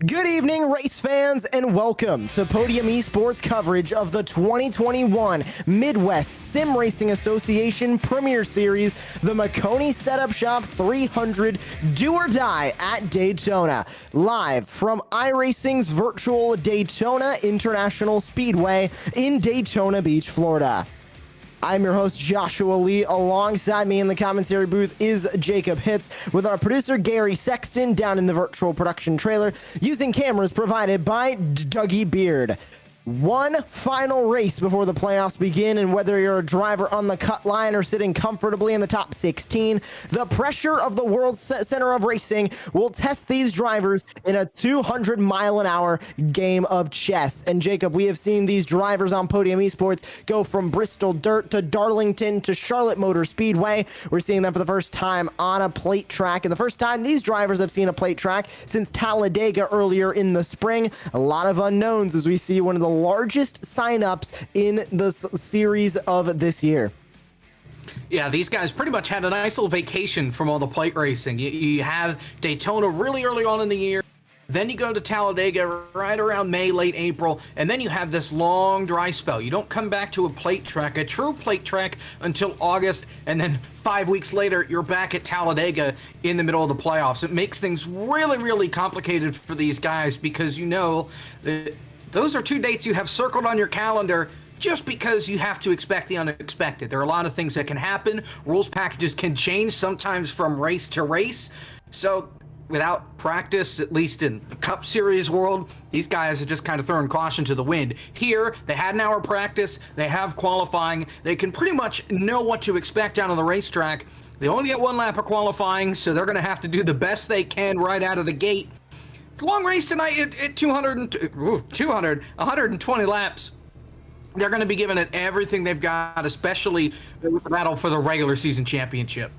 Good evening, race fans, and welcome to Podium Esports coverage of the 2021 Midwest Sim Racing Association Premier Series, the Maconi Setup Shop 300 Do or Die at Daytona. Live from iRacing's virtual Daytona International Speedway in Daytona Beach, Florida. I'm your host, Joshua Lee. Alongside me in the commentary booth is Jacob Hitz, with our producer, Gary Sexton, down in the virtual production trailer, using cameras provided by Dougie Beard. One final race before the playoffs begin, and whether you're a driver on the cut line or sitting comfortably in the top 16, the pressure of the World Center of Racing will test these drivers in a 200-mile-an-hour game of chess. And Jacob, we have seen these drivers on Podium Esports go from Bristol Dirt to Darlington to Charlotte Motor Speedway. We're seeing them for the first time on a plate track, and the first time these drivers have seen a plate track since Talladega earlier in the spring. A lot of unknowns as we see one of the largest signups in the series of this year. Yeah, these guys pretty much had a nice little vacation from all the plate racing. You have Daytona really early on in the year. Then you go to Talladega right around May, late April, and then you have this long dry spell. You don't come back to a plate track, a true plate track, until August, and then 5 weeks later, you're back at Talladega in the middle of the playoffs. It makes things really, really complicated for these guys because you know that those are two dates you have circled on your calendar just because you have to expect the unexpected. There are a lot of things that can happen. Rules packages can change sometimes from race to race. So without practice, at least in the Cup Series world, these guys are just kind of throwing caution to the wind. Here, they had an hour practice, they have qualifying, they can pretty much know what to expect down on the racetrack. They only get one lap of qualifying, so they're going to have to do the best they can right out of the gate. It's a long race tonight at 120 laps. They're going to be giving it everything they've got, especially with the battle for the regular season championship.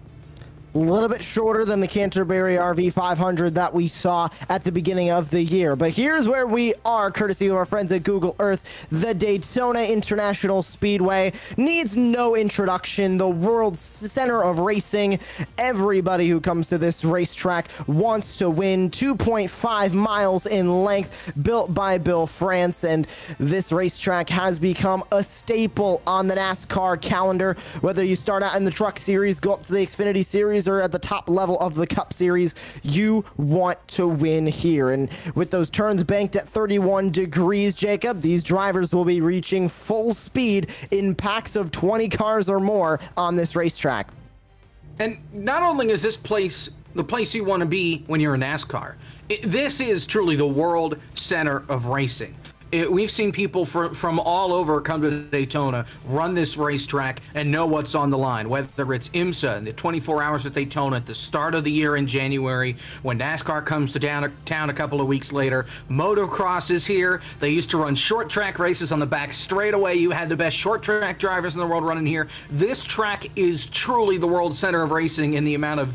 A little bit shorter than the Canterbury RV 500 that we saw at the beginning of the year. But here's where we are, courtesy of our friends at Google Earth. The Daytona International Speedway needs no introduction. The world center of racing. Everybody who comes to this racetrack wants to win. 2.5 miles in length, built by Bill France. And this racetrack has become a staple on the NASCAR calendar. Whether you start out in the Truck Series, go up to the Xfinity Series, or at the top level of the Cup Series, you want to win here. And with those turns banked at 31 degrees, Jacob, these drivers will be reaching full speed in packs of 20 cars or more on this racetrack. And not only is this place the place you want to be when you're in NASCAR, this is truly the world center of racing. We've seen people from all over come to Daytona, run this racetrack, and know what's on the line, whether it's IMSA and the 24 hours at Daytona at the start of the year in January, when NASCAR comes to town a couple of weeks later. Motocross is here. They used to run short track races on the back straightaway. You had the best short track drivers in the world running here. This track is truly the world center of racing in the amount of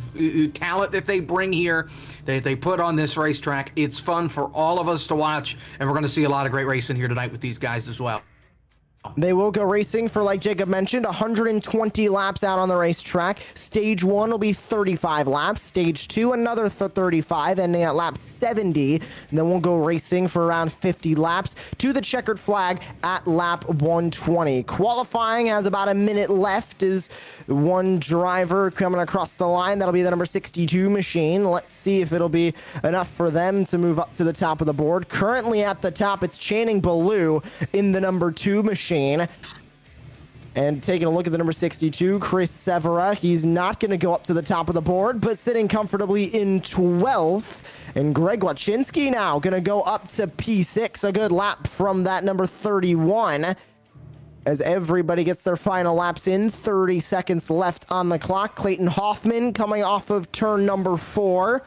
talent that they bring here, that they put on this racetrack. It's fun for all of us to watch, and we're going to see a lot of great racing here tonight with these guys as well. They will go racing for, like Jacob mentioned, 120 laps out on the racetrack. Stage 1 will be 35 laps. Stage 2, another 35, ending at lap 70. And then we'll go racing for around 50 laps to the checkered flag at lap 120. Qualifying has about a minute left. Is one driver coming across the line. That'll be the number 62 machine. Let's see if it'll be enough for them to move up to the top of the board. Currently at the top, it's Channing Ballou in the number 2 machine. And taking a look at the number 62, Chris Severa, he's not going to go up to the top of the board, but sitting comfortably in 12th. And Greg Wachinski now going to go up to P6, a good lap from that number 31. As everybody gets their final laps in, 30 seconds left on the clock. Clayton Hoffman coming off of turn number 4.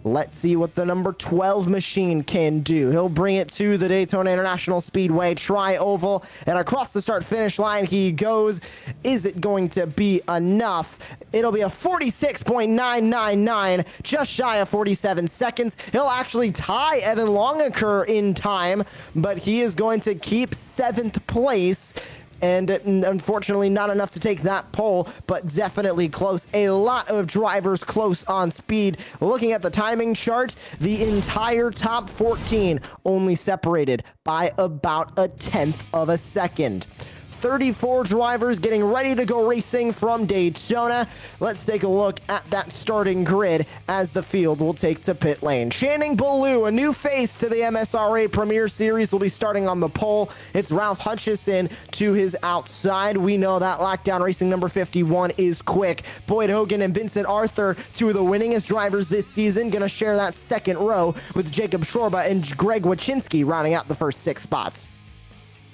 Let's see what the number 12 machine can do. He'll bring it to the Daytona International Speedway tri-oval, and across the start-finish line he goes. Is it going to be enough? It'll be a 46.999, just shy of 47 seconds. He'll actually tie Evan Longaker in time, but he is going to keep 7th place. and unfortunately not enough to take that pole, but definitely close. A lot of drivers close on speed. Looking at the timing chart, the entire top 14 only separated by about a tenth of a second. 34 drivers getting ready to go racing from Daytona. Let's take a look at that starting grid as the field will take to pit lane. Channing Ballou, a new face to the MSRA Premier Series, will be starting on the pole. It's Ralph Hutchison to his outside. We know that Lockdown Racing number 51 is quick. Boyd Hogan and Vincent Arthur, two of the winningest drivers this season, going to share that second row with Jacob Shorba and Greg Wachinski rounding out the first 6 spots.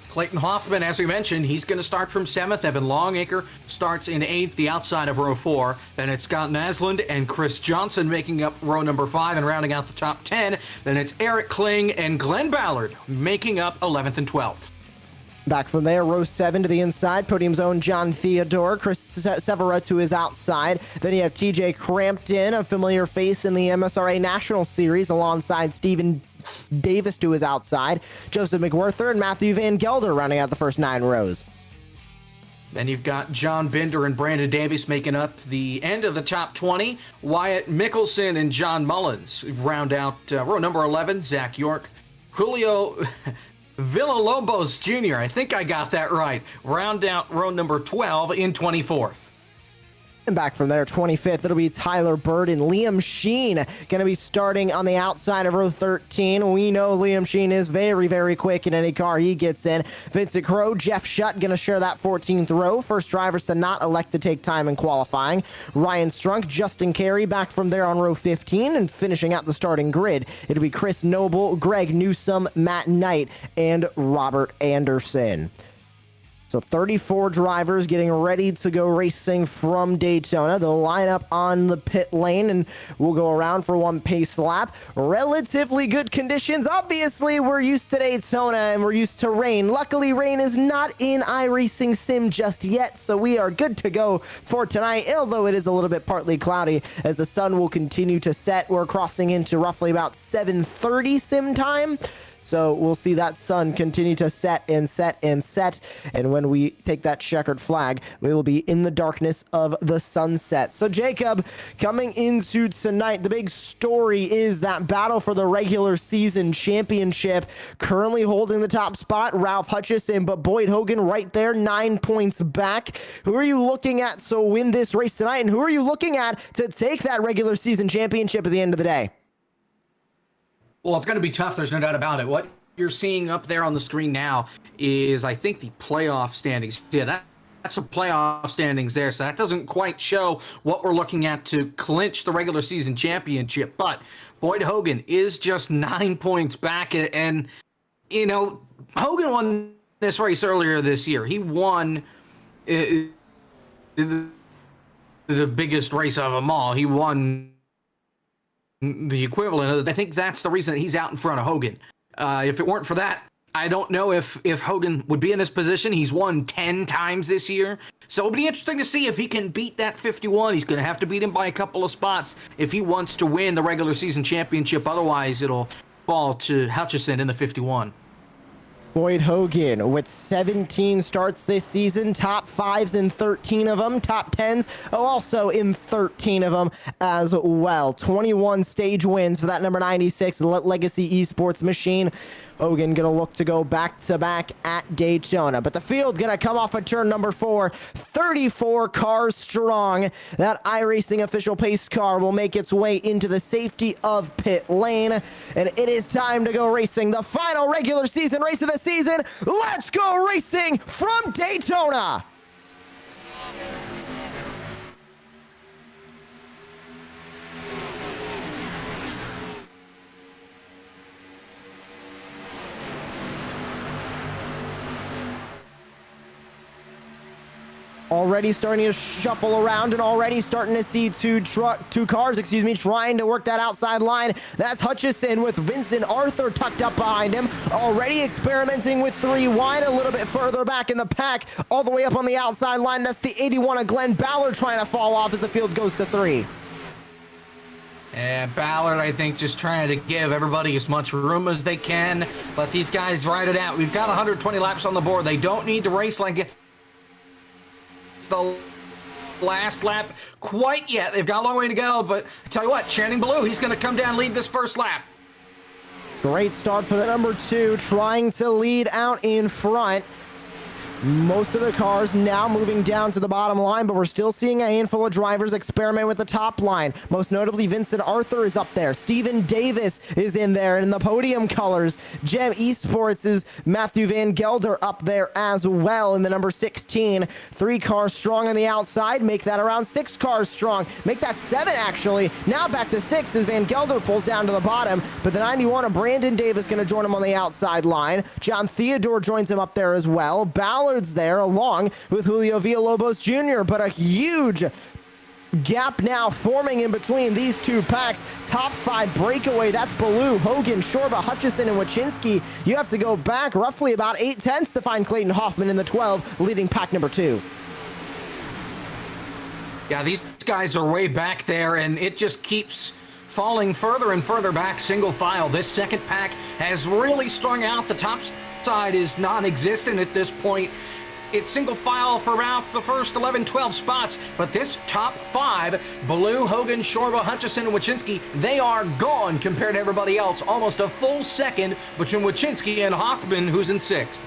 Clayton Hoffman, as we mentioned, he's going to start from 7th. Evan Longacre starts in 8th, the outside of row 4. Then it's Scott Naslund and Chris Johnson making up row number 5 and rounding out the top 10. Then it's Eric Kling and Glenn Ballard making up 11th and 12th. Back from there, row 7 to the inside, podium's own John Theodore, Chris Severa to his outside. Then you have TJ Crampton, a familiar face in the MSRA National Series, alongside Stephen Davis to his outside, Joseph McWhorter and Matthew Van Gelder rounding out the first 9 rows. Then you've got John Binder and Brandon Davis making up the end of the top 20. Wyatt Mickelson and John Mullins round out row number 11. Zach York, Julio Villalobos Jr., I think I got that right, round out row number 12 in 24th. And back from there, 25th, it'll be Tyler Bird and Liam Sheen going to be starting on the outside of row 13. We know Liam Sheen is very, very quick in any car he gets in. Vincent Crowe, Jeff Shutt going to share that 14th row. First drivers to not elect to take time in qualifying. Ryan Strunk, Justin Carey back from there on row 15 and finishing out the starting grid. It'll be Chris Noble, Greg Newsome, Matt Knight, and Robert Anderson. So 34 drivers getting ready to go racing from Daytona. They'll line up on the pit lane and we'll go around for one pace lap. Relatively good conditions. Obviously, we're used to Daytona and we're used to rain. Luckily, rain is not in iRacing Sim just yet, so we are good to go for tonight, although it is a little bit partly cloudy as the sun will continue to set. We're crossing into roughly about 7:30 sim time. So we'll see that sun continue to set and set and set. And when we take that checkered flag, we will be in the darkness of the sunset. So Jacob, coming into tonight, the big story is that battle for the regular season championship. Currently holding the top spot, Ralph Hutchison, but Boyd Hogan right there, 9 points back. Who are you looking at to win this race tonight? And who are you looking at to take that regular season championship at the end of the day? Well, it's going to be tough. There's no doubt about it. What you're seeing up there on the screen now is, I think, the playoff standings. Yeah, that's the playoff standings there. So that doesn't quite show what we're looking at to clinch the regular season championship. But Boyd Hogan is just 9 points back. And, you know, Hogan won this race earlier this year. He won the biggest race of them all. He won the equivalent of, I think that's the reason that he's out in front of Hogan. If it weren't for that, I don't know if Hogan would be in this position. He's won 10 times this year. So it'll be interesting to see if he can beat that 51. He's going to have to beat him by a couple of spots if he wants to win the regular season championship. Otherwise, it'll fall to Hutchison in the 51. Boyd Hogan with 17 starts this season, top 5s in 13 of them, top 10s also in 13 of them as well. 21 stage wins for that number 96 Legacy Esports machine. Hogan gonna look to go back-to-back at Daytona, but the field gonna come off of turn number 4, 34 cars strong. That iRacing official pace car will make its way into the safety of pit lane, and it is time to go racing. The final regular season race of the season. Let's go racing from Daytona. Already starting to shuffle around and already starting to see two cars, trying to work that outside line. That's Hutchison with Vincent Arthur tucked up behind him. Already experimenting with 3 wide, a little bit further back in the pack, all the way up on the outside line. That's the 81 of Glenn Ballard trying to fall off as the field goes to 3. And Ballard, I think, just trying to give everybody as much room as they can. Let these guys ride it out. We've got 120 laps on the board. They don't need to race like it's the last lap quite yet. They've got a long way to go, but I tell you what, Channing Blue, he's going to come down and lead this first lap. Great start for the number 2, trying to lead out in front. Most of the cars now moving down to the bottom line, but we're still seeing a handful of drivers experiment with the top line. Most notably, Vincent Arthur is up there. Steven Davis is in there in the podium colors. Gem Esports' Matthew Van Gelder up there as well in the number 16. 3 cars strong on the outside. Make that around 6 cars strong. Make that 7, actually. Now back to 6 as Van Gelder pulls down to the bottom, but the 91 of Brandon Davis going to join him on the outside line. John Theodore joins him up there as well. Ballard's there along with Julio Villalobos Jr., but a huge gap now forming in between these 2 packs. Top 5 breakaway, that's Baloo, Hogan, Shorba, Hutchison, and Wachinski. You have to go back roughly about 8/10 to find Clayton Hoffman in the 12, leading pack number 2. Yeah, these guys are way back there, and it just keeps falling further and further back single file. This second pack has really strung out. The top side is non-existent at this point. It's single file for about the first 11, 12 spots, but this top 5, Baloo, Hogan, Shorba, Hutchison, and Wachinski, they are gone compared to everybody else. Almost a full second between Wachinski and Hoffman, who's in 6th.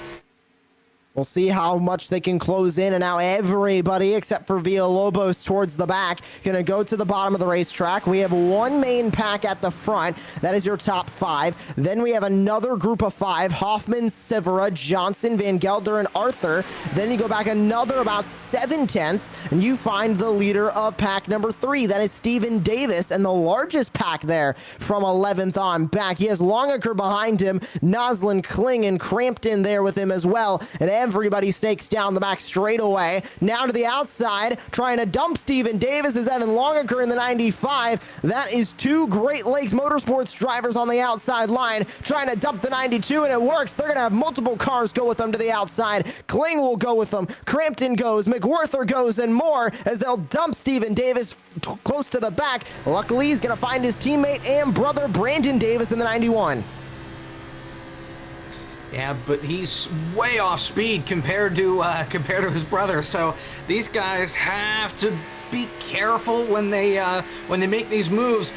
We'll see how much they can close in, and now everybody except for Villalobos towards the back gonna go to the bottom of the racetrack. We have 1 main pack at the front. That is your top 5. Then we have another group of 5, Hoffman, Sivera, Johnson, Van Gelder, and Arthur. Then you go back another about 7/10, and you find the leader of pack number 3. That is Steven Davis, and the largest pack there from 11th on back. He has Longaker behind him, Noslin, Kling, and Crampton there with him as well, and everybody snakes down the back straight away. Now to the outside, trying to dump Steven Davis is Evan Longaker in the 95. That is 2 Great Lakes Motorsports drivers on the outside line, trying to dump the 92, and it works. They're going to have multiple cars go with them to the outside. Kling will go with them. Crampton goes, McWhorther goes, and more as they'll dump Steven Davis close to the back. Luckily, he's going to find his teammate and brother Brandon Davis in the 91. Yeah, but he's way off speed compared to his brother. So these guys have to be careful when they make these moves.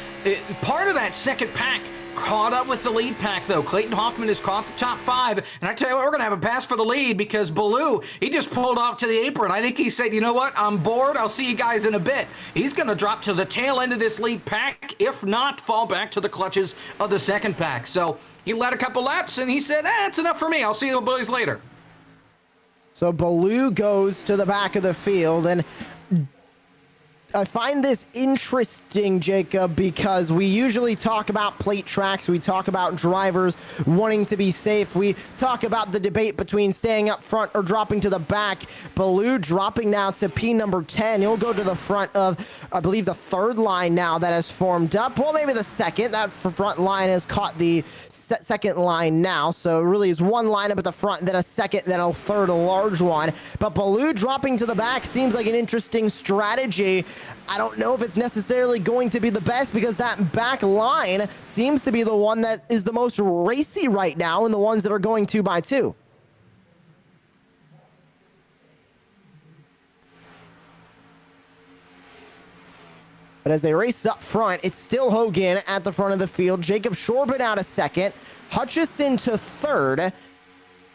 Part of that second pack caught up with the lead pack, though. Clayton Hoffman has caught the top 5, and I tell you what, we're gonna have a pass for the lead because Baloo, he just pulled off to the apron. I think he said, you know what, I'm bored, I'll see you guys in a bit. He's gonna drop to the tail end of this lead pack, if not fall back to the clutches of the second pack. So he led a couple laps and he said, it's enough for me, I'll see you boys later. So Baloo goes to the back of the field, and I find this interesting, Jacob, because we usually talk about plate tracks. We talk about drivers wanting to be safe. We talk about the debate between staying up front or dropping to the back. Baloo dropping now to P number 10. He'll go to the front of, I believe, the 3rd line now that has formed up. Well, maybe the 2nd. That front line has caught the 2nd line now. So it really is 1 line up at the front, then a 2nd, then a 3rd, a large one. But Baloo dropping to the back seems like an interesting strategy. I don't know if it's necessarily going to be the best because that back line seems to be the one that is the most racy right now and the ones that are going 2x2. But as they race up front, it's still Hogan at the front of the field. Jacob Shorba out a 2nd. Hutchison to 3rd.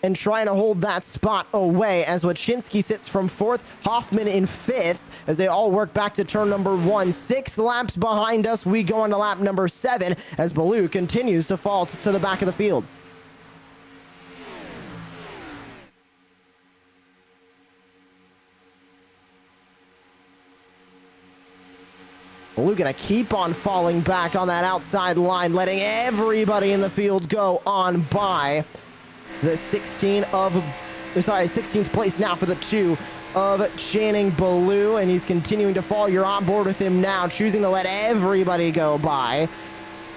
And trying to hold that spot away as Wachinski sits from 4th, Hoffman in 5th as they all work back to turn number 1. 6 laps behind us, we go on to lap number 7 as Baloo continues to fall to the back of the field. Baloo gonna keep on falling back on that outside line, letting everybody in the field go on by. The 16th place now for the 2 of Channing Baloo, and he's continuing to fall. You're on board with him now, choosing to let everybody go by.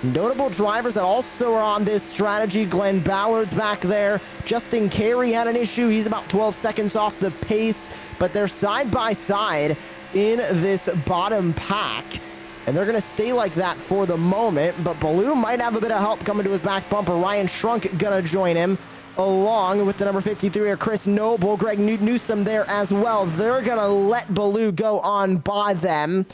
Notable drivers that also are on this strategy. Glenn Ballard's back there. Justin Carey had an issue. He's about 12 seconds off the pace, but they're side by side in this bottom pack. and they're going to stay like that for the moment, but Baloo might have a bit of help coming to his back bumper. Ryan Shrunk going to join him, along with the number 53 of Chris Noble. Greg Newsom there as well. They're going to let Baloo go on by them.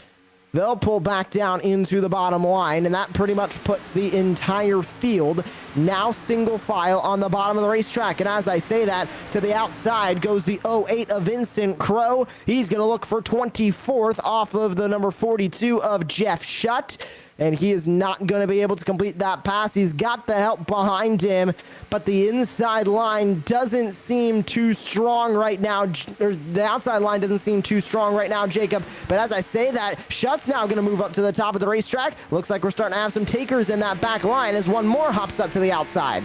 They'll pull back down into the bottom line, and that pretty much puts the entire field now single file on the bottom of the racetrack. And as I say that, to the outside goes the 08 of Vincent Crow. He's going to look for 24th off of the number 42 of Jeff Shutt. And he is not going to be able to complete that pass. He's got the help behind him, but the inside line doesn't seem too strong right now. Or the outside line doesn't seem too strong right now, Jacob. But as I say that, Shutt's now going to move up to the top of the racetrack. Looks like we're starting to have some takers in that back line as one more hops up to the outside.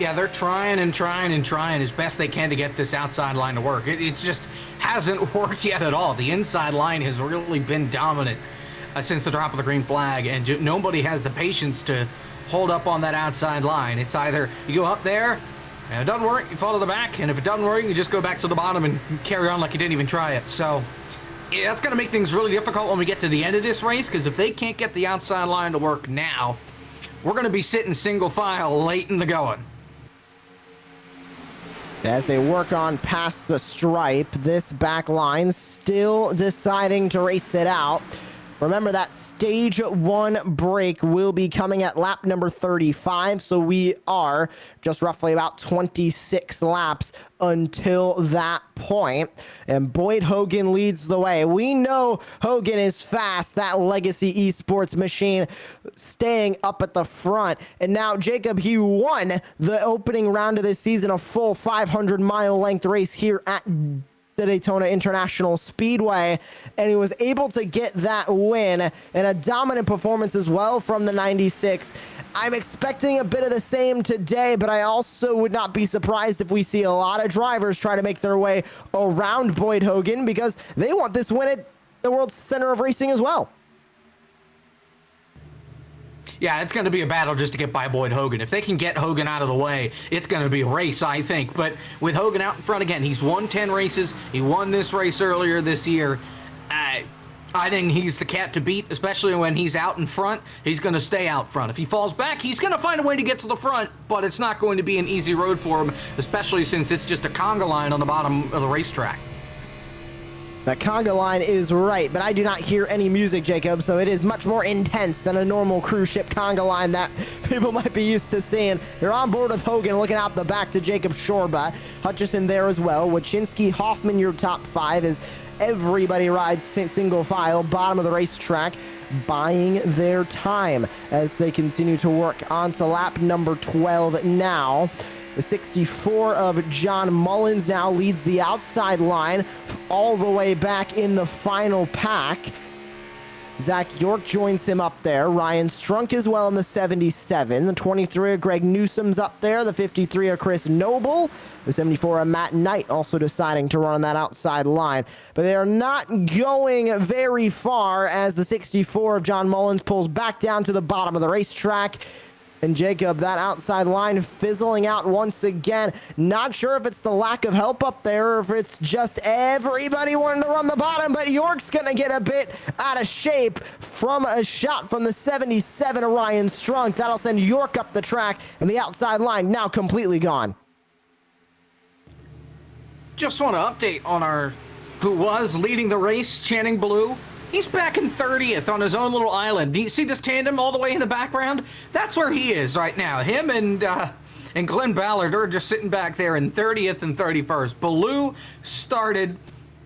Yeah, they're trying and trying and trying as best they can to get this outside line to work. It just hasn't worked yet at all. The inside line has really been dominant since the drop of the green flag, and nobody has the patience to hold up on that outside line. It's either you go up there, and it doesn't work, you fall to the back, and if it doesn't work, you just go back to the bottom and carry on like you didn't even try it. So yeah, that's going to make things really difficult when we get to the end of this race, because if they can't get the outside line to work now, we're going to be sitting single file late in the going. As they work on past the stripe, this back line still deciding to race it out. Remember that stage 1 break will be coming at lap number 35, so we are just roughly about 26 laps until that point. And Boyd Hogan leads the way. We know Hogan is fast, that Legacy Esports machine staying up at the front. And now, Jacob, he won the opening round of this season, a full 500-mile length race here at the Daytona International Speedway, and he was able to get that win and a dominant performance as well from the 96. I'm expecting a bit of the same today, but I also would not be surprised if we see a lot of drivers try to make their way around Boyd Hogan because they want this win at the World Center of Racing as well. Yeah, it's going to be a battle just to get by Boyd Hogan. If they can get Hogan out of the way, it's going to be a race, I think. But with Hogan out in front again, he's won 10 races. He won this race earlier this year. I think he's the cat to beat, especially when he's out in front. He's going to stay out front. If he falls back, he's going to find a way to get to the front, but it's not going to be an easy road for him, especially since it's just a conga line on the bottom of the racetrack. The conga line is right, but I do not hear any music, Jacob, so it is much more intense than a normal cruise ship conga line that people might be used to seeing. You're on board with Hogan, looking out the back to Jacob Shorba. Hutchison there as well. Wachinski, Hoffman, your top 5 as everybody rides single file, bottom of the racetrack, buying their time as they continue to work onto lap number 12 now. The 64 of John Mullins now leads the outside line all the way back in the final pack. Zach York joins him up there. Ryan Strunk as well in the 77. The 23 of Greg Newsom's up there. The 53 of Chris Noble. The 74 of Matt Knight also deciding to run on that outside line. But they are not going very far as the 64 of John Mullins pulls back down to the bottom of the racetrack. And Jacob, that outside line fizzling out once again. Not sure if it's the lack of help up there or if it's just everybody wanting to run the bottom, but York's going to get a bit out of shape from a shot from the 77 of Ryan Strunk. That'll send York up the track, and the outside line now completely gone. Just want to update on our who was leading the race, Channing Blue. He's back in 30th on his own little island. Do you see this tandem all the way in the background? That's where he is right now. Him and Glenn Ballard are just sitting back there in 30th and 31st. Baloo started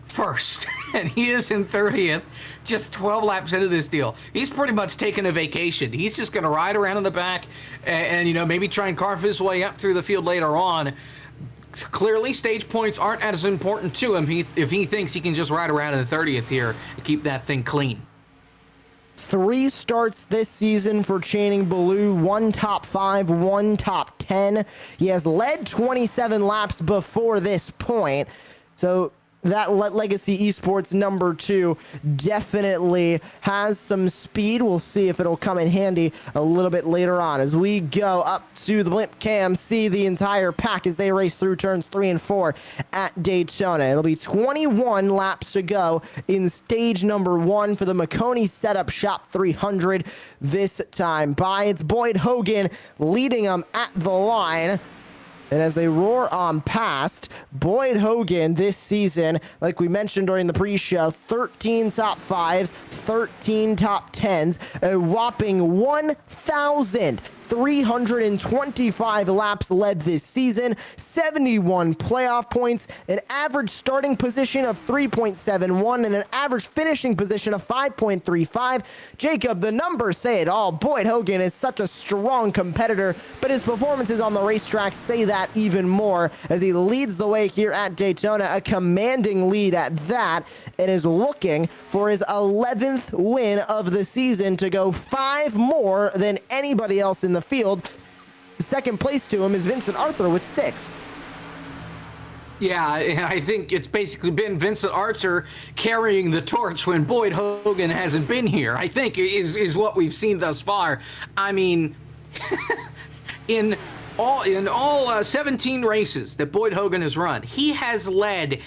first, and he is in 30th, just 12 laps into this deal. He's pretty much taking a vacation. He's just going to ride around in the back and, you know, maybe try and carve his way up through the field later on. Clearly, stage points aren't as important to him if he thinks he can just ride around in the 30th here and keep that thing clean. 3 starts this season for Channing Ballou, 1 top 5, 1 top 10. He has led 27 laps before this point. So that Legacy Esports number 2 definitely has some speed. We'll see if it'll come in handy a little bit later on as we go up to the blimp cam, see the entire pack as they race through turns 3 and 4 at Daytona. It'll be 21 laps to go in stage number 1 for the Maconi Setup Shop 300 this time by. It's Boyd Hogan leading them at the line. And as they roar on past, Boyd Hogan this season, like we mentioned during the pre-show, 13 top 5s, 13 top 10s, a whopping 1,325 laps led this season, 71 playoff points, an average starting position of 3.71, and an average finishing position of 5.35. Jacob, the numbers say it all. Boyd Hogan is such a strong competitor, but his performances on the racetrack say that even more as he leads the way here at Daytona, a commanding lead at that, and is looking for his 11th win of the season to go 5 more than anybody else in the field. Second place to him is Vincent Arthur with 6. Yeah, I think it's basically been Vincent Archer carrying the torch when Boyd Hogan hasn't been here, I think is what we've seen thus far. I mean, in all 17 races that Boyd Hogan has run, he has led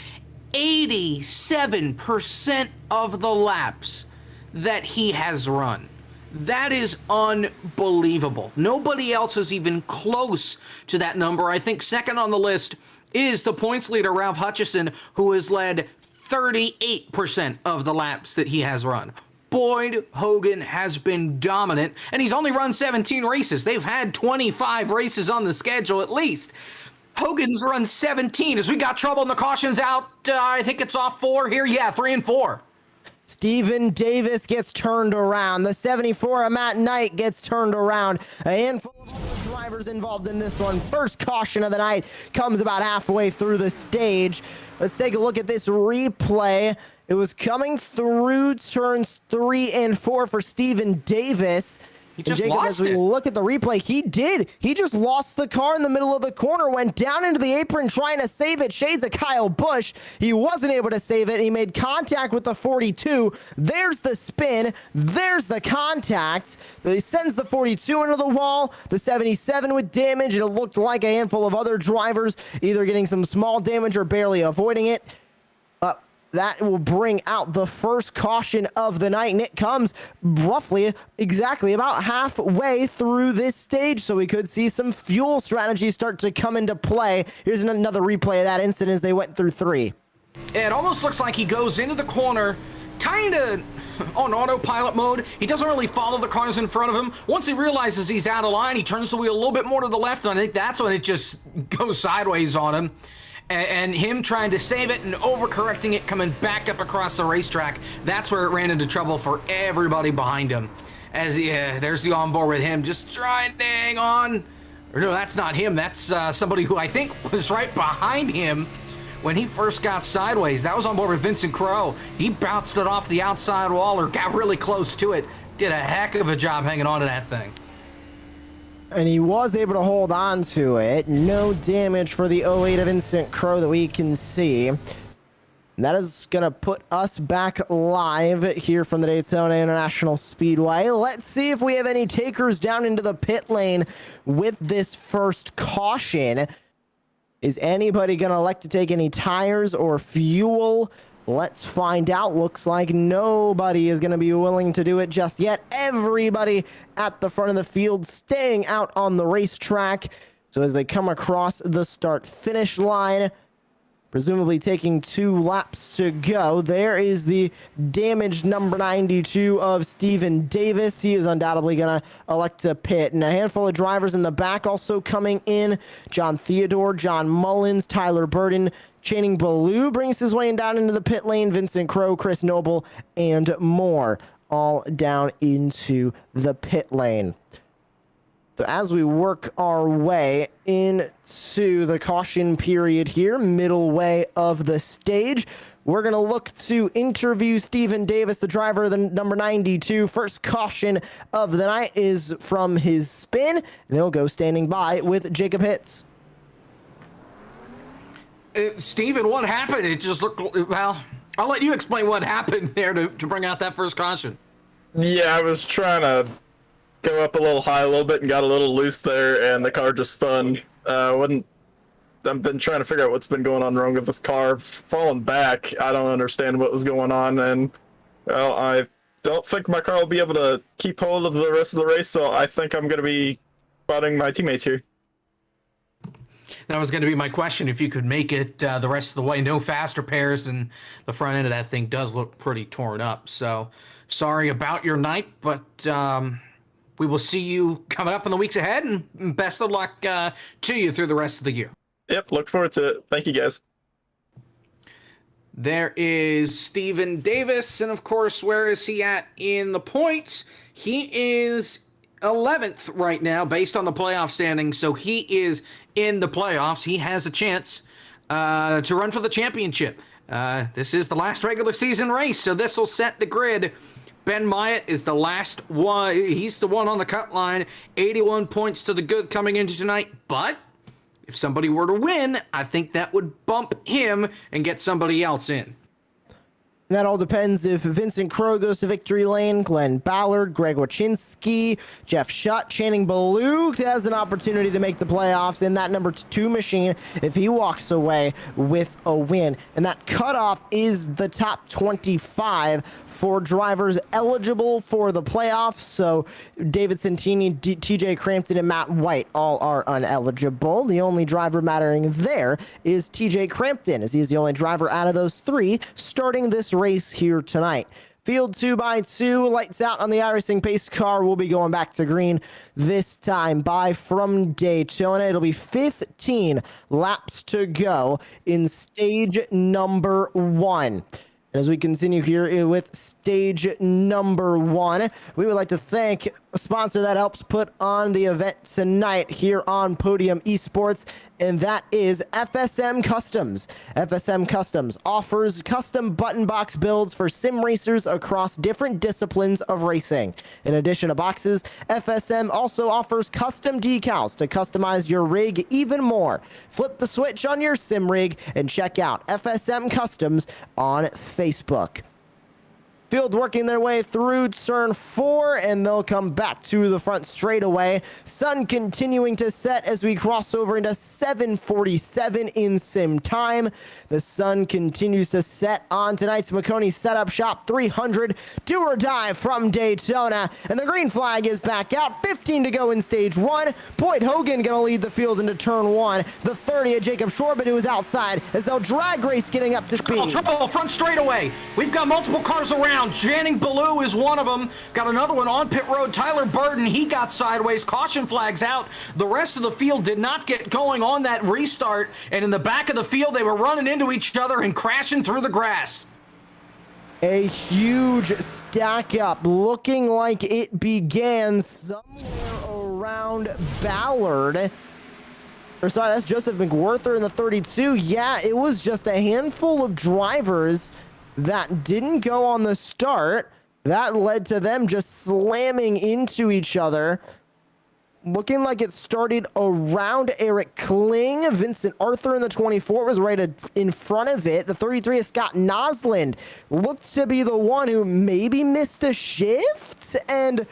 87% of the laps that he has run. That is unbelievable. Nobody else is even close to that number. I think second on the list is the points leader, Ralph Hutchison, who has led 38% of the laps that he has run. Boyd Hogan has been dominant, and he's only run 17 races. They've had 25 races on the schedule at least. Hogan's run 17. As we got trouble and the caution's out, I think it's off 4 here. Yeah, 3 and 4. Stephen Davis gets turned around. The 74 of Matt Knight gets turned around. A handful of other drivers involved in this one. First caution of the night comes about halfway through the stage. Let's take a look at this replay. It was coming through turns 3 and 4 for Stephen Davis. He just Jacob, lost as we it. look at the replay, he did. He just lost the car in the middle of the corner, went down into the apron trying to save it. Shades of Kyle Busch. He wasn't able to save it. He made contact with the 42. There's the spin. There's the contact. He sends the 42 into the wall. The 77 with damage, and it looked like a handful of other drivers either getting some small damage or barely avoiding it. That will bring out the first caution of the night, and it comes roughly exactly about halfway through this stage, so we could see some fuel strategies start to come into play. Here's another replay of that incident as they went through 3. It almost looks like he goes into the corner kind of on autopilot mode. He doesn't really follow the cars in front of him. Once he realizes he's out of line, he turns the wheel a little bit more to the left, and I think that's when it just goes sideways on him. And him trying to save it and overcorrecting it, coming back up across the racetrack, that's where it ran into trouble for everybody behind him. As there's the onboard with him just trying to hang on. Or no, that's not him. That's somebody who I think was right behind him when he first got sideways. That was on board with Vincent Crowe. He bounced it off the outside wall or got really close to it. Did a heck of a job hanging on to that thing. And he was able to hold on to it. No damage for the 08 of Vincent Crowe that we can see. And that is going to put us back live here from the Daytona International Speedway. Let's see if we have any takers down into the pit lane with this first caution. Is anybody going to elect to take any tires or fuel? Let's find out. Looks like nobody is going to be willing to do it just yet. Everybody at the front of the field staying out on the racetrack. So as they come across the start-finish line, presumably taking 2 laps to go, there is the damaged number 92 of Stephen Davis. He is undoubtedly going to elect to pit. And a handful of drivers in the back also coming in. John Theodore, John Mullins, Tyler Burden, Channing Ballou brings his way down into the pit lane. Vincent Crowe, Chris Noble, and more all down into the pit lane. So as we work our way into the caution period here, middle way of the stage, we're going to look to interview Stephen Davis, the driver of the number 92. First caution of the night is from his spin, and he'll go standing by with Jacob Hitz. Steven, what happened? It just looked, well, I'll let you explain what happened there to bring out that first caution. Yeah, I was trying to go up a little high a little bit and got a little loose there, and the car just spun. I've been trying to figure out what's been going on wrong with this car. Falling back, I don't understand what was going on, and well, I don't think my car will be able to keep hold of the rest of the race, so I think I'm going to be spotting my teammates here. That was going to be my question, if you could make it the rest of the way. No fast repairs, and the front end of that thing does look pretty torn up. So sorry about your night, but we will see you coming up in the weeks ahead, and best of luck to you through the rest of the year. Yep, look forward to it. Thank you, guys. There is Steven Davis, and of course, where is he at in the points? He is 11th right now based on the playoff standings, so he is in the playoffs. He has a chance to run for the championship. This is the last regular season race, so this will set the grid. Ben Myatt is the last one. He's the one on the cut line. 81 points to the good coming into tonight, but if somebody were to win, I think that would bump him and get somebody else in. That all depends if Vincent Crowe goes to victory lane, Glenn Ballard, Greg Wachinski, Jeff Shutt, Channing Ballou has an opportunity to make the playoffs in that number 2 machine if he walks away with a win. And that cutoff is the top 25 for drivers eligible for the playoffs. So David Santini, TJ Crampton, and Matt White all are uneligible. The only driver mattering there is TJ Crampton, as he is the only driver out of those 3 starting this race here tonight. Field 2x2, lights out on the iRacing pace car. Will be going back to green this time by from Daytona. It'll be 15 laps to go in stage number 1. As we continue here with stage number 1, we would like to thank a sponsor that helps put on the event tonight here on Podium Esports, and that is FSM Customs. FSM Customs offers custom button box builds for sim racers across different disciplines of racing. In addition to boxes, FSM also offers custom decals to customize your rig even more. Flip the switch on your sim rig and check out FSM Customs on Facebook. Field working their way through turn 4, and they'll come back to the front straightaway. Sun continuing to set as we cross over into 7:47 in sim time. The sun continues to set on tonight's Maconi Setup Shop 300 do or die from Daytona, and the green flag is back out. 15 to go in stage 1. Boyd Hogan gonna lead the field into turn 1. The 30 of Jacob Shorba, who is outside as they'll drag race getting up to speed. Trouble front straightaway. We've got multiple cars around. Channing Ballou is one of them. Got another one on pit road. Tyler Burden, he got sideways. Caution flags out. The rest of the field did not get going on that restart. And in the back of the field, they were running into each other and crashing through the grass. A huge stack up, looking like it began somewhere around Ballard. Or sorry, that's Joseph McWhorter in the 32. Yeah, it was just a handful of drivers that didn't go on the start. That led to them just slamming into each other. Looking like it started around Eric Kling. Vincent Arthur in the 24 was right in front of it. The 33 of Scott Nosland looked to be the one who maybe missed a shift and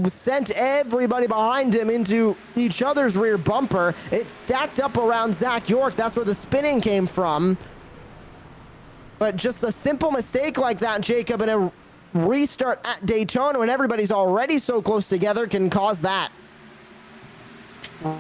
sent everybody behind him into each other's rear bumper. It stacked up around Zach York. That's where the spinning came from. But just a simple mistake like that, Jacob, and a restart at Daytona when everybody's already so close together can cause that.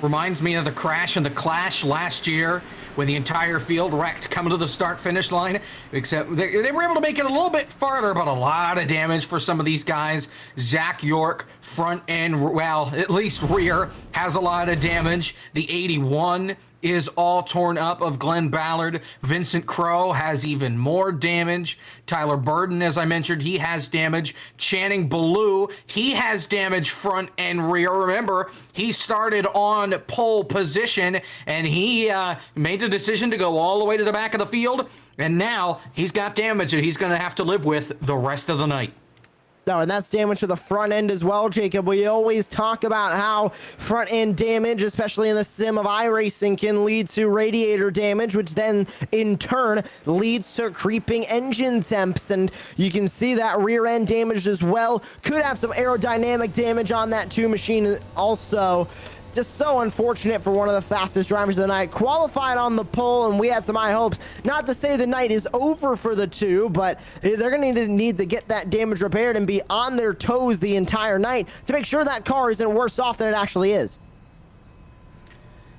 Reminds me of the crash and the clash last year when the entire field wrecked coming to the start-finish line, except they were able to make it a little bit farther, but a lot of damage for some of these guys. Zach York, front end, well, at least rear, has a lot of damage. The 81 is all torn up of Glenn Ballard. Vincent Crowe has even more damage. Tyler Burden, as I mentioned, he has damage. Channing Ballou, he has damage front and rear. Remember, he started on pole position, and he made the decision to go all the way to the back of the field, and now he's got damage that he's going to have to live with the rest of the night. Oh, and that's damage to the front end as well, Jacob. We always talk about how front end damage, especially in the sim of iRacing, can lead to radiator damage, which then in turn leads to creeping engine temps. And you can see that rear end damage as well. Could have some aerodynamic damage on that 2 machine also. Just so unfortunate for one of the fastest drivers of the night. Qualified on the pole, and we had some high hopes. Not to say the night is over for the 2, but they're going to need to get that damage repaired and be on their toes the entire night to make sure that car isn't worse off than it actually is.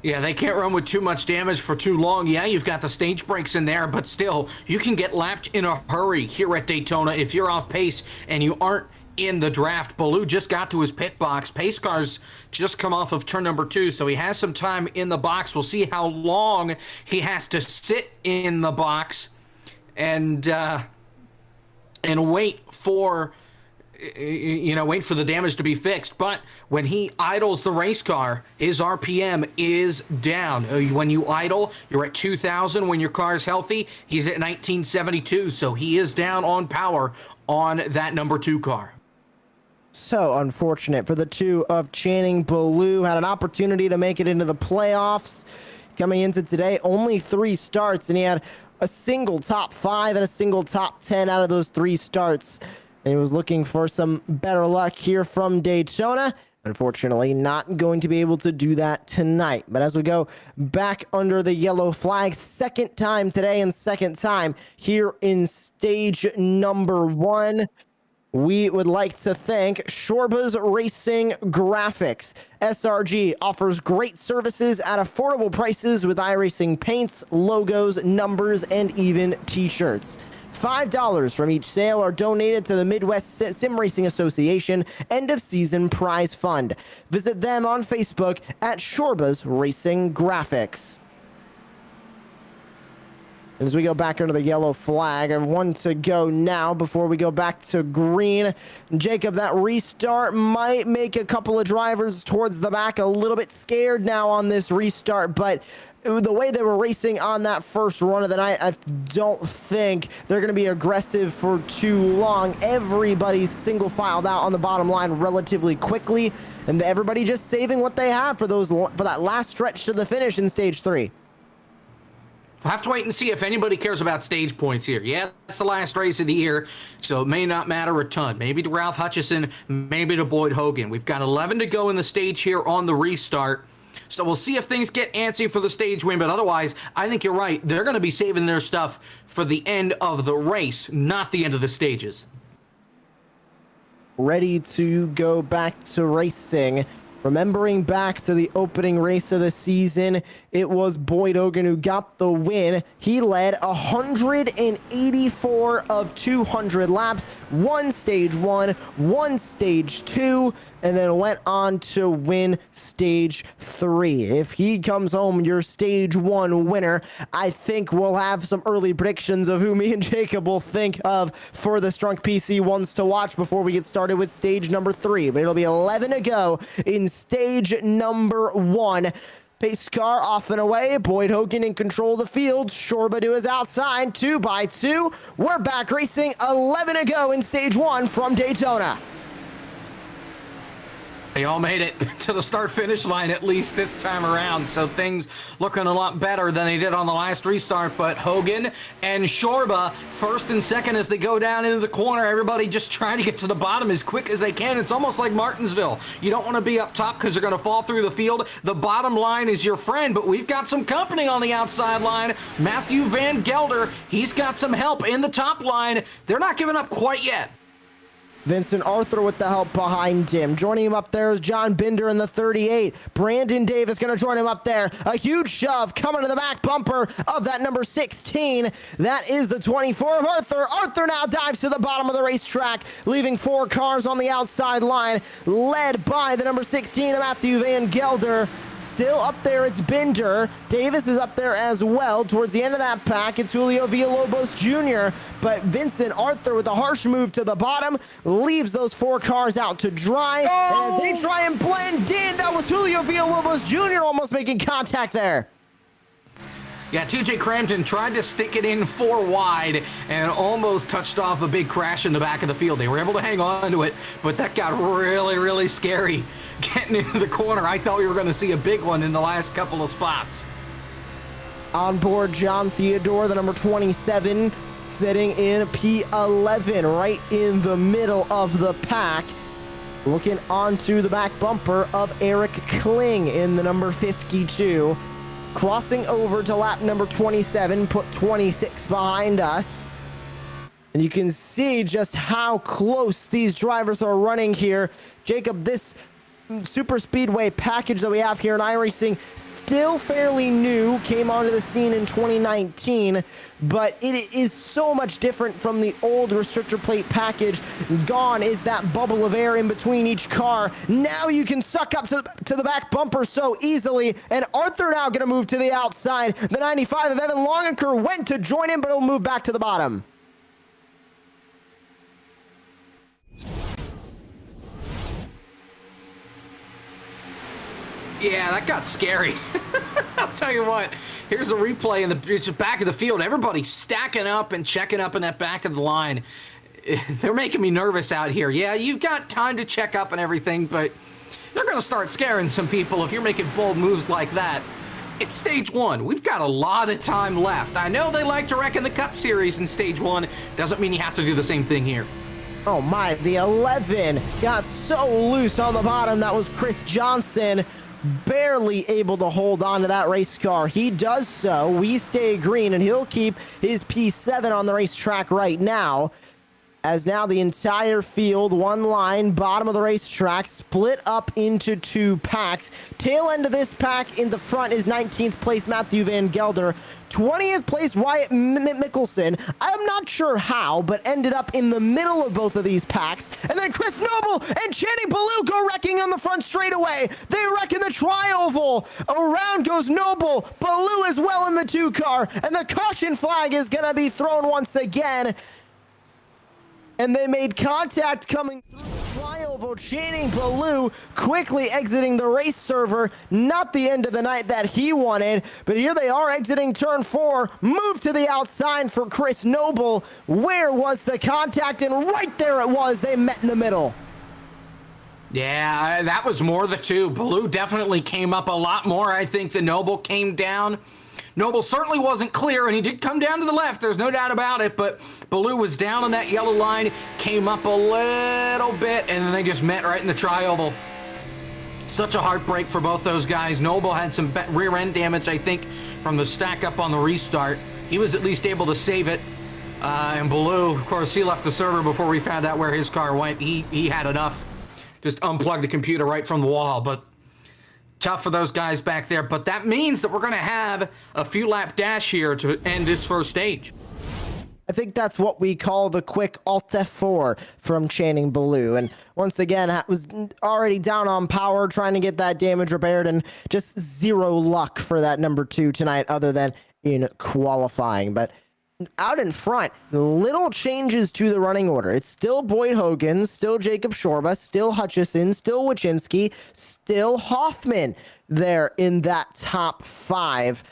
Yeah, they can't run with too much damage for too long. Yeah, you've got the stage brakes in there, but still, you can get lapped in a hurry here at Daytona if you're off pace and you aren't in the draft. Baloo just got to his pit box. Pace cars just come off of turn number 2, so he has some time in the box. We'll see how long he has to sit in the box and wait for wait for the damage to be fixed. But when he idles the race car, his RPM is down. When you idle, you're at 2,000. When your car is healthy, he's at 1972, so he is down on power on that number 2 car. So unfortunate for the 2 of Channing. Baloo had an opportunity to make it into the playoffs. Coming into today, only 3 starts, and he had a single top 5 and a single top 10 out of those 3 starts. And he was looking for some better luck here from Daytona. Unfortunately, not going to be able to do that tonight. But as we go back under the yellow flag, second time today and second time here in stage number 1, we would like to thank Shorba's Racing Graphics. SRG offers great services at affordable prices with iRacing paints, logos, numbers, and even t-shirts. $5 from each sale are donated to the Midwest Sim Racing Association End of Season Prize Fund. Visit them on Facebook at Shorba's Racing Graphics. As we go back under the yellow flag, and 1 to go now before we go back to green. Jacob, that restart might make a couple of drivers towards the back a little bit scared now on this restart, but the way they were racing on that first run of the night, I don't think they're going to be aggressive for too long. Everybody's single filed out on the bottom line relatively quickly, and everybody just saving what they have for that last stretch to the finish in stage 3. We'll have to wait and see if anybody cares about stage points here. Yeah, it's the last race of the year, so it may not matter a ton. Maybe to Ralph Hutchison, maybe to Boyd Hogan. We've got 11 to go in the stage here on the restart. So we'll see if things get antsy for the stage win, but otherwise, I think you're right. They're going to be saving their stuff for the end of the race, not the end of the stages. Ready to go back to racing. Remembering back to the opening race of the season, it was Boyd Hogan who got the win. He led 184 of 200 laps, won stage 1, won stage 2, and then went on to win stage 3. If he comes home your stage 1 winner, I think we'll have some early predictions of who me and Jacob will think of for the Strunk PC ones to watch before we get started with stage number 3. But it'll be 11 to go in stage number 1. Pace car off and away. Boyd Hogan in control of the field. Shorba to his outside. 2 by 2. We're back racing. 11 to go in stage 1 from Daytona. They all made it to the start-finish line, at least this time around, so things looking a lot better than they did on the last restart. But Hogan and Shorba, first and second as they go down into the corner. Everybody just trying to get to the bottom as quick as they can. It's almost like Martinsville. You don't want to be up top because they're going to fall through the field. The bottom line is your friend, but we've got some company on the outside line. Matthew Van Gelder, he's got some help in the top line. They're not giving up quite yet. Vincent Arthur with the help behind him. Joining him up there is John Binder in the 38. Brandon Davis going to join him up there. A huge shove coming to the back bumper of that number 16. That is the 24 of Arthur. Arthur now dives to the bottom of the racetrack, leaving 4 cars on the outside line, led by the number 16 of Matthew Van Gelder. Still up there, it's Binder. Davis is up there as well. Towards the end of that pack, it's Julio Villalobos Jr., but Vincent Arthur with a harsh move to the bottom leaves those 4 cars out to dry. And as they try and blend in, that was Julio Villalobos Jr. almost making contact there. Yeah, TJ Crampton tried to stick it in 4 wide and almost touched off a big crash in the back of the field. They were able to hang on to it, but that got really, really scary getting into the corner. I thought we were going to see a big one in the last couple of spots. On board, John Theodore, the number 27, sitting in P11, right in the middle of the pack. Looking onto the back bumper of Eric Kling in the number 52. Crossing over to lap number 27, put 26 behind us. And you can see just how close these drivers are running here. Jacob, this super speedway package that we have here in iRacing, still fairly new, came onto the scene in 2019, but it is so much different from the old restrictor plate package. Gone is that bubble of air in between each car. Now you can suck up to the back bumper so easily, and Arthur now going to move to the outside. The 95 of Evan Longeker went to join him, but he'll move back to the bottom. Yeah, that got scary. I'll tell you what, here's a replay in the back of the field. Everybody's stacking up and checking up in that back of the line. They're making me nervous out here. Yeah, you've got time to check up and everything, but they're going to start scaring some people if you're making bold moves like that. It's stage 1. We've got a lot of time left. I know they like to wreck in the Cup Series in stage 1. Doesn't mean you have to do the same thing here. Oh my, the 11 got so loose on the bottom. That was Chris Johnson. Barely able to hold on to that race car. He does so. We stay green, and he'll keep his P7 on the racetrack right now. As now the entire field, one line, bottom of the racetrack, split up into 2 packs. Tail end of this pack in the front is 19th place Matthew Van Gelder. 20th place Wyatt Mickelson. I'm not sure how, but ended up in the middle of both of these packs. And then Chris Noble and Channing Ballou go wrecking on the front straightaway. They wreck in the tri-oval. Around goes Noble. Ballou as well in the 2 car. And the caution flag is going to be thrown once again. And they made contact coming through the flyover. Channing Ballou quickly exiting the race server. Not the end of the night that he wanted, but here they are exiting turn 4. Move to the outside for Chris Noble. Where was the contact? And right there it was. They met in the middle. Yeah, that was more the 2. Ballou definitely came up a lot more, I think, than Noble came down. Noble certainly wasn't clear, and he did come down to the left. There's no doubt about it, but Ballou was down on that yellow line, came up a little bit, and then they just met right in the tri-oval. Such a heartbreak for both those guys. Noble had some rear end damage, I think, from the stack up on the restart. He was at least able to save it. And Ballou, of course, he left the server before we found out where his car went. He had enough. Just unplugged the computer right from the wall, but tough for those guys back there, but that means that we're going to have a few lap dash here to end this first stage. I think that's what we call the quick Alt F4 from Channing Ballou. And once again, was already down on power, trying to get that damage repaired, and just zero luck for that number 2 tonight other than in qualifying. But out in front, little changes to the running order. It's still Boyd Hogan, still Jacob Shorba, still Hutchison, still Wachinski, still Hoffman there in that top 5.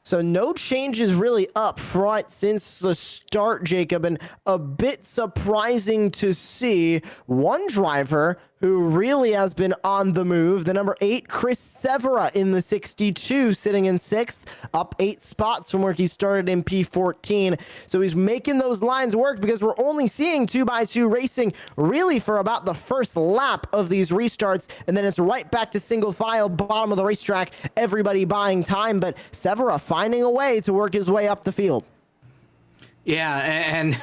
So no changes really up front since the start, Jacob, and a bit surprising to see one driver who really has been on the move. The number 8, Chris Severa in the 62, sitting in 6th, up 8 spots from where he started in P14. So he's making those lines work because we're only seeing 2x2 racing really for about the first lap of these restarts. And then it's right back to single file, bottom of the racetrack, everybody buying time. But Severa finding a way to work his way up the field. Yeah, and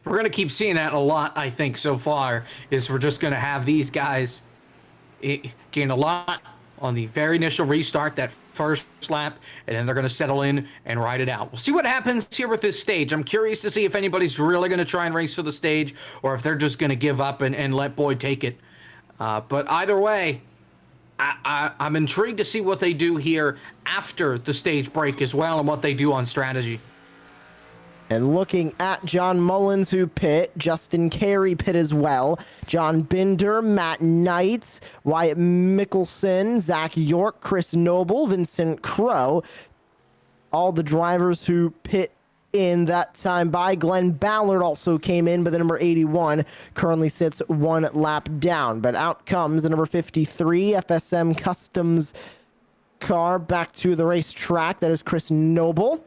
we're going to keep seeing that a lot, I think, so far, is we're just going to have these guys gain a lot on the very initial restart, that first lap, and then they're going to settle in and ride it out. We'll see what happens here with this stage. I'm curious to see if anybody's really going to try and race for the stage, or if they're just going to give up and let Boyd take it. But either way, I'm intrigued to see what they do here after the stage break as well, and what they do on strategy. And looking at John Mullins, who pit, Justin Carey pit as well, John Binder, Matt Knight, Wyatt Mickelson, Zach York, Chris Noble, Vincent Crow. all the drivers who pit in that time by. Glenn Ballard also came in, but the number 81 currently sits one lap down. But out comes the number 53 FSM Customs car back to the racetrack. That is Chris Noble.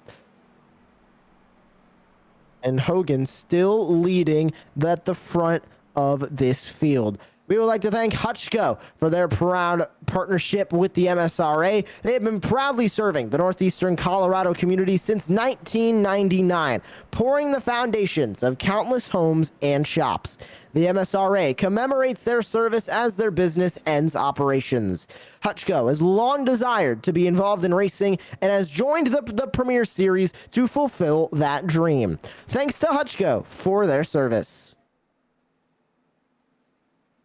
And Hogan still leading at the front of this field. We would like to thank HutchCo for their proud partnership with the MSRA. They have been proudly serving the Northeastern Colorado community since 1999, pouring the foundations of countless homes and shops. The MSRA commemorates their service as their business ends operations. HutchCo has long desired to be involved in racing and has joined the Premier Series to fulfill that dream. Thanks to HutchCo for their service.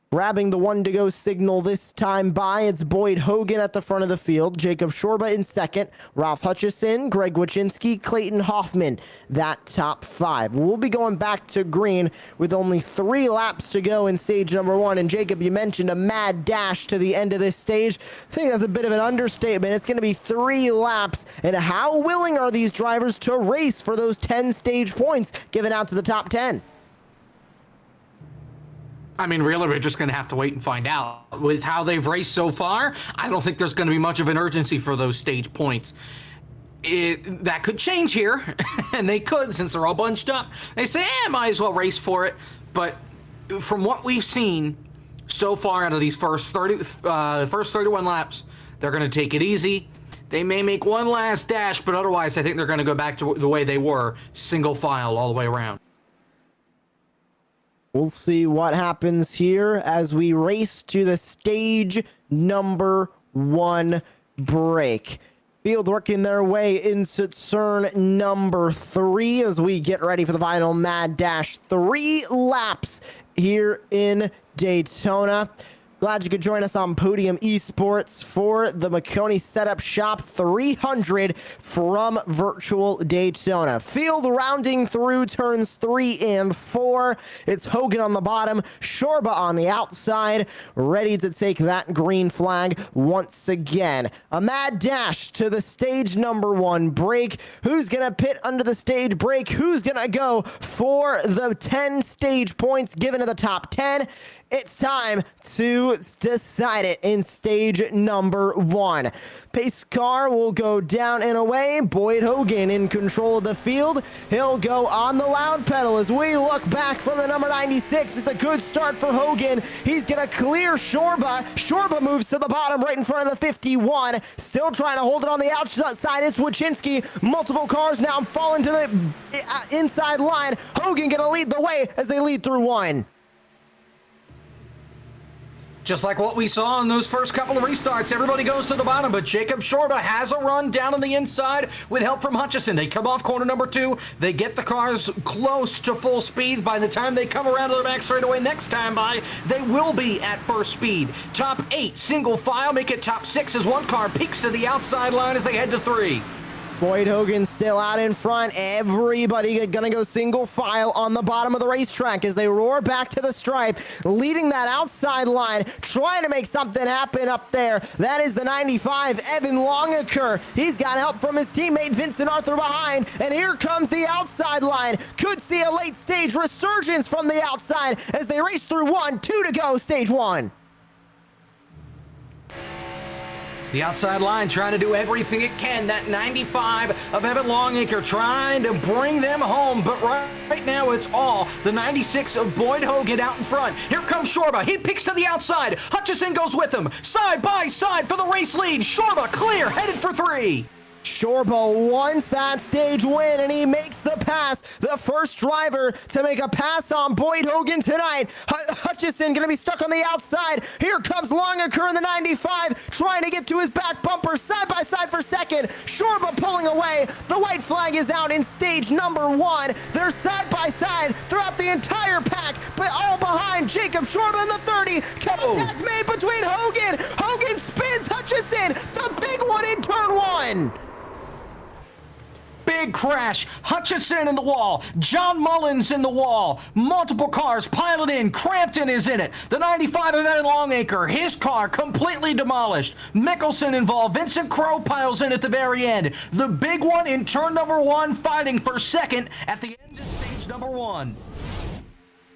Grabbing the one to go signal this time by, it's Boyd Hogan at the front of the field, Jacob Shorba in second, Ralph Hutchison, Greg Wachinski, Clayton Hoffman, that top five. We'll be going back to green with only 3 laps to go in stage number 1. And Jacob, you mentioned a mad dash to the end of this stage. I think that's a bit of an understatement. It's going to be 3 laps. And how willing are these drivers to race for those 10 stage points given out to the top 10? I mean, really, we're just going to have to wait and find out. With how they've raced so far, I don't think there's going to be much of an urgency for those stage points. That could change here, and they could, since they're all bunched up. They say, might as well race for it. But from what we've seen so far out of these first 31 laps, they're going to take it easy. They may make one last dash, but otherwise, I think they're going to go back to the way they were, single file all the way around. We'll see what happens here as we race to the stage number 1 break. Field working their way into turn number 3 as we get ready for the final Mad Dash. 3 laps here in Daytona. Glad you could join us on Podium Esports for the Maconi Setup Shop 300 from Virtual Daytona. Field rounding through turns 3 and 4. It's Hogan on the bottom, Shorba on the outside, ready to take that green flag once again. A mad dash to the stage number 1 break. Who's going to pit under the stage break? Who's going to go for the 10 stage points given to the top 10? It's time to decide it in stage number 1. Pace car will go down and away. Boyd Hogan in control of the field. He'll go on the loud pedal as we look back from the number 96. It's a good start for Hogan. He's going to clear Shorba. Shorba moves to the bottom right in front of the 51. Still trying to hold it on the outside. It's Wachinski. Multiple cars now falling to the inside line. Hogan going to lead the way as they lead through 1. Just like what we saw in those first couple of restarts, everybody goes to the bottom, but Jacob Shorba has a run down on the inside with help from Hutchison. They come off corner number 2. They get the cars close to full speed. By the time they come around to the back straightaway next time by, they will be at first speed. Top 8, single file, make it top 6 as one car peaks to the outside line as they head to 3. Boyd Hogan still out in front. Everybody gonna go single file on the bottom of the racetrack as they roar back to the stripe, leading that outside line, trying to make something happen up there. That is the 95, Evan Longaker. He's got help from his teammate Vincent Arthur behind, and here comes the outside line. Could see a late stage resurgence from the outside as they race through 1, 2 to go, stage 1. The outside line trying to do everything it can. That 95 of Evan Longacre trying to bring them home. But right now it's all the 96 of Boyd Hogan out in front. Here comes Shorba. He picks to the outside. Hutchison goes with him. Side by side for the race lead. Shorba clear, headed for 3. Shorba wants that stage win, and he makes the pass. The first driver to make a pass on Boyd Hogan tonight. Hutchison going to be stuck on the outside. Here comes Longaker in the 95, trying to get to his back bumper, side by side for second. Shorba pulling away. The white flag is out in stage number 1. They're side by side throughout the entire pack, but all behind Jacob Shorba in the 30. Contact made between Hogan. Hogan spins Hutchison. The big one in turn 1. big crash. Hutchison in the wall. John Mullins in the wall. Multiple cars piled in. Crampton is in it. The 95 event in Longacre, his car completely demolished. Mickelson involved. Vincent Crowe piles in at the very end. The big one in turn number 1, fighting for second at the end of stage number 1.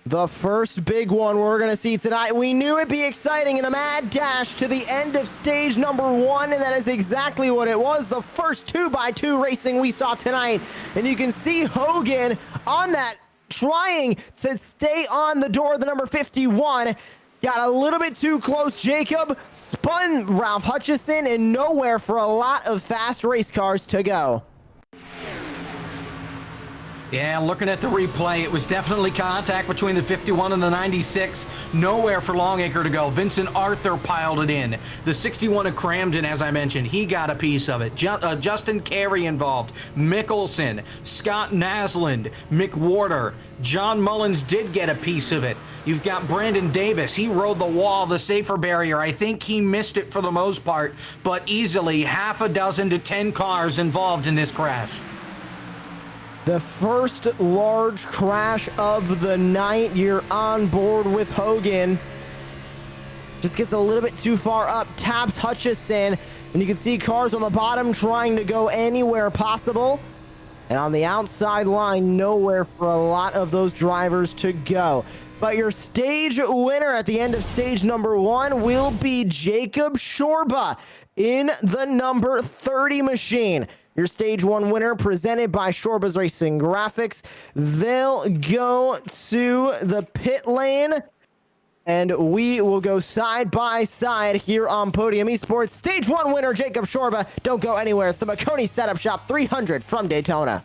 The first big one we're going to see tonight. We knew it'd be exciting in a mad dash to the end of stage number 1, and that is exactly what it was. The first 2x2 racing we saw tonight. And you can see Hogan on that, trying to stay on the door of the number 51. Got a little bit too close. Jacob spun Ralph Hutchison, and nowhere for a lot of fast race cars to go. Yeah, looking at the replay, it was definitely contact between the 51 and the 96. Nowhere for Longacre to go. Vincent Arthur piled it in. The 61 of Cramden, as I mentioned, he got a piece of it. Justin Carey involved. Mickelson, Scott Nasland, McWhorter. John Mullins did get a piece of it. You've got Brandon Davis. He rode the wall, the safer barrier. I think he missed it for the most part, but easily half a dozen to 10 cars involved in this crash. The first large crash of the night. You're on board with Hogan. Just gets a little bit too far up, taps Hutchison, and you can see cars on the bottom trying to go anywhere possible. And on the outside line, nowhere for a lot of those drivers to go. But your stage winner at the end of stage number 1 will be Jacob Shorba in the number 30 machine. Your stage 1 winner presented by Shorba's Racing Graphics. They'll go to the pit lane, and we will go side by side here on Podium Esports. Stage 1 winner Jacob Shorba. Don't go anywhere. It's the Maconi Setup Shop 300 from Daytona.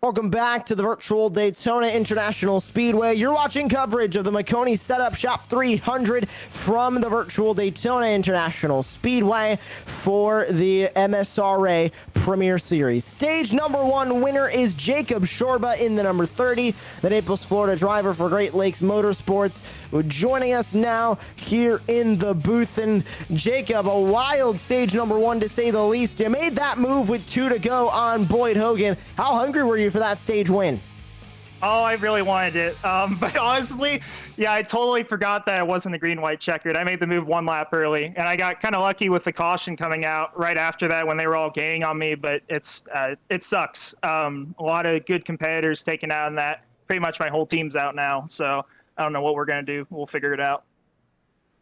Welcome back to the virtual Daytona International Speedway. You're watching coverage of the Maconi Setup Shop 300 from the virtual Daytona International Speedway for the MSRA Premier Series. Stage number 1 winner is Jacob Shorba in the number 30, the Naples, Florida driver for Great Lakes Motorsports, joining us now here in the booth. And Jacob, a wild stage number 1 to say the least. You made that move with 2 to go on Boyd Hogan. How hungry were you for that stage win? Oh, I really wanted it. But honestly, yeah, I totally forgot that it wasn't a green-white checkered. I made the move 1 lap early, and I got kind of lucky with the caution coming out right after that when they were all gaining on me, but it sucks. A lot of good competitors taken out in that. Pretty much my whole team's out now, so I don't know what we're going to do. We'll figure it out.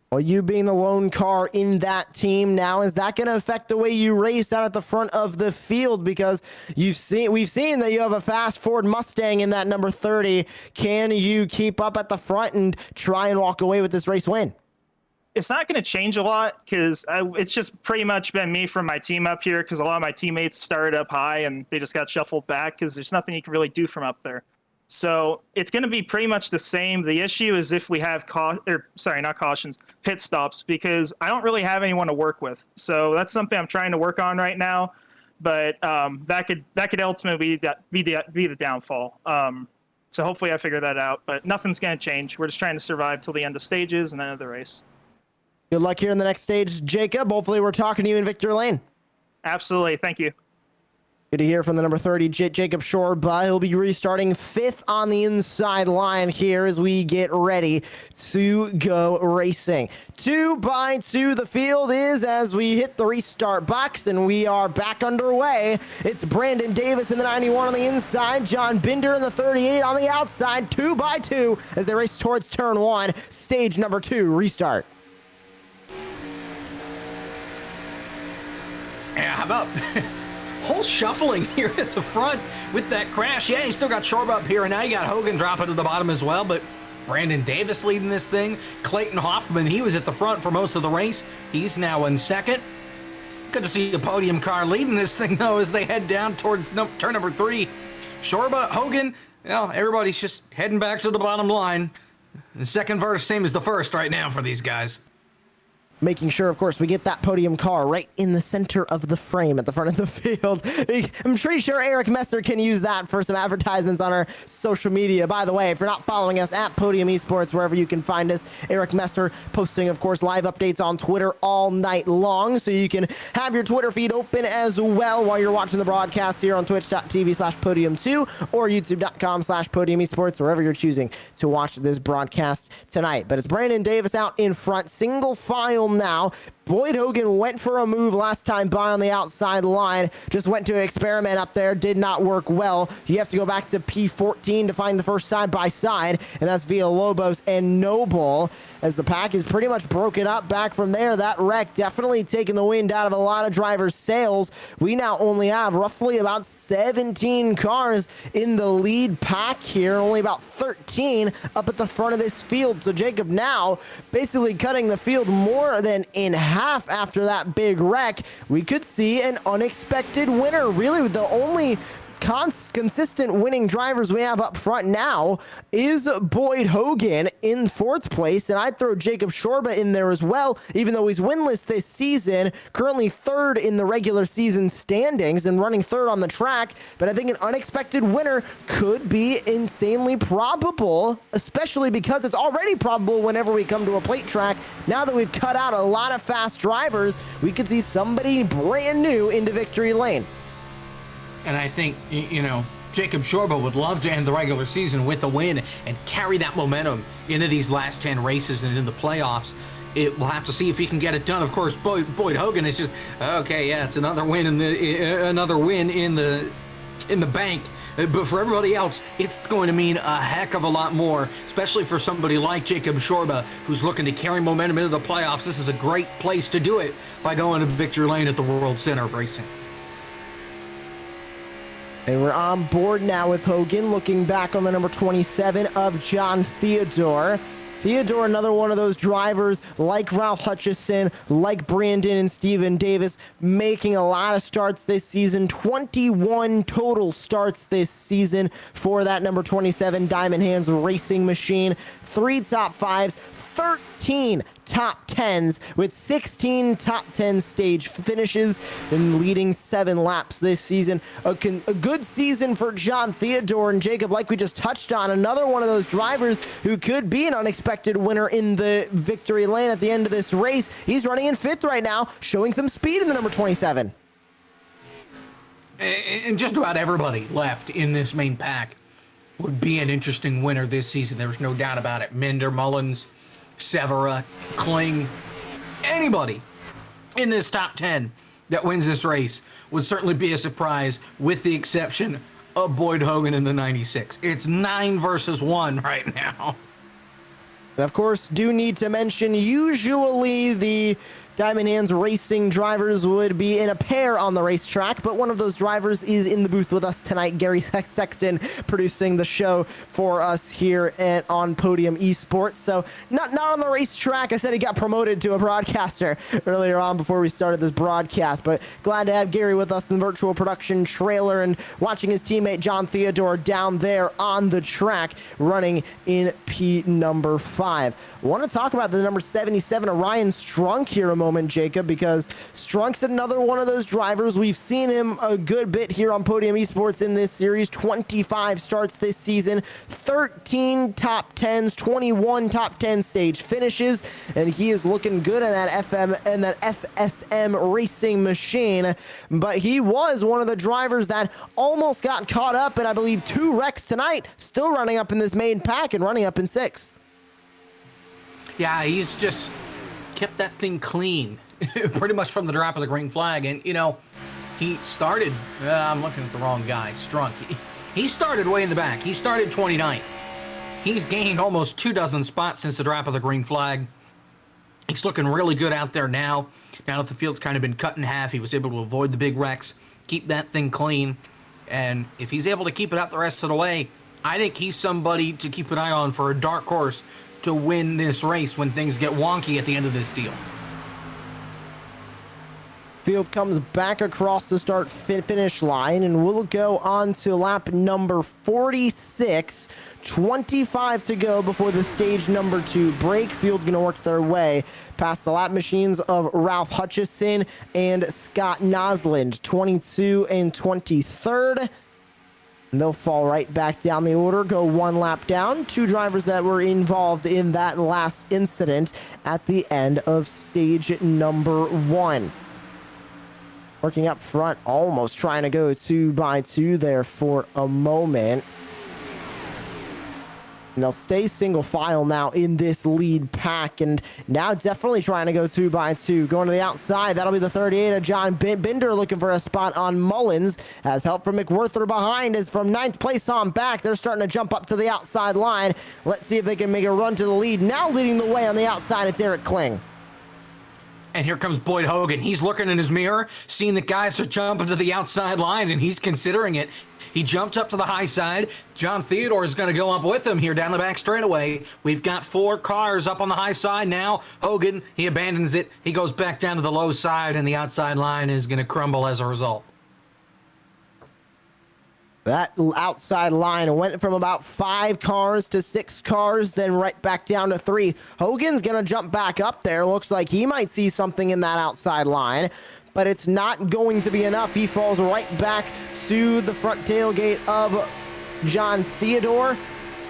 Well, you being the lone car in that team now, is that going to affect the way you race out at the front of the field? Because we've seen that you have a fast Ford Mustang in that number 30. Can you keep up at the front and try and walk away with this race win? It's not going to change a lot because it's just pretty much been me from my team up here, because a lot of my teammates started up high and they just got shuffled back because there's nothing you can really do from up there. So it's going to be pretty much the same. The issue is if we have not cautions, pit stops, because I don't really have anyone to work with. So that's something I'm trying to work on right now. But that could ultimately be the downfall. So hopefully I figure that out. But nothing's going to change. We're just trying to survive till the end of stages and then of the race. Good luck here in the next stage, Jacob. Hopefully we're talking to you in victory lane. Absolutely. Thank you. Good to hear from the number 30, Jacob Shorba. He'll be restarting 5th on the inside line here as we get ready to go racing. 2x2 the field is as we hit the restart box, and we are back underway. It's Brandon Davis in the 91 on the inside, John Binder in the 38 on the outside, 2x2 as they race towards turn 1, stage number 2, restart. Yeah, how about whole shuffling here at the front with that crash? Yeah, you still got Shorba up here, and now you got Hogan dropping to the bottom as well, but Brandon Davis leading this thing. Clayton Hoffman, he was at the front for most of the race. He's now in second. Good to see a podium car leading this thing, though, as they head down towards turn number 3. Shorba, Hogan, everybody's just heading back to the bottom line. The second verse, same as the first right now for these guys. Making sure, of course, we get that podium car right in the center of the frame at the front of the field. I'm pretty sure Eric Messer can use that for some advertisements on our social media. By the way, if you're not following us at Podium Esports, wherever you can find us, Eric Messer posting, of course, live updates on Twitter all night long. So you can have your Twitter feed open as well while you're watching the broadcast here on twitch.tv/podium2 or youtube.com/Podium Esports, wherever you're choosing to watch this broadcast tonight. But it's Brandon Davis out in front, single file now. Boyd Hogan went for a move last time by on the outside line. Just went to experiment up there. Did not work well. You have to go back to P14 to find the first side-by-side, and that's Villalobos and Noble. As the pack is pretty much broken up back from there, that wreck definitely taking the wind out of a lot of drivers' sails. We now only have roughly about 17 cars in the lead pack here, only about 13 up at the front of this field. So Jacob now basically cutting the field more than in half after that big wreck. We could see an unexpected winner. Really, the only consistent winning drivers we have up front now is Boyd Hogan in 4th place, and I'd throw Jacob Shorba in there as well, even though he's winless this season, currently 3rd in the regular season standings and running 3rd on the track. But I think an unexpected winner could be insanely probable, especially because it's already probable whenever we come to a plate track. Now that we've cut out a lot of fast drivers, we could see somebody brand new into victory lane. And I think, Jacob Shorba would love to end the regular season with a win and carry that momentum into these last 10 races and into the playoffs. We'll have to see if he can get it done. Of course, Boyd Hogan is just, okay, yeah, it's another win in the bank. But for everybody else, it's going to mean a heck of a lot more, especially for somebody like Jacob Shorba, who's looking to carry momentum into the playoffs. This is a great place to do it by going to victory lane at the World Center of Racing. And we're on board now with Hogan, looking back on the number 27 of John Theodore. Theodore, another one of those drivers like Ralph Hutchison, like Brandon and Steven Davis, making a lot of starts this season. 21 total starts this season for that number 27 Diamond Hands racing machine. 3 top 5s, 13 top 10s with 16 top 10 stage finishes and leading 7 laps this season. A good season for John Theodore. And Jacob, like we just touched on, another one of those drivers who could be an unexpected winner in the victory lane at the end of this race. He's running in 5th right now, showing some speed in the number 27. And just about everybody left in this main pack would be an interesting winner this season. There's no doubt about it. Minder, Mullins, Severa, Kling, anybody in this top 10 that wins this race would certainly be a surprise, with the exception of Boyd Hogan in the 96. It's 9 versus 1 right now. Of course, do need to mention, usually the Diamond Hands Racing drivers would be in a pair on the racetrack, but one of those drivers is in the booth with us tonight, Gary Sexton, producing the show for us here on Podium Esports. So not on the racetrack. I said he got promoted to a broadcaster earlier on before we started this broadcast, but glad to have Gary with us in the virtual production trailer and watching his teammate John Theodore down there on the track running in P number 5. I want to talk about the number 77, Orion Strunk here a moment, Jacob, because Strunk's another one of those drivers. We've seen him a good bit here on Podium Esports in this series. 25 starts this season, 13 top 10s, 21 top 10 stage finishes, and he is looking good in that FSM racing machine. But he was one of the drivers that almost got caught up, and I believe 2 wrecks tonight, still running up in this main pack and running up in 6th. Yeah, he's just kept that thing clean pretty much from the drop of the green flag. And, you know, he started, I'm looking at the wrong guy, Strunk. He started way in the back. He started 29th. He's gained almost 24 spots since the drop of the green flag. He's looking really good out there now. Now that the field's kind of been cut in half, he was able to avoid the big wrecks, keep that thing clean. And if he's able to keep it up the rest of the way, I think he's somebody to keep an eye on for a dark horse to win this race when things get wonky at the end of this deal. Field comes back across the start finish line, and we'll go on to lap number 46. 25 to go before the stage number 2 break. Field going to work their way past the lap machines of Ralph Hutchison and Scott Nosland, 22 and 23rd. And they'll fall right back down the order, go 1 lap down. 2 drivers that were involved in that last incident at the end of stage number 1. Working up front, almost trying to go 2 by 2 there for a moment. And they'll stay single file now in this lead pack, and now definitely trying to go 2 by 2. Going to the outside, that'll be the 38 of John Binder looking for a spot on Mullins. Has help from McWhirter behind, as from 9th place on back, they're starting to jump up to the outside line. Let's see if they can make a run to the lead. Now leading the way on the outside, it's Eric Kling. And here comes Boyd Hogan. He's looking in his mirror, seeing the guys are jumping to the outside line, and he's considering it. He jumped up to the high side. John Theodore is going to go up with him here down the back straightaway. We've got 4 cars up on the high side now. Hogan, he abandons it. He goes back down to the low side, and the outside line is going to crumble as a result. That outside line went from about 5 cars to 6 cars, then right back down to 3. Hogan's going to jump back up there. Looks like he might see something in that outside line, but it's not going to be enough. He falls right back to the front tailgate of John Theodore,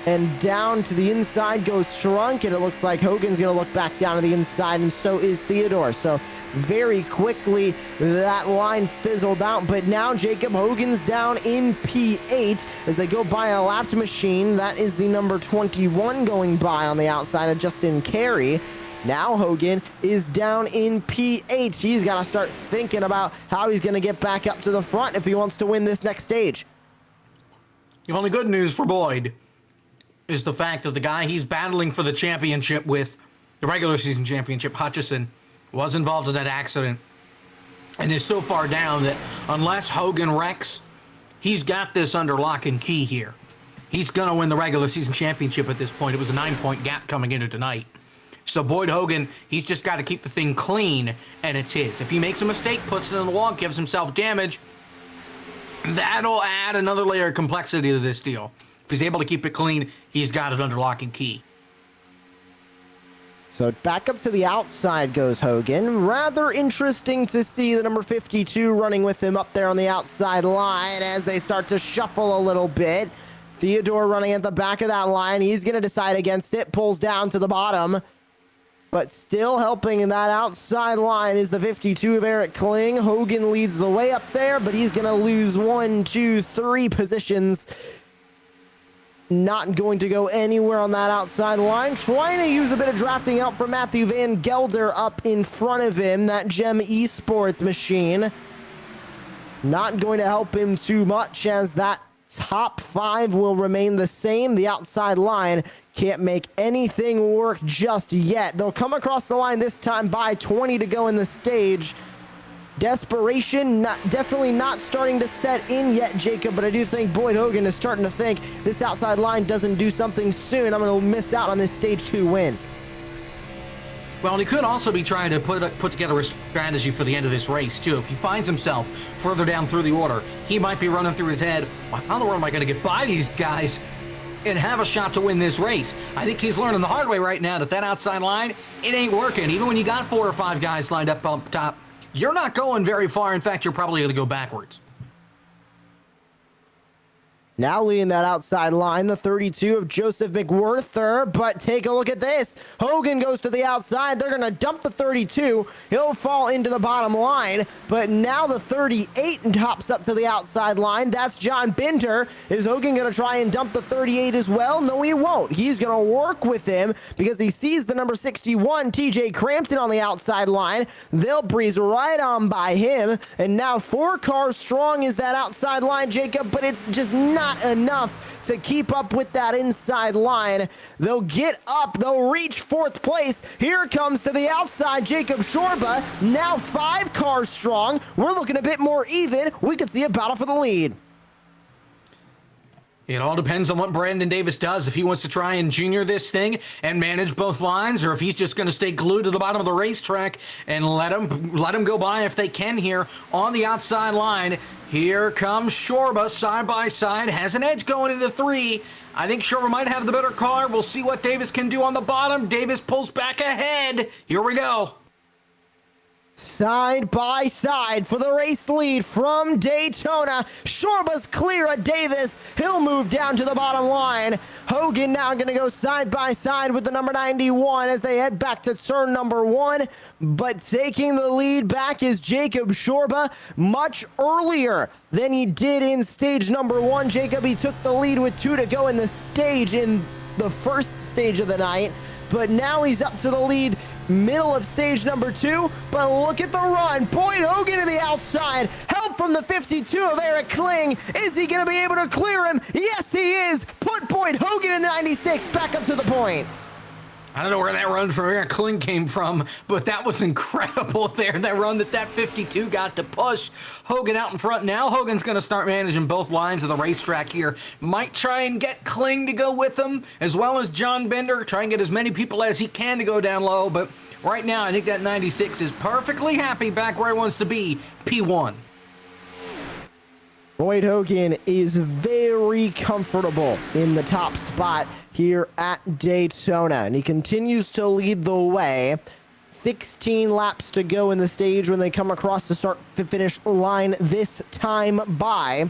and down to the inside goes Strunk, and it looks like Hogan's going to look back down to the inside, and so is Theodore. So very quickly that line fizzled out, but now Jacob Hogan's down in P8 as they go by a lapped machine. That is the number 21 going by on the outside of Justin Carey. Now Hogan is down in P8. He's got to start thinking about how he's going to get back up to the front if he wants to win this next stage. The only good news for Boyd is the fact that the guy he's battling for the championship with, the regular season championship, Hutchison, was involved in that accident and is so far down that unless Hogan wrecks, he's got this under lock and key here. He's going to win the regular season championship at this point. It was a 9-point gap coming into tonight. So Boyd Hogan, he's just got to keep the thing clean, and it's his. If he makes a mistake, puts it in the wall, gives himself damage, that'll add another layer of complexity to this deal. If he's able to keep it clean, he's got it under lock and key. So back up to the outside goes Hogan. Rather interesting to see the number 52 running with him up there on the outside line as they start to shuffle a little bit. Theodore running at the back of that line. He's going to decide against it. Pulls down to the bottom. But still helping in that outside line is the 52 of Eric Kling. Hogan leads the way up there, but he's going to lose 1, 2, 3 positions. Not going to go anywhere on that outside line. Trying to use a bit of drafting help from Matthew Van Gelder up in front of him. That Gem Esports machine. Not going to help him too much as that top 5 will remain the same. The outside line can't make anything work just yet. They'll come across the line this time by 20 to go in the stage. Desperation, definitely not starting to set in yet, Jacob, but I do think Boyd Hogan is starting to think this outside line doesn't do something soon. I'm going to miss out on this stage 2 win. Well, and he could also be trying to put together a strategy for the end of this race, too. If he finds himself further down through the order, he might be running through his head, well, how in the world am I going to get by these guys and have a shot to win this race? I think he's learning the hard way right now that outside line, it ain't working. Even when you got 4 or 5 guys lined up top, you're not going very far. In fact, you're probably going to go backwards. Now leading that outside line, the 32 of Joseph McWhirter, but take a look at this. Hogan goes to the outside. They're going to dump the 32. He'll fall into the bottom line, but now the 38 hops up to the outside line. That's John Binder. Is Hogan going to try and dump the 38 as well? No, he won't. He's going to work with him because he sees the number 61, TJ Crampton, on the outside line. They'll breeze right on by him, and now 4 cars strong is that outside line, Jacob, but it's just not enough to keep up with that inside line. They'll get up, they'll reach 4th place. Here comes to the outside Jacob Shorba, now 5 cars strong. We're looking a bit more even. We could see a battle for the lead. It all depends on what Brandon Davis does. If he wants to try and junior this thing and manage both lines, or if he's just going to stay glued to the bottom of the racetrack and let him go by if they can here on the outside line. Here comes Shorba side by side, has an edge going into 3. I think Shorba might have the better car. We'll see what Davis can do on the bottom. Davis pulls back ahead. Here we go. Side by side for the race lead from Daytona. Shorba's clear of Davis. He'll move down to the bottom line. Hogan now going to go side by side with the number 91 as they head back to turn number 1. But taking the lead back is Jacob Shorba much earlier than he did in stage number 1. Jacob, he took the lead with 2 to go in the stage in the first stage of the night. But now he's up to the lead middle of stage number 2, but look at the run. Boyd Hogan to the outside. Help from the 52 of Eric Kling. Is he going to be able to clear him? Yes, he is. Put Boyd Hogan in 96 back up to the point. I don't know where that run from Eric Kling came from, but that was incredible there. That run that 52 got to push Hogan out in front. Now Hogan's going to start managing both lines of the racetrack here. Might try and get Kling to go with him, as well as John Binder. Try and get as many people as he can to go down low, but right now I think that 96 is perfectly happy back where he wants to be, P1. Boyd Hogan is very comfortable in the top spot here at Daytona, and he continues to lead the way. 16 laps to go in the stage when they come across the start-finish line this time by.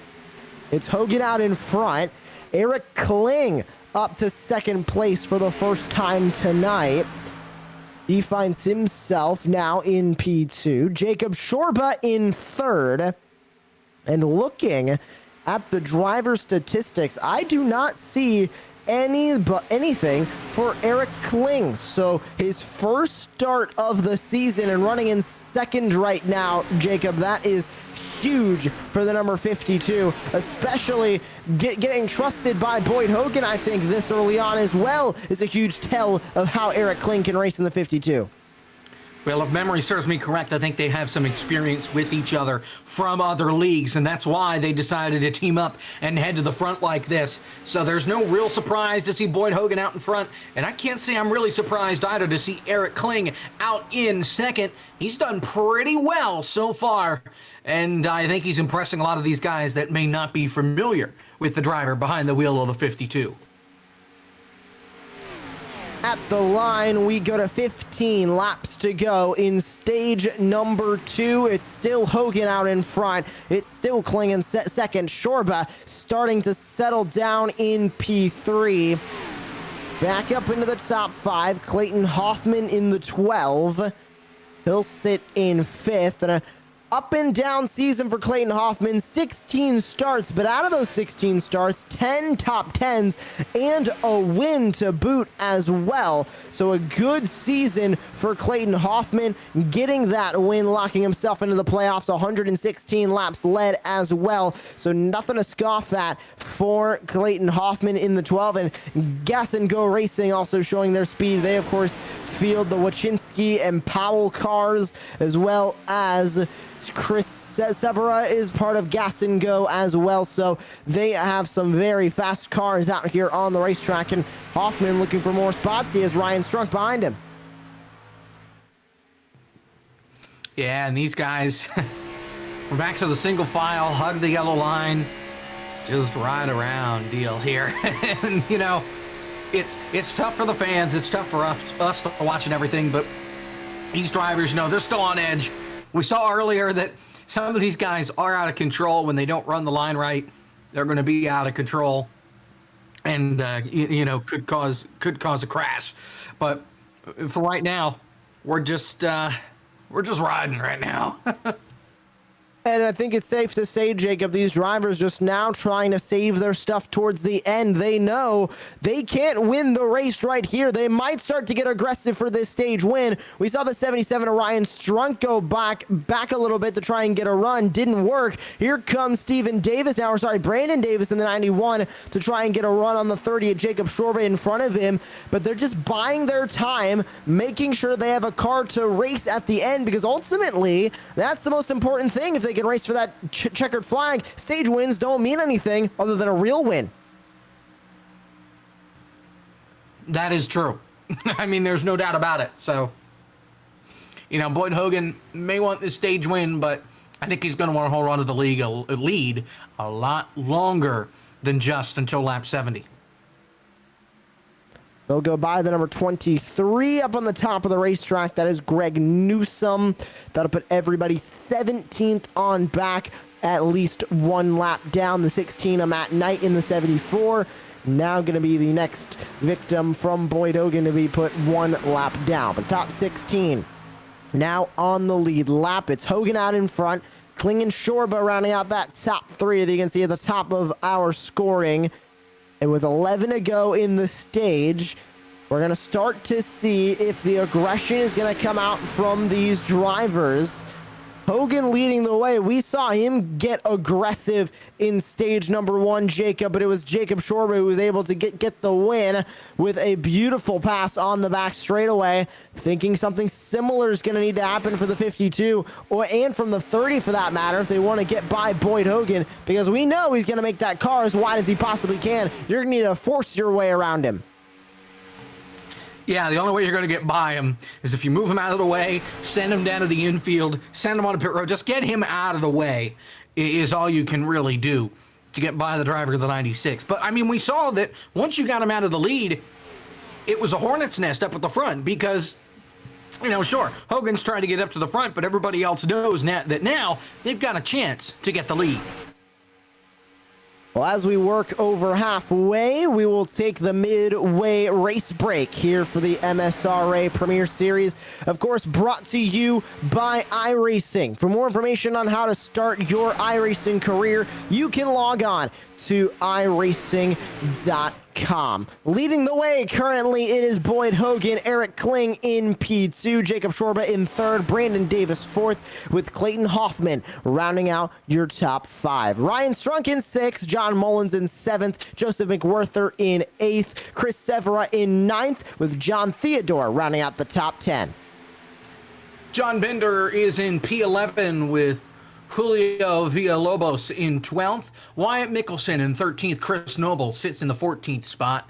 It's Hogan out in front. Eric Kling up to 2nd place for the first time tonight. He finds himself now in P2. Jacob Shorba in 3rd. And looking at the driver statistics, I do not see anything for Eric Kling. So his first start of the season and running in 2nd right now, Jacob, that is huge for the number 52, especially getting trusted by Boyd Hogan. I think this early on as well is a huge tell of how Eric Kling can race in the 52. Well, if memory serves me correct, I think they have some experience with each other from other leagues, and that's why they decided to team up and head to the front like this. So there's no real surprise to see Boyd Hogan out in front, and I can't say I'm really surprised either to see Eric Kling out in 2nd. He's done pretty well so far, and I think he's impressing a lot of these guys that may not be familiar with the driver behind the wheel of the 52. At the line, we go to 15 laps to go in stage number 2. It's still Hogan out in front. It's still Kling in 2nd. Shorba starting to settle down in P3. Back up into the top 5. Clayton Hoffman in the 12. He'll sit in 5th. And up and down season for Clayton Hoffman, 16 starts, but out of those 16 starts, 10 top 10s and a win to boot as well. So a good season for Clayton Hoffman, getting that win, locking himself into the playoffs, 116 laps led as well. So nothing to scoff at for Clayton Hoffman in the 12. And Gas and Go Racing also showing their speed. They, of course, field the Wachinski and Powell cars, as well as Chris Severa is part of Gas and Go as well. So they have some very fast cars out here on the racetrack, and Hoffman looking for more spots. He has Ryan Strunk behind him. Yeah, and these guys, we're back to the single file, hug the yellow line, just ride around deal here. And, you know, it's tough for the fans. It's tough for us watching everything, but these drivers, you know, they're still on edge. We saw earlier that some of these guys are out of control when they don't run the line right. They're going to be out of control, and you know, could cause a crash. But for right now, we're just riding right now. And I think it's safe to say, Jacob, these drivers just now trying to save their stuff towards the end. They know they can't win the race right here. They might start to get aggressive for this stage win. We saw the 77 Ryan Strunk go back a little bit to try and get a run. Didn't work. Here comes Brandon Davis in the 91 to try and get a run on the 30 at Jacob Shorba in front of him. But they're just buying their time, making sure they have a car to race at the end, because ultimately that's the most important thing. If they can race for that checkered flag, stage wins don't mean anything other than a real win. That is true. I mean, there's no doubt about it. So, you know, Boyd Hogan may want this stage win, but I think he's going to want to hold on to the lead a lot longer than just until lap 70. They'll go by the number 23 up on the top of the racetrack. That is Greg Newsom. That'll put everybody 17th on back, at least one lap down. The 16 of Matt Knight in the 74. Now going to be the next victim from Boyd Hogan to be put one lap down. But top 16 now on the lead lap. It's Hogan out in front. Kling and Shorba rounding out that top three that you can see at the top of our scoring. And with 11 to go in the stage, we're going to start to see if the aggression is going to come out from these drivers. Hogan leading the way. We saw him get aggressive in stage number one, Jacob, but it was Jacob Shorba who was able to get the win with a beautiful pass on the back straightaway. Thinking something similar is going to need to happen for the 52 and from the 30 for that matter if they want to get by Boyd Hogan, because we know he's going to make that car as wide as he possibly can. You're going to need to force your way around him. Yeah, the only way you're going to get by him is if you move him out of the way, send him down to the infield, send him on a pit road. Just get him out of the way is all you can really do to get by the driver of the 96. But, I mean, we saw that once you got him out of the lead, it was a hornet's nest up at the front because, you know, sure, Hogan's trying to get up to the front, but everybody else knows that now they've got a chance to get the lead. Well, as we work over halfway, we will take the midway race break here for the MSRA Premier Series. Of course, brought to you by iRacing. For more information on how to start your iRacing career, you can log on to iRacing.com. Leading the way currently, it is Boyd Hogan, Eric Kling in P2, Jacob Shorba in third, Brandon Davis fourth, with Clayton Hoffman rounding out your top five. Ryan Strunk in sixth, John Mullins in seventh, Joseph McWhirter in eighth, Chris Severa in ninth, with John Theodore rounding out the top 10. John Bender is in P11 with Julio Villalobos in 12th. Wyatt Mickelson in 13th. Chris Noble sits in the 14th spot.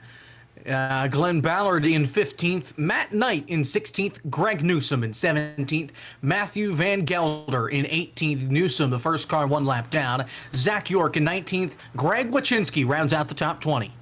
Glenn Ballard in 15th. Matt Knight in 16th. Greg Newsom in 17th. Matthew Van Gelder in 18th. Newsom, the first car, one lap down. Zach York in 19th. Greg Wachinski rounds out the top 20.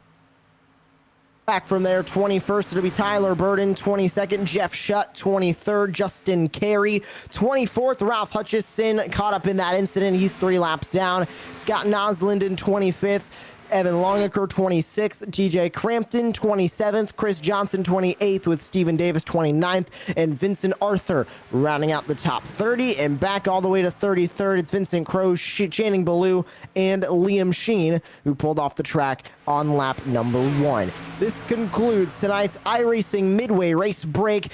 Back from there, 21st, it'll be Tyler Burden, 22nd, Jeff Shutt, 23rd, Justin Carey, 24th, Ralph Hutchison, caught up in that incident. He's 3 laps down. Scott Nosland in 25th. Evan Longaker 26th, TJ Crampton 27th, Chris Johnson 28th with Steven Davis 29th, and Vincent Arthur rounding out the top 30. And back all the way to 33rd, it's Vincent Crowe, Channing Ballou, and Liam Sheen, who pulled off the track on lap number 1. This concludes tonight's iRacing Midway Race Break.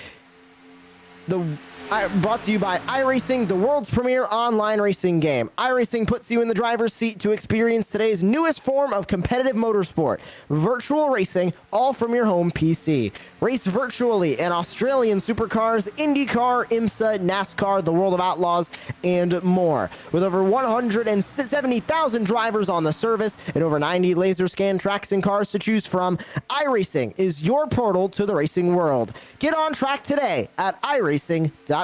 Brought to you by iRacing, the world's premier online racing game. iRacing puts you in the driver's seat to experience today's newest form of competitive motorsport, virtual racing, all from your home PC. Race virtually in Australian supercars, IndyCar, IMSA, NASCAR, the World of Outlaws, and more. With over 170,000 drivers on the service and over 90 laser scan tracks and cars to choose from, iRacing is your portal to the racing world. Get on track today at iRacing.com.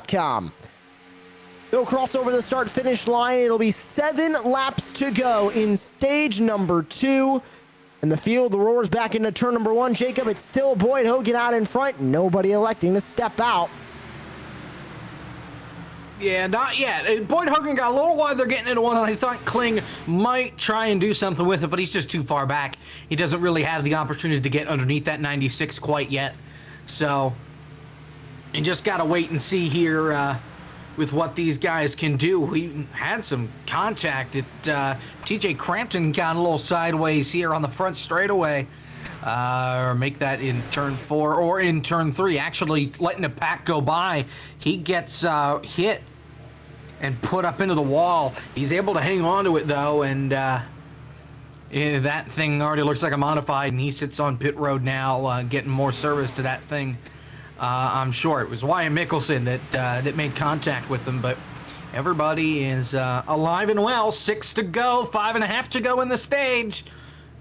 It'll cross over the start-finish line. It'll be 7 laps to go in stage number 2. In the field, the roars back into turn number 1. Jacob, it's still Boyd Hogan out in front. Nobody electing to step out. Yeah, not yet. Boyd Hogan got a little wide. They're getting into one, and I thought Kling might try and do something with it, but he's just too far back. He doesn't really have the opportunity to get underneath that 96 quite yet. So, you just got to wait and see here with what these guys can do. We had some contact. TJ Crampton got a little sideways here on the front straightaway. Or make that in turn 4 or in turn 3. Actually letting the pack go by. He gets hit and put up into the wall. He's able to hang on to it though, and that thing already looks like a modified, and he sits on pit road now, getting more service to that thing. I'm sure it was Wyatt Mickelson that made contact with them, but everybody is alive and well. 6 to go, 5.5 to go in the stage.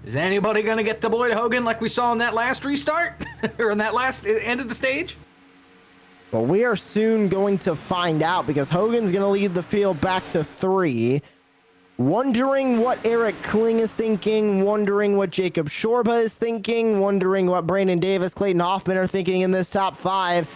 Is anybody going to get the Boyd Hogan like we saw in that last restart? Or in that last end of the stage? Well, we are soon going to find out, because Hogan's going to lead the field back to 3. Wondering what Eric Kling is thinking, wondering what Jacob Shorba is thinking, wondering what Brandon Davis, Clayton Hoffman are thinking in this top 5.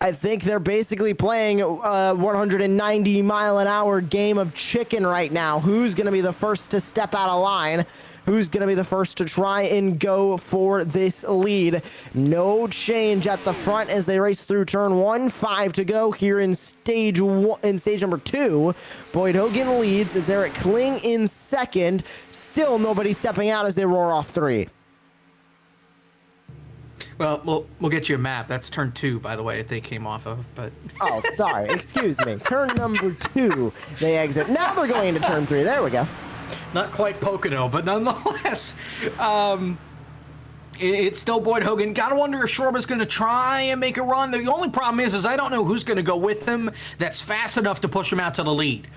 I think they're basically playing a 190-mile-an-hour game of chicken right now. Who's going to be the first to step out of line? Who's going to be the first to try and go for this lead? No change at the front as they race through turn 1. 5 to go here in stage number 2. Boyd Hogan leads. It's Eric Kling in second. Still nobody stepping out as they roar off 3. Well, we'll get you a map. That's turn 2, by the way, they came off of. But oh, sorry. Excuse me. Turn number 2, they exit. Now they're going into turn 3. There we go. Not quite Pocono, but nonetheless, it's still Boyd Hogan. Gotta wonder if Shorba's going to try and make a run. The only problem is I don't know who's going to go with him that's fast enough to push him out to the lead.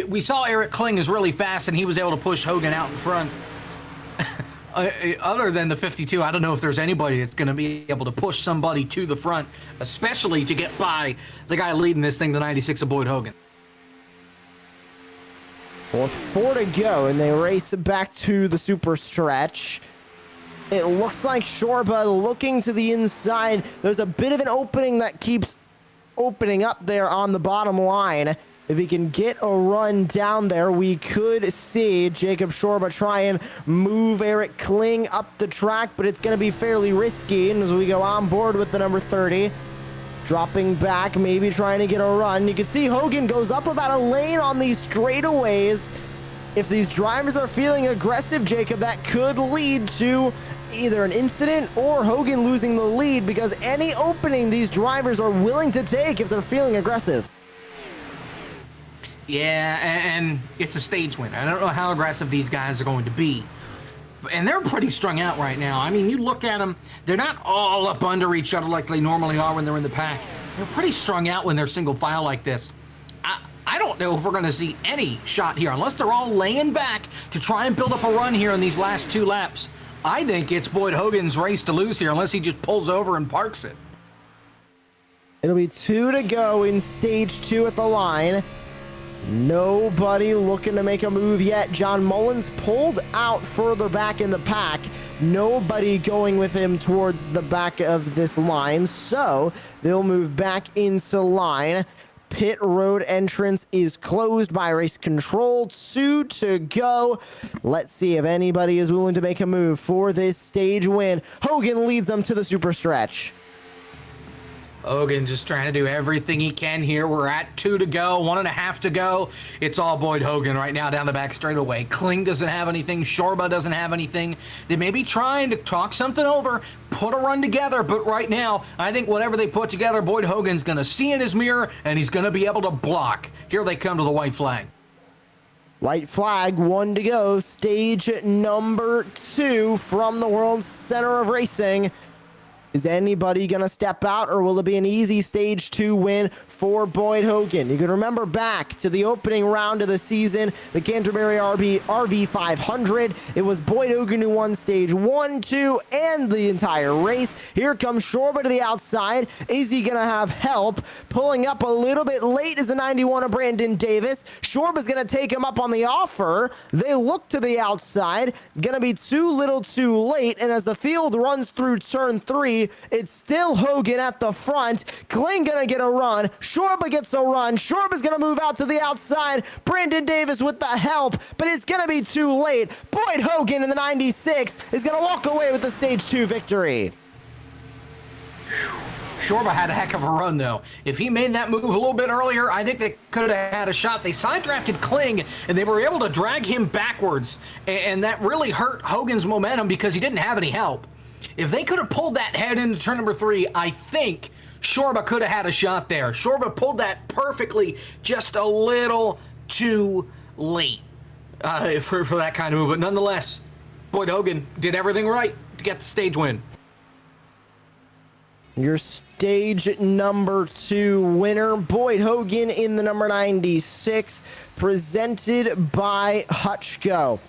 We saw Eric Kling is really fast, and he was able to push Hogan out in front. Other than the 52, I don't know if there's anybody that's going to be able to push somebody to the front, especially to get by the guy leading this thing, the 96 of Boyd Hogan. Well, with 4 to go, and they race back to the super stretch. It looks like Shorba looking to the inside. There's a bit of an opening that keeps opening up there on the bottom line. If he can get a run down there, we could see Jacob Shorba try and move Eric Kling up the track, but it's going to be fairly risky. And as we go on board with the number 30, dropping back, maybe trying to get a run. You can see Hogan goes up about a lane on these straightaways. If these drivers are feeling aggressive, Jacob, that could lead to either an incident or Hogan losing the lead, because any opening these drivers are willing to take if they're feeling aggressive. Yeah, and it's a stage win. I don't know how aggressive these guys are going to be. And they're pretty strung out right now. I mean, you look at them, they're not all up under each other like they normally are when they're in the pack. They're pretty strung out when they're single file like this. I don't know if we're going to see any shot here, unless they're all laying back to try and build up a run here in these last 2 laps. I think it's Boyd Hogan's race to lose here, unless he just pulls over and parks it. It'll be 2 to go in stage 2 at the line. Nobody looking to make a move yet. John Mullins pulled out further back in the pack. Nobody going with him towards the back of this line, so they'll move back into line. Pit road entrance is closed by race control. 2 to go. Let's see if anybody is willing to make a move for this stage win. Hogan leads them to the super stretch. Hogan just trying to do everything he can here. We're at 2 to go, 1.5 to go. It's all Boyd Hogan right now down the back straightaway. Kling doesn't have anything. Shorba doesn't have anything. They may be trying to talk something over, put a run together, but right now, I think whatever they put together, Boyd Hogan's going to see in his mirror, and he's going to be able to block. Here they come to the white flag. White flag, 1 to go. Stage number 2 from the World Center of Racing. Is anybody going to step out, or will it be an easy stage 2 win for Boyd Hogan? You can remember back to the opening round of the season, the Canterbury RV 500. It was Boyd Hogan who won stage 1, 2, and the entire race. Here comes Shorba to the outside. Is he going to have help? Pulling up a little bit late is the 91 of Brandon Davis. Shorba's going to take him up on the offer. They look to the outside. Going to be too little too late, and as the field runs through turn 3, it's still Hogan at the front. Kling gonna get a run. Shorba gets a run. Shorba's gonna move out to the outside. Brandon Davis with the help, but it's gonna be too late. Boyd Hogan in the 96 is gonna walk away with the stage 2 victory. Shorba had a heck of a run, though. If he made that move a little bit earlier, I think they could have had a shot. They side-drafted Kling, and they were able to drag him backwards, and that really hurt Hogan's momentum because he didn't have any help. If they could have pulled that head into turn number 3, I think Shorba could have had a shot there. Shorba pulled that perfectly, just a little too late for that kind of move. But nonetheless, Boyd Hogan did everything right to get the stage win. Your stage number 2 winner, Boyd Hogan in the number 96, presented by HutchCo.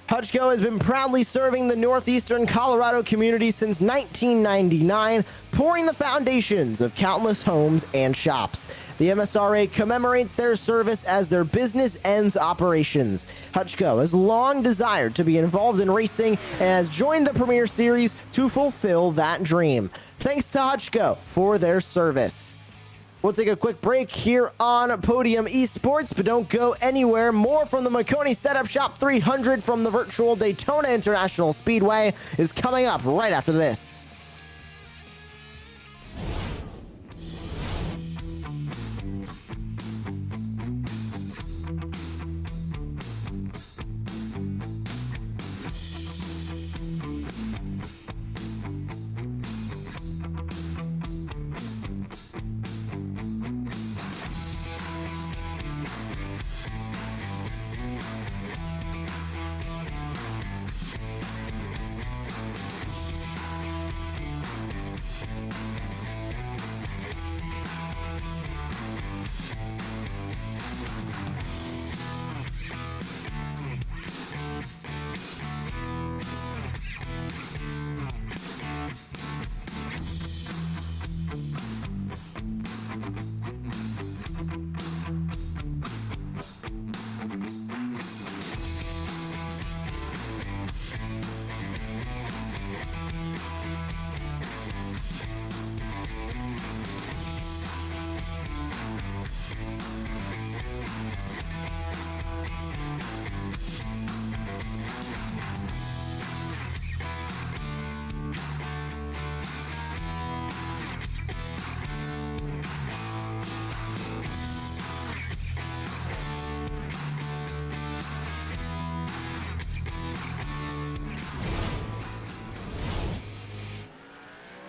HutchCo has been proudly serving the northeastern Colorado community since 1999, pouring the foundations of countless homes and shops. The MSRA commemorates their service as their business ends operations. HutchCo has long desired to be involved in racing and has joined the Premier Series to fulfill that dream. Thanks to HutchCo for their service. We'll take a quick break here on Podium Esports, but don't go anywhere. More from the Maconi Setup Shop 300 from the virtual Daytona International Speedway is coming up right after this.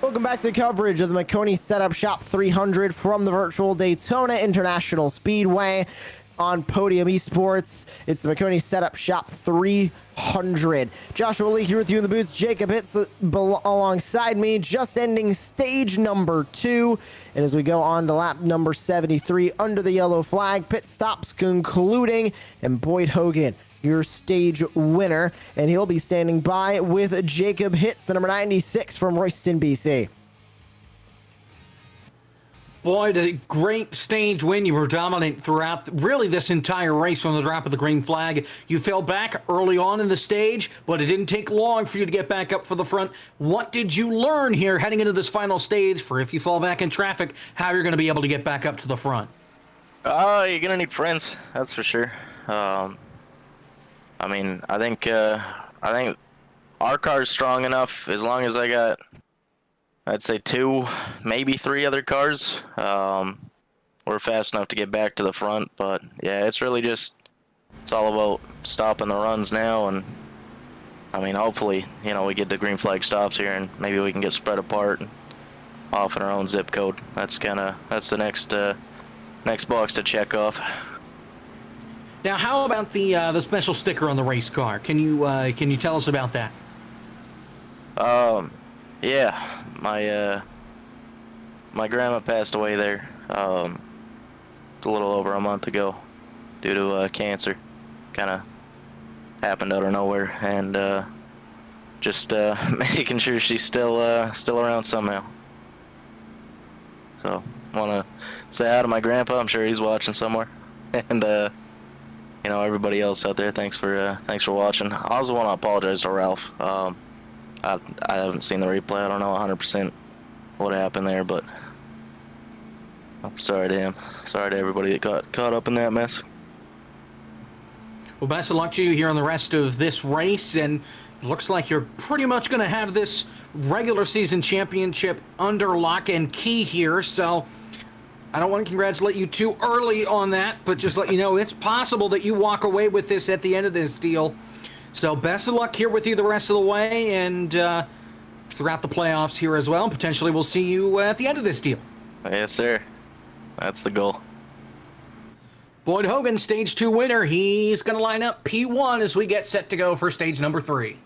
Welcome back to coverage of the Maconi Setup Shop 300 from the virtual Daytona International Speedway on Podium Esports. It's the Maconi Setup Shop 300. Joshua Lee here with you in the booth. Jacob Hitz alongside me, just ending stage number 2. And as we go on to lap number 73 under the yellow flag, pit stops concluding, and Boyd Hogan, your stage winner, and he'll be standing by with Jacob Hitz, the number 96 from Royston, BC. Boyd, a great stage win. You were dominant throughout really this entire race from the drop of the green flag. You fell back early on in the stage, but it didn't take long for you to get back up for the front. What did you learn here heading into this final stage for if you fall back in traffic, how you're going to be able to get back up to the front? You're gonna need friends, that's for sure. I mean, I think our car's strong enough as long as I got, I'd say 2, maybe 3 other cars. We're fast enough to get back to the front, but yeah, it's really just, it's all about stopping the runs now, and I mean, hopefully, you know, we get the green flag stops here, and maybe we can get spread apart and off in our own zip code. That's the next box to check off. Now, how about the special sticker on the race car? Can you tell us about that? Yeah, my grandma passed away there a little over a month ago due to cancer. Kind of happened out of nowhere, and just making sure she's still around somehow. So I want to say hi to my grandpa. I'm sure he's watching somewhere, and you know, everybody else out there. Thanks for watching. I also want to apologize to Ralph. I haven't seen the replay. I don't know 100% what happened there, but I'm sorry to him. Sorry to everybody that got caught up in that mess. Well, best of luck to you here on the rest of this race, and it looks like you're pretty much going to have this regular season championship under lock and key here, so I don't want to congratulate you too early on that, but just let you know it's possible that you walk away with this at the end of this deal. So best of luck here with you the rest of the way, and throughout the playoffs here as well. Potentially we'll see you at the end of this deal. Yes, sir. That's the goal. Boyd Hogan, Stage 2 winner. He's going to line up P1 as we get set to go for Stage number 3.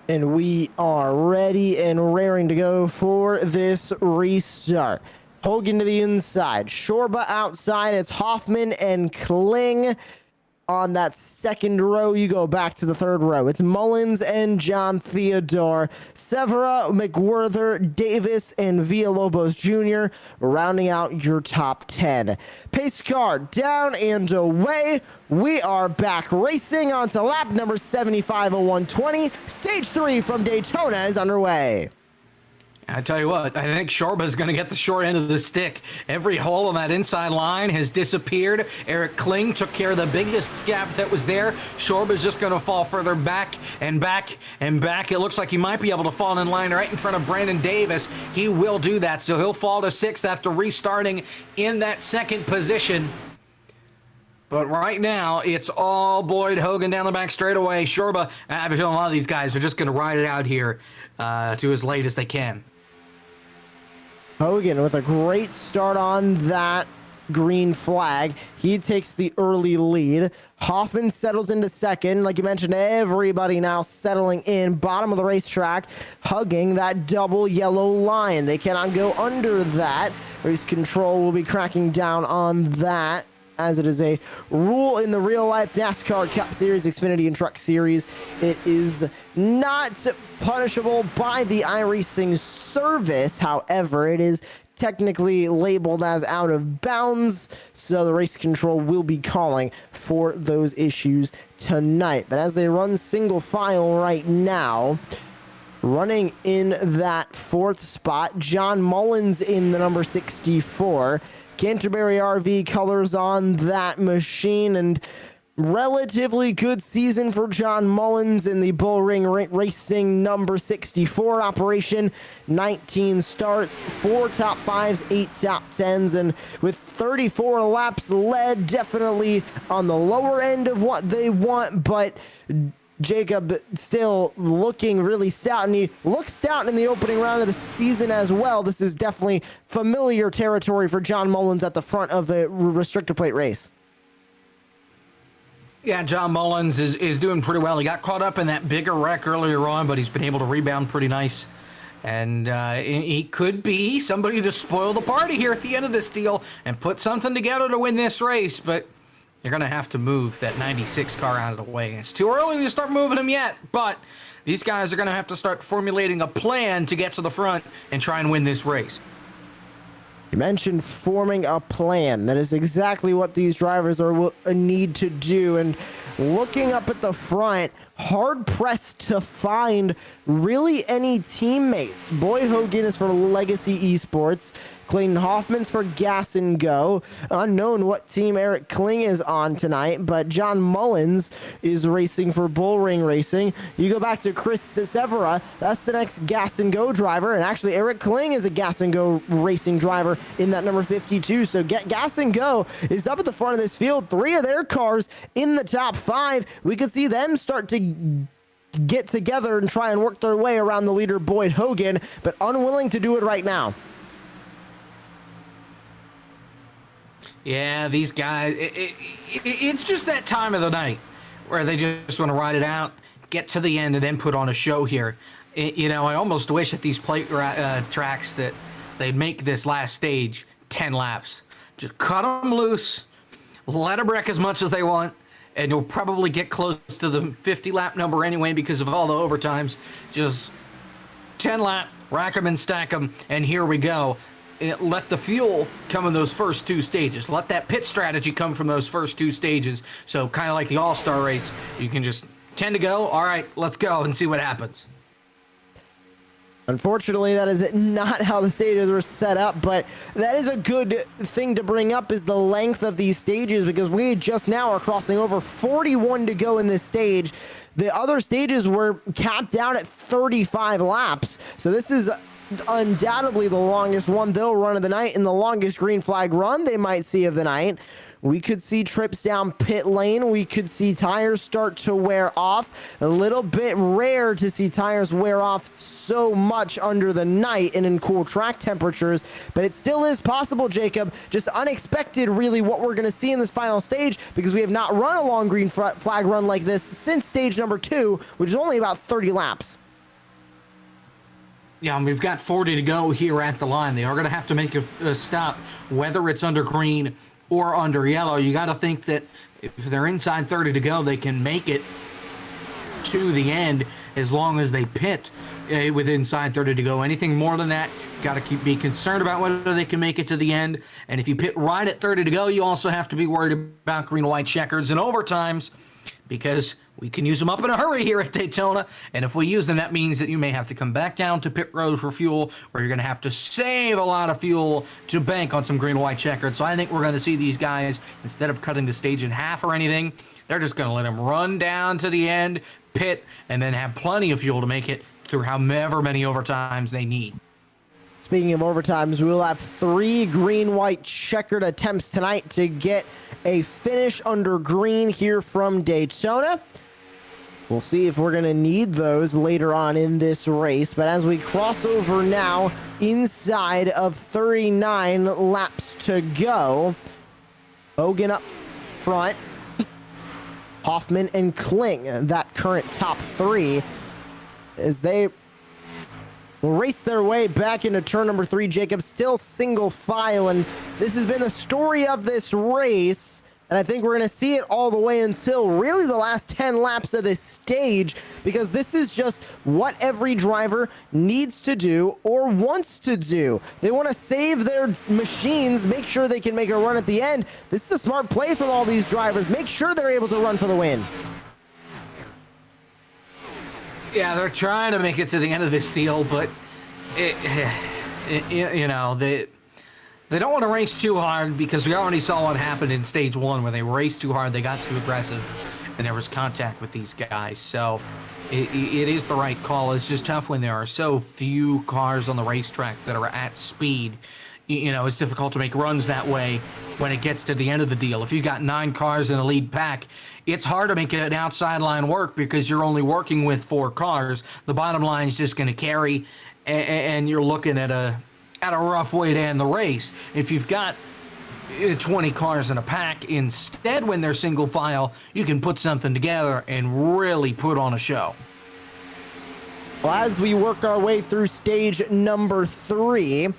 And we are ready and raring to go for this restart. Hogan to the inside, Shorba outside. It's Hoffman and Kling on that second row. You go back to the third row. It's Mullins and John Theodore, Severa, McWhirter, Davis, and Villalobos Jr. rounding out your top 10. Pace car down and away. We are back racing onto lap number 75 of 120. Stage 3 from Daytona is underway. I tell you what, I think Shorba's going to get the short end of the stick. Every hole on that inside line has disappeared. Eric Kling took care of the biggest gap that was there. Shorba's just going to fall further back and back and back. It looks like he might be able to fall in line right in front of Brandon Davis. He will do that, so he'll fall to 6th after restarting in that second position. But right now, it's all Boyd Hogan down the back straightaway. Shorba, I have a feeling a lot of these guys are just going to ride it out here to as late as they can. Hogan with a great start on that green flag. He takes the early lead. Hoffman settles into second. Like you mentioned, everybody now settling in. Bottom of the racetrack, hugging that double yellow line. They cannot go under that. Race control will be cracking down on that, as it is a rule in the real-life NASCAR Cup Series, Xfinity, and Truck Series. It is not punishable by the iRacing service. However, it is technically labeled as out of bounds, so the race control will be calling for those issues tonight. But as they run single file right now, running in that 4th spot, John Mullins in the number 64. Canterbury RV colors on that machine, and relatively good season for John Mullins in the Bullring Racing number 64 operation. 19 starts, 4 top 5s, 8 top 10s, and with 34 laps led, definitely on the lower end of what they want, but Jacob still looking really stout, and he looked stout in the opening round of the season as well. This is definitely familiar territory for John Mullins at the front of a restrictor plate race. Yeah, John Mullins is doing pretty well. He got caught up in that bigger wreck earlier on, but he's been able to rebound pretty nice. And he could be somebody to spoil the party here at the end of this deal and put something together to win this race, but you're going to have to move that 96 car out of the way. It's too early to start moving them yet, but these guys are going to have to start formulating a plan to get to the front and try and win this race. You mentioned forming a plan. That is exactly what these drivers need to do. And looking up at the front, hard pressed to find really any teammates. Boyd Hogan is for Legacy Esports. Clayton Hoffman's for Gas and Go. Unknown what team Eric Kling is on tonight, but John Mullins is racing for Bullring Racing. You go back to Chris Severa, that's the next Gas and Go driver, and actually Eric Kling is a Gas and Go racing driver in that number 52. So Gas and Go is up at the front of this field. 3 of their cars in the top 5. We could see them start to get together and try and work their way around the leader Boyd Hogan, but unwilling to do it right now. Yeah, these guys, it's just that time of the night where they just want to ride it out, get to the end, and then put on a show here. You know, I almost wish at these plate tracks that they'd make this last stage 10 laps. Just cut them loose, let them wreck as much as they want, and you'll probably get close to the 50-lap number anyway because of all the overtimes. Just 10 lap, rack them and stack them, and here we go. Let the fuel come in those first 2 stages. Let that pit strategy come from those first 2 stages. So kind of like the All-Star race, you can just 10 to go. All right, let's go and see what happens. Unfortunately, that is not how the stages were set up, but that is a good thing to bring up is the length of these stages, because we just now are crossing over 41 to go in this stage. The other stages were capped out at 35 laps. So this is undoubtedly the longest one they'll run of the night and the longest green flag run they might see of the night. We could see trips down pit lane. We could see tires start to wear off. A little bit rare to see tires wear off so much under the night and in cool track temperatures, but it still is possible, Jacob. Just unexpected, really, what we're going to see in this final stage, because we have not run a long green flag run like this since stage number 2, which is only about 30 laps. Yeah, and we've got 40 to go here at the line. They are going to have to make a stop, whether it's under green or under yellow. You got to think that if they're inside 30 to go, they can make it to the end as long as they pit with inside 30 to go. Anything more than that, you got to be concerned about whether they can make it to the end. And if you pit right at 30 to go, you also have to be worried about green-white checkers and overtimes, because we can use them up in a hurry here at Daytona, and if we use them, that means that you may have to come back down to pit road for fuel, or you're going to have to save a lot of fuel to bank on some green-white checkered. So I think we're going to see these guys, instead of cutting the stage in half or anything, they're just going to let them run down to the end, pit, and then have plenty of fuel to make it through however many overtimes they need. Speaking of overtimes, we will have 3 green-white checkered attempts tonight to get a finish under green here from Daytona. We'll see if we're going to need those later on in this race. But as we cross over now inside of 39 laps to go, Hogan up front, Hoffman and Kling, that current top 3, as they will race their way back into turn number 3. Jacob, still single file, and this has been the story of this race, and I think we're going to see it all the way until really the last 10 laps of this stage, because this is just what every driver needs to do or wants to do. They want to save their machines, make sure they can make a run at the end. This is a smart play from all these drivers. Make sure they're able to run for the win. Yeah, they're trying to make it to the end of this deal, but you know, they don't want to race too hard, because we already saw what happened in stage 1 where they raced too hard, they got too aggressive, and there was contact with these guys. So it is the right call. It's just tough when there are so few cars on the racetrack that are at speed. You know, it's difficult to make runs that way when it gets to the end of the deal. If you got 9 cars in a lead pack, it's hard to make an outside line work, because you're only working with 4 cars. The bottom line is just going to carry, and you're looking at a rough way to end the race. If you've got 20 cars in a pack, instead, when they're single file, you can put something together and really put on a show. Well, as we work our way through stage number 3,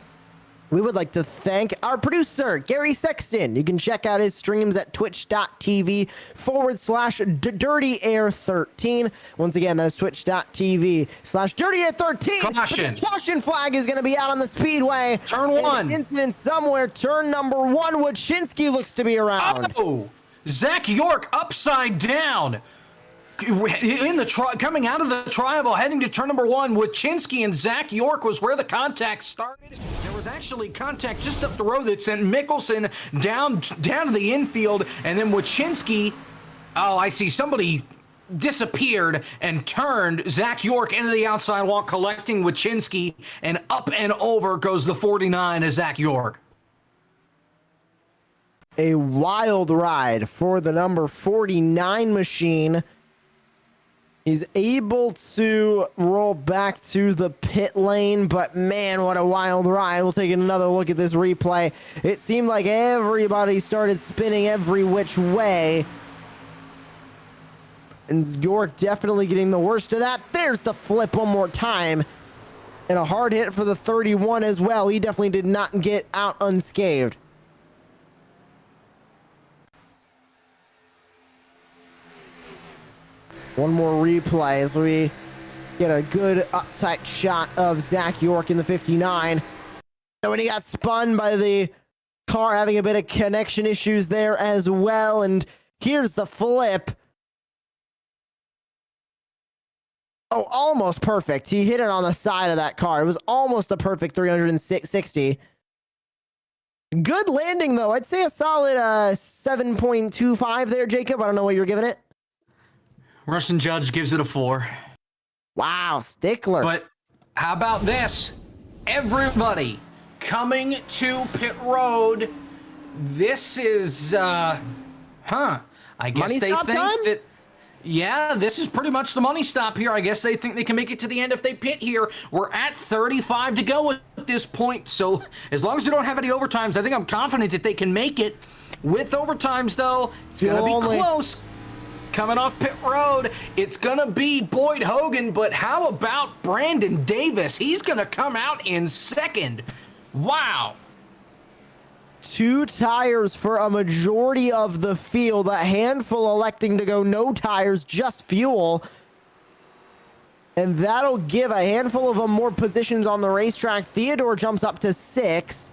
we would like to thank our producer, Gary Sexton. You can check out his streams at twitch.tv/DirtyAir13. Once again, that is twitch.tv/DirtyAir13. Caution. The caution flag is going to be out on the speedway. Turn 1. Incident somewhere. Turn number 1. Wojcinski looks to be around. Oh! Zach York upside down. In the coming out of the tri-oval, heading to turn number 1, Wachinski and Zach York was where the contact started. There was actually contact just up the road that sent Mickelson down to the infield, and then Wachinski, oh, I see, somebody disappeared and turned Zach York into the outside wall, collecting Wachinski, and up and over goes the 49 of Zach York. A wild ride for the number 49 machine. He's able to roll back to the pit lane, but man, what a wild ride. We'll take another look at this replay. It seemed like everybody started spinning every which way. And York definitely getting the worst of that. There's the flip one more time. And a hard hit for the 31 as well. He definitely did not get out unscathed. One more replay as we get a good uptight shot of Zach York in the 59. And when he got spun by the car, having a bit of connection issues there as well. And here's the flip. Oh, almost perfect. He hit it on the side of that car. It was almost a perfect 360. Good landing, though. I'd say a solid 7.25 there, Jacob. I don't know what you're giving it. Russian judge gives it a 4. Wow, stickler. But how about this? Everybody coming to pit road. This is, I guess Money they stop think time? that, yeah, this is pretty much the money stop here. I guess they think they can make it to the end if they pit here. We're at 35 to go at this point. So as long as we don't have any overtimes, I think I'm confident that they can make it. With overtimes, though, it's going to be close. Coming off pit road, it's going to be Boyd Hogan, but how about Brandon Davis? He's going to come out in second. Wow. 2 tires for a majority of the field. A handful electing to go no tires, just fuel. And that'll give a handful of them more positions on the racetrack. Theodore jumps up to 6th.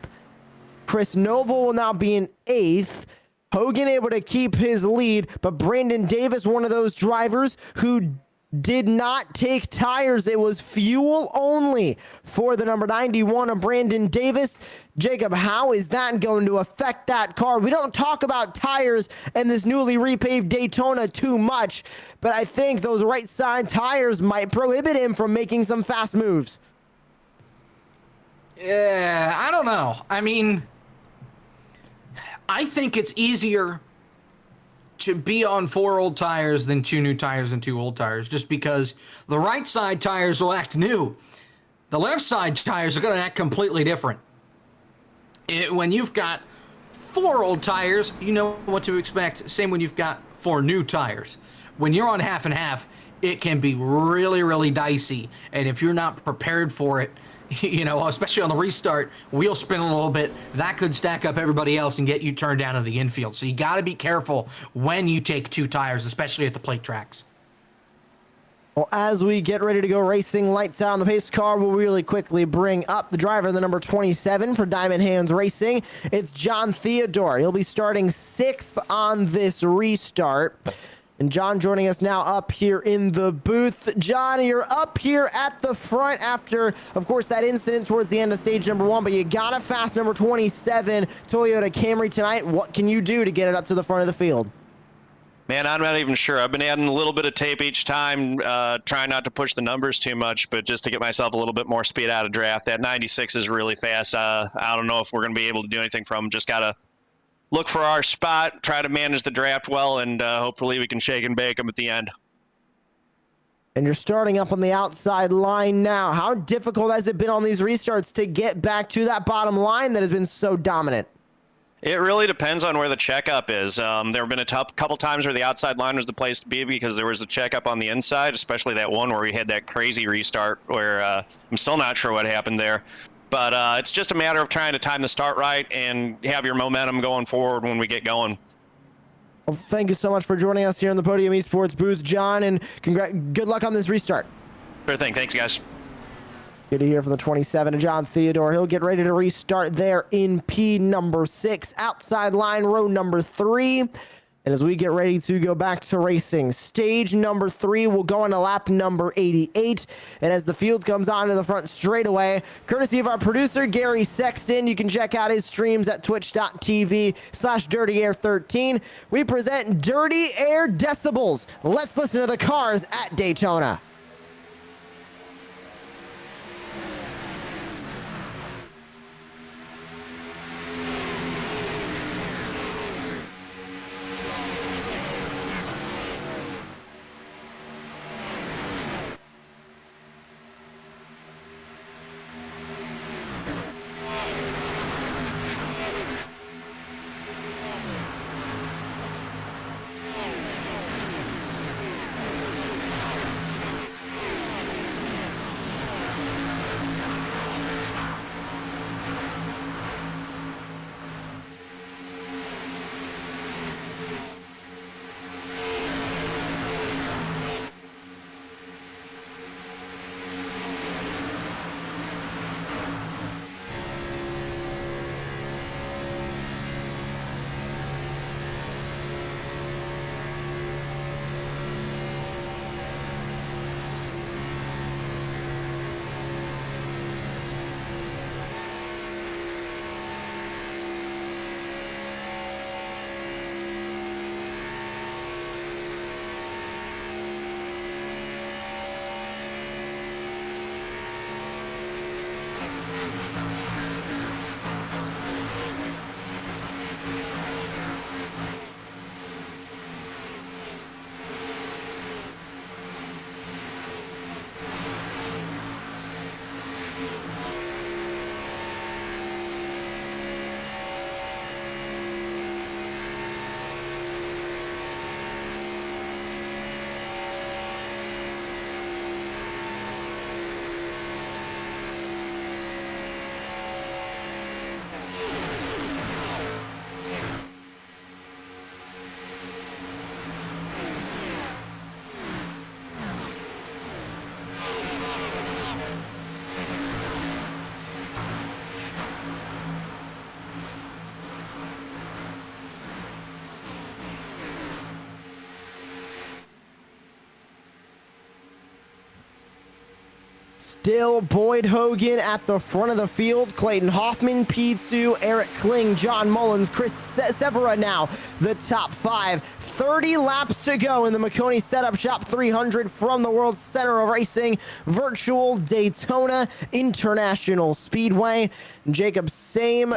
Chris Noble will now be in 8th. Hogan able to keep his lead, but Brandon Davis, one of those drivers who did not take tires. It was fuel only for the number 91 of Brandon Davis. Jacob, how is that going to affect that car? We don't talk about tires and this newly repaved Daytona too much, but I think those right side tires might prohibit him from making some fast moves. Yeah, I don't know. I mean, I think it's easier to be on 4 old tires than 2 new tires and 2 old tires, just because the right side tires will act new. The left side tires are going to act completely different. When you've got 4 old tires, you know what to expect. Same when you've got 4 new tires. When you're on half and half, it can be really, really dicey. And if you're not prepared for it, you know, especially on the restart, wheel spin a little bit, that could stack up everybody else and get you turned down in the infield. So you got to be careful when you take 2 tires, especially at the plate tracks. Well, as we get ready to go racing, lights out on the pace car, we'll really quickly bring up the driver, the number 27 for Diamond Hands Racing. It's John Theodore. He'll be starting 6th on this restart. And John joining us now up here in the booth. John, you're up here at the front after, of course, that incident towards the end of stage number 1, but you got a fast number 27 Toyota Camry tonight. What can you do to get it up to the front of the field? Man, I'm not even sure. I've been adding a little bit of tape each time, trying not to push the numbers too much, but just to get myself a little bit more speed out of draft. That 96 is really fast. I don't know if we're going to be able to do anything from them. Just got to look for our spot, try to manage the draft well, and hopefully we can shake and bake them at the end. And you're starting up on the outside line now. How difficult has it been on these restarts to get back to that bottom line that has been so dominant? It really depends on where the checkup is. There have been a couple times where the outside line was the place to be because there was a checkup on the inside, especially that one where we had that crazy restart where I'm still not sure what happened there. But it's just a matter of trying to time the start right and have your momentum going forward when we get going. Well, thank you so much for joining us here in the Podium Esports booth, John, and good luck on this restart. Sure thing. Thanks, guys. Good to hear from the 27 of John Theodore. He'll get ready to restart there in P number 6, outside line, row number 3. And as we get ready to go back to racing, stage number 3 will go on to lap number 88. And as the field comes onto the front straightaway, courtesy of our producer, Gary Sexton, you can check out his streams at twitch.tv/DirtyAir13. We present Dirty Air Decibels. Let's listen to the cars at Daytona. Still Boyd Hogan at the front of the field. Clayton Hoffman, P2, Eric Kling, John Mullins, Chris Severa now the top 5. 30 laps to go in the Maconi Setup Shop 300 from the World Center of Racing Virtual Daytona International Speedway. Jacob, same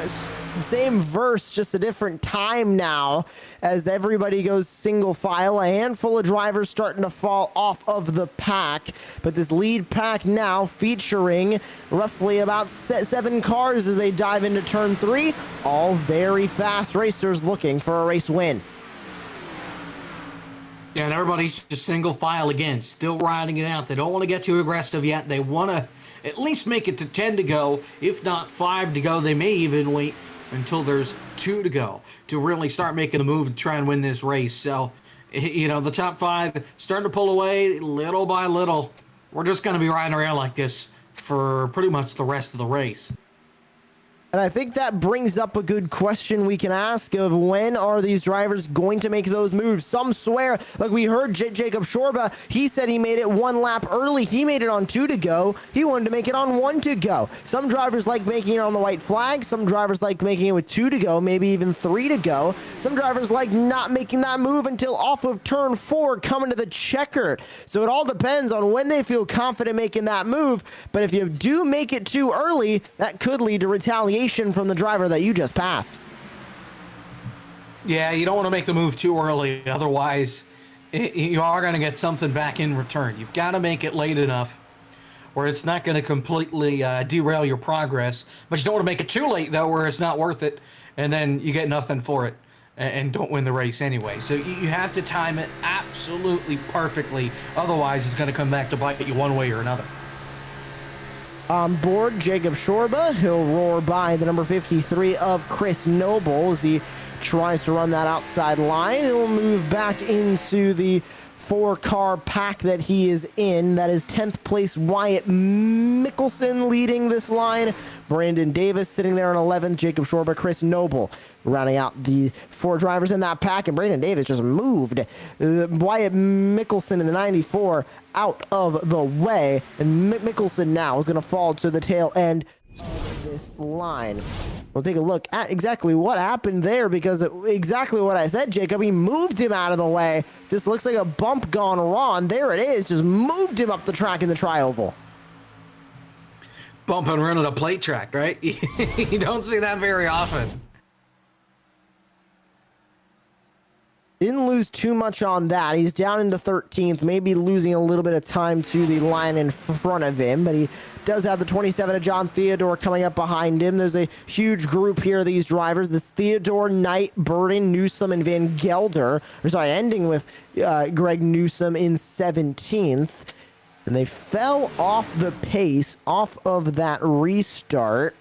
verse, just a different time now as everybody goes single file. A handful of drivers starting to fall off of the pack, but this lead pack now featuring roughly about 7 cars as they dive into turn 3, all very fast racers looking for a race win. Yeah, and everybody's just single file again, still riding it out. They don't want to get too aggressive yet. They want to at least make it to 10 to go, if not 5 to go. They may even wait until there's 2 to go to really start making the move and try and win this race. So, you know, the top 5 starting to pull away little by little. We're just going to be riding around like this for pretty much the rest of the race. And I think that brings up a good question we can ask of when are these drivers going to make those moves? Some swear, like we heard Jacob Shorba, he said he made it 1 lap early. He made it on 2 to go. He wanted to make it on 1 to go. Some drivers like making it on the white flag. Some drivers like making it with 2 to go, maybe even 3 to go. Some drivers like not making that move until off of turn 4, coming to the checkered. So it all depends on when they feel confident making that move. But if you do make it too early, that could lead to retaliation from the driver that you just passed. Yeah, you don't want to make the move too early. Otherwise, you are going to get something back in return. You've got to make it late enough where it's not going to completely derail your progress. But you don't want to make it too late, though, where it's not worth it. And then you get nothing for it and don't win the race anyway. So you have to time it absolutely perfectly. Otherwise, it's going to come back to bite you one way or another. On board, Jacob Shorba. He'll roar by the number 53 of Chris Noble as he tries to run that outside line. He'll move back into the 4-car pack that he is in. That is 10th place Wyatt Mickelson leading this line Brandon Davis sitting there in 11th, Jacob Shorba, Chris Noble rounding out the 4 drivers in that pack, and Brandon Davis just moved Wyatt Mickelson in the 94 out of the way, and Mickelson now is going to fall to the tail end of this line. We'll take a look at exactly what happened there, because exactly what I said, Jacob, he moved him out of the way. This looks like a bump gone wrong. There it is, just moved him up the track in the tri-oval. Bump and run at a plate track, right? You don't see that very often. Didn't lose too much on that. He's down into 13th, maybe losing a little bit of time to the line in front of him, but he does have the 27 of John Theodore coming up behind him. There's a huge group here of these drivers. This Theodore, Knight, Burden, Newsom, and Van Gelder. Ending with Greg Newsom in 17th. And they fell off the pace off of that restart.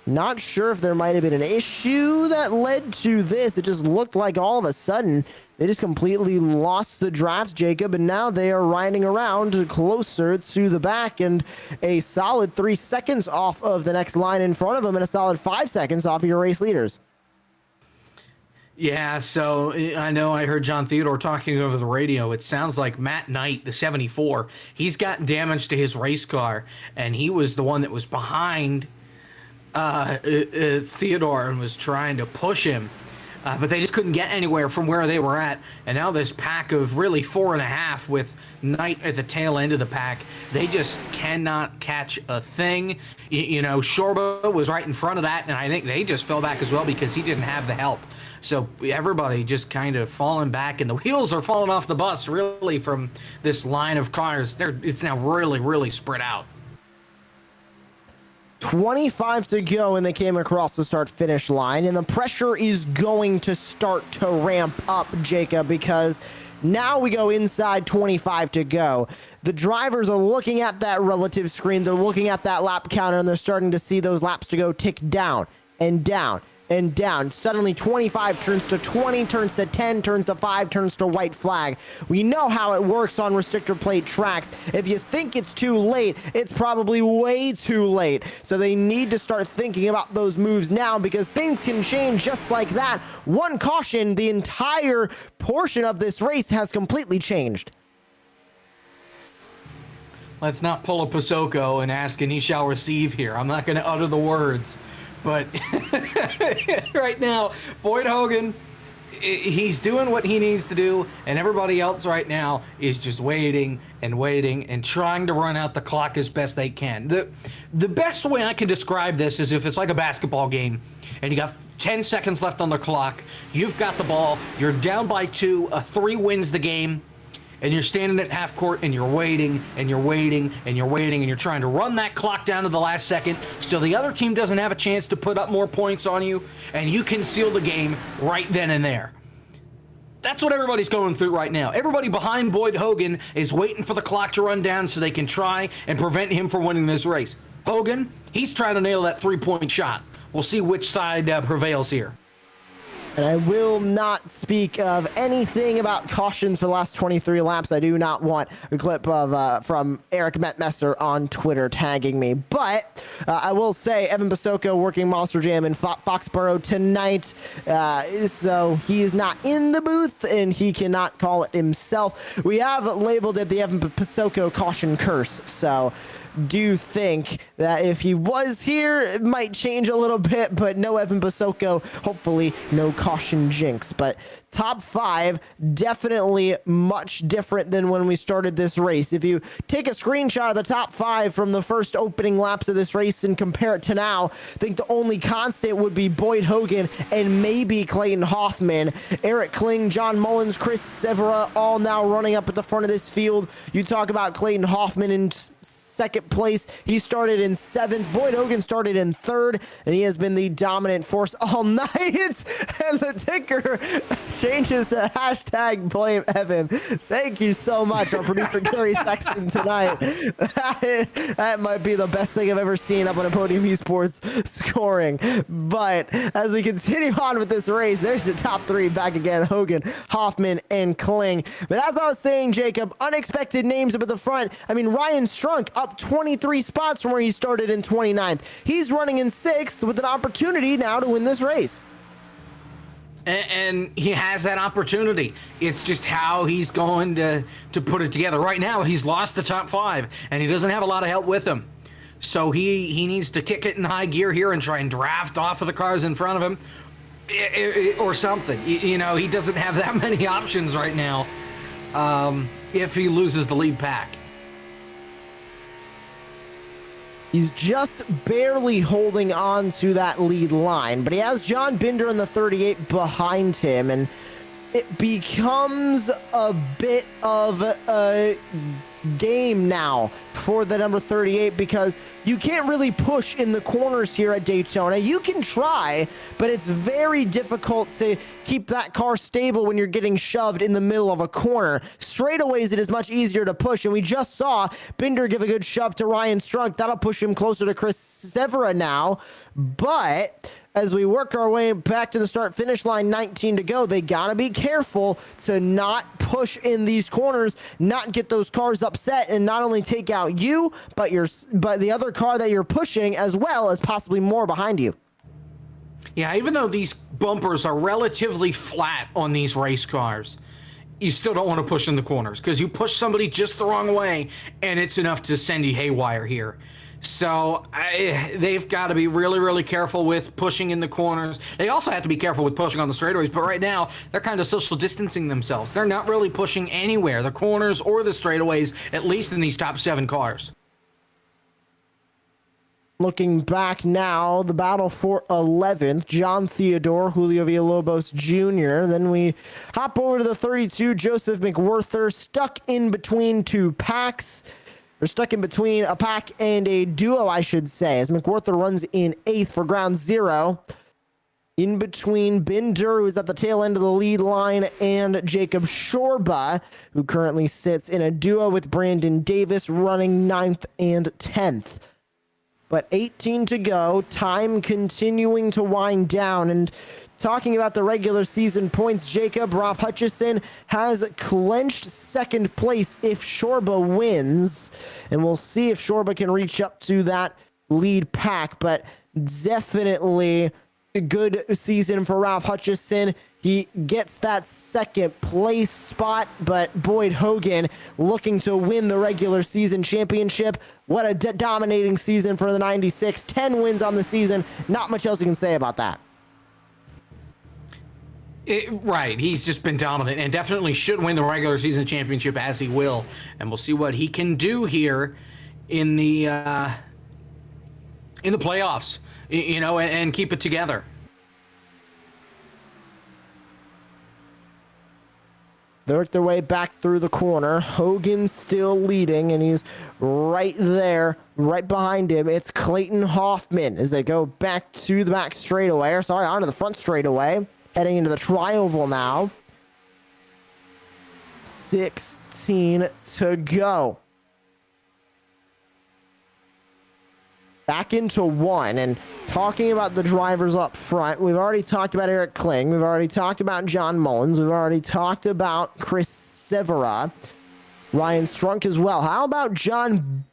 Not sure if there might have been an issue that led to this. It just looked like all of a sudden they just completely lost the drafts, Jacob, and now they are riding around closer to the back and a solid 3 seconds off of the next line in front of them and a solid 5 seconds off of your race leaders. Yeah, so I know I heard John Theodore talking over the radio. It sounds like Matt Knight, the 74, he's got damage to his race car, and he was the one that was behind Theodore and was trying to push him, but they just couldn't get anywhere from where they were at. And now this pack of really 4.5 with Knight at the tail end of the pack, they just cannot catch a thing. You know, Shorba was right in front of that, and I think they just fell back as well because he didn't have the help. So everybody just kind of falling back, and the wheels are falling off the bus really from this line of cars. It's now really, really spread out. 25 to go, and they came across the start-finish line, and the pressure is going to start to ramp up, Jacob, because now we go inside 25 to go. The drivers are looking at that relative screen, they're looking at that lap counter, and they're starting to see those laps to go tick down and down and down. Suddenly 25 turns to 20, turns to 10, turns to 5, turns to white flag. We know how it works on restrictor plate tracks. If you think it's too late, it's probably way too late. So they need to start thinking about those moves now, because things can change just like that. One caution, the entire portion of this race has completely changed. Let's not pull a Pasoko and ask and he shall receive here. I'm not going to utter the words. But right now, Boyd Hogan, he's doing what he needs to do, and everybody else right now is just waiting and trying to run out the clock as best they can. The best way I can describe this is if it's like a basketball game, and you got 10 seconds left on the clock, you've got the ball, you're down by 2, a 3 wins the game, and you're standing at half court and you're waiting and you're waiting and you're waiting and you're trying to run that clock down to the last second so the other team doesn't have a chance to put up more points on you and you can seal the game right then and there. That's what everybody's going through right now. Everybody behind Boyd Hogan is waiting for the clock to run down so they can try and prevent him from winning this race. Hogan, he's trying to nail that 3-point shot. We'll see which side prevails here. And I will not speak of anything about cautions for the last 23 laps. I do not want a clip of from Eric Metmesser on Twitter tagging me. But I will say Evan Pasoko working Monster Jam in Foxborough tonight. So he is not in the booth and he cannot call it himself. We have labeled it the Evan Pasoko caution curse. So do think that if he was here, it might change a little bit, but no Evan Pasoko, hopefully no caution jinx. But top 5, definitely much different than when we started this race. If you take a screenshot of the top 5 from the first opening laps of this race and compare it to now, I think the only constant would be Boyd Hogan and maybe Clayton Hoffman. Eric Kling, John Mullins, Chris Severa, all now running up at the front of this field. You talk about Clayton Hoffman in second place. He started in 7th. Boyd Hogan started in 3rd, and he has been the dominant force all night. And the ticker changes to hashtag blame Evan. Thank you so much, our producer Gary Sexton tonight. That might be the best thing I've ever seen up on a Podium Esports scoring. But as we continue on with this race, there's the top three back again: Hogan, Hoffman, and Kling. But as I was saying, Jacob, unexpected names up at the front. I mean, Ryan Strunk up 23 spots from where he started in 29th. He's running in 6th with an opportunity now to win this race. And he has that opportunity. It's just how he's going to put it together. Right now, he's lost the top 5, and he doesn't have a lot of help with him. So he needs to kick it in high gear here and try and draft off of the cars in front of him or something. You know, he doesn't have that many options right now if he loses the lead pack. He's just barely holding on to that lead line, but he has John Binder in the 38 behind him, and it becomes a bit of a game now for the number 38 because you can't really push in the corners here at Daytona. You can try, but it's very difficult to keep that car stable when you're getting shoved in the middle of a corner. Straightaways, it is much easier to push, and we just saw Binder give a good shove to Ryan Strunk. That'll push him closer to Chris Severa now, but as we work our way back to the start-finish line, 19 to go, they gotta be careful to not push in these corners, not get those cars upset, and not only take out you, but the other car that you're pushing, as well as possibly more behind you. Yeah, even though these bumpers are relatively flat on these race cars, you still don't want to push in the corners because you push somebody just the wrong way, and it's enough to send you haywire here. So they've got to be really, really careful with pushing in the corners. They also have to be careful with pushing on the straightaways, but right now they're kind of social distancing themselves. They're not really pushing anywhere, the corners or the straightaways, at least in these top 7 cars. Looking back now, the battle for 11th, John Theodore, Julio Villalobos Jr. Then we hop over to the 32, Joseph McWhorter, stuck in between two packs. They're stuck in between a pack and a duo, I should say, as McWhorter runs in 8th for ground 0. In between Binder, who's at the tail end of the lead line, and Jacob Shorba, who currently sits in a duo with Brandon Davis, running 9th and 10th. But 18 to go, time continuing to wind down, and talking about the regular season points, Jacob, Ralph Hutchison has clinched 2nd place if Shorba wins, and we'll see if Shorba can reach up to that lead pack, but definitely a good season for Ralph Hutchison. He gets that 2nd place spot, but Boyd Hogan looking to win the regular season championship. What a dominating season for the 96. 10 wins on the season. Not much else you can say about that. Right, he's just been dominant and definitely should win the regular season championship, as he will. And we'll see what he can do here in the playoffs, you know, and keep it together. They work their way back through the corner. Hogan still leading, and he's right there, right behind him. It's Clayton Hoffman as they go back to the back straightaway, or sorry, onto the front straightaway, heading into the tri-oval now. 16 to go. Back into 1, and talking about the drivers up front, we've already talked about Eric Kling, we've already talked about John Mullins, we've already talked about Chris Severa, Ryan Strunk as well. How about John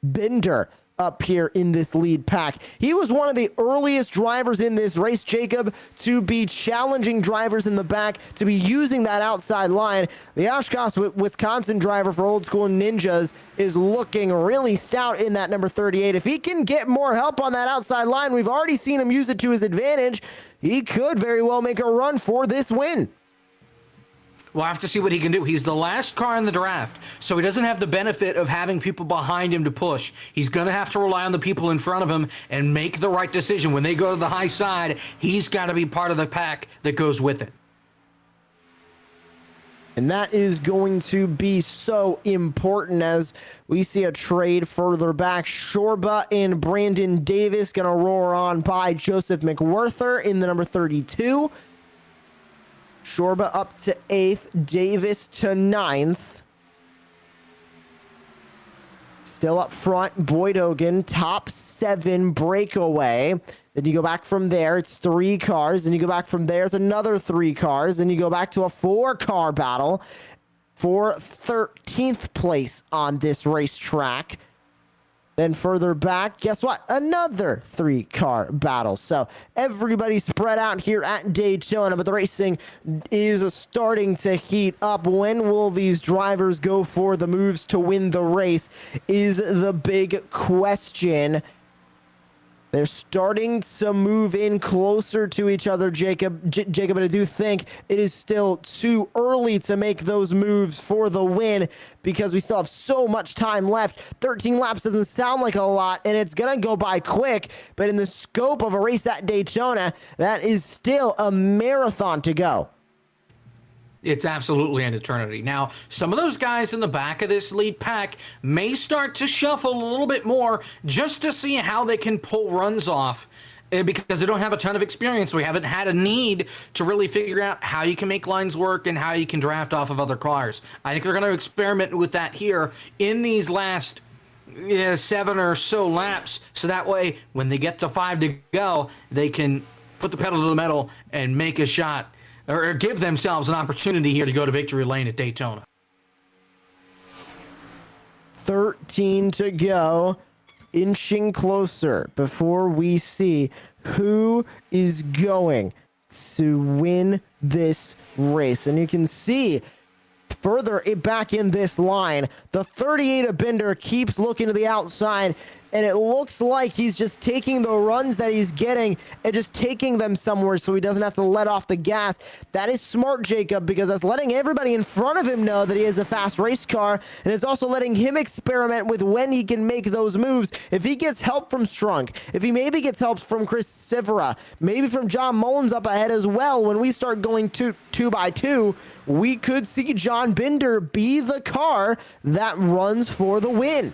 Binder up here in this lead pack? He was one of the earliest drivers in this race, Jacob, to be challenging drivers in the back, to be using that outside line. The Oshkosh, Wisconsin driver for Old School Ninjas is looking really stout in that number 38. If he can get more help on that outside line, we've already seen him use it to his advantage. He could very well make a run for this win. We'll have to see what he can do. He's the last car in the draft, so he doesn't have the benefit of having people behind him to push. He's going to have to rely on the people in front of him and make the right decision. When they go to the high side, he's got to be part of the pack that goes with it. And that is going to be so important as we see a trade further back. Shorba and Brandon Davis going to roar on by Joseph McWhorter in the number 32. Shorba up to 8th, Davis to 9th. Still up front, Boyd Hogan, top 7 breakaway. Then you go back from there, it's 3 cars. Then you go back from there, it's another 3 cars. Then you go back to a 4-car battle for 13th place on this racetrack. Then further back, guess what? Another 3-car battle. So everybody spread out here at Daytona, but the racing is starting to heat up. When will these drivers go for the moves to win the race is the big question. They're starting to move in closer to each other, Jacob. But I do think it is still too early to make those moves for the win because we still have so much time left. 13 laps doesn't sound like a lot, and it's going to go by quick. But in the scope of a race at Daytona, that is still a marathon to go. It's absolutely an eternity. Now, some of those guys in the back of this lead pack may start to shuffle a little bit more just to see how they can pull runs off because they don't have a ton of experience. We haven't had a need to really figure out how you can make lines work and how you can draft off of other cars. I think they're going to experiment with that here in these last 7 or so laps, so that way when they get to 5 to go, they can put the pedal to the metal and make a shot or give themselves an opportunity here to go to victory lane at Daytona. 13 to go, inching closer before we see who is going to win this race. And you can see further back in this line, the 38 of Binder keeps looking to the outside, and it looks like he's just taking the runs that he's getting and just taking them somewhere so he doesn't have to let off the gas. That is smart, Jacob, because that's letting everybody in front of him know that he has a fast race car, and it's also letting him experiment with when he can make those moves. If he gets help from Strunk, if he maybe gets help from Chris Sivera, maybe from John Mullins up ahead as well, when we start going 2 by 2, we could see John Binder be the car that runs for the win.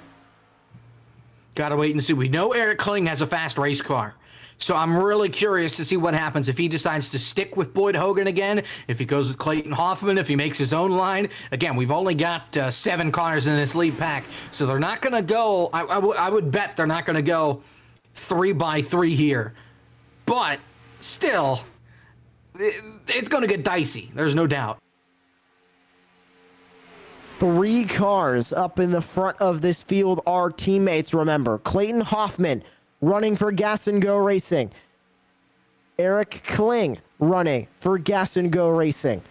Gotta wait and see. We know Eric Kling has a fast race car. So I'm really curious to see what happens if he decides to stick with Boyd Hogan again, if he goes with Clayton Hoffman, if he makes his own line. Again, we've only got 7 cars in this lead pack, so they're not going to go, I would bet they're not going to go 3 by 3 here. But still, it's going to get dicey. There's no doubt. 3 cars up in the front of this field are teammates, remember. Clayton Hoffman running for Gas and Go Racing. Eric Kling running for Gas and Go Racing.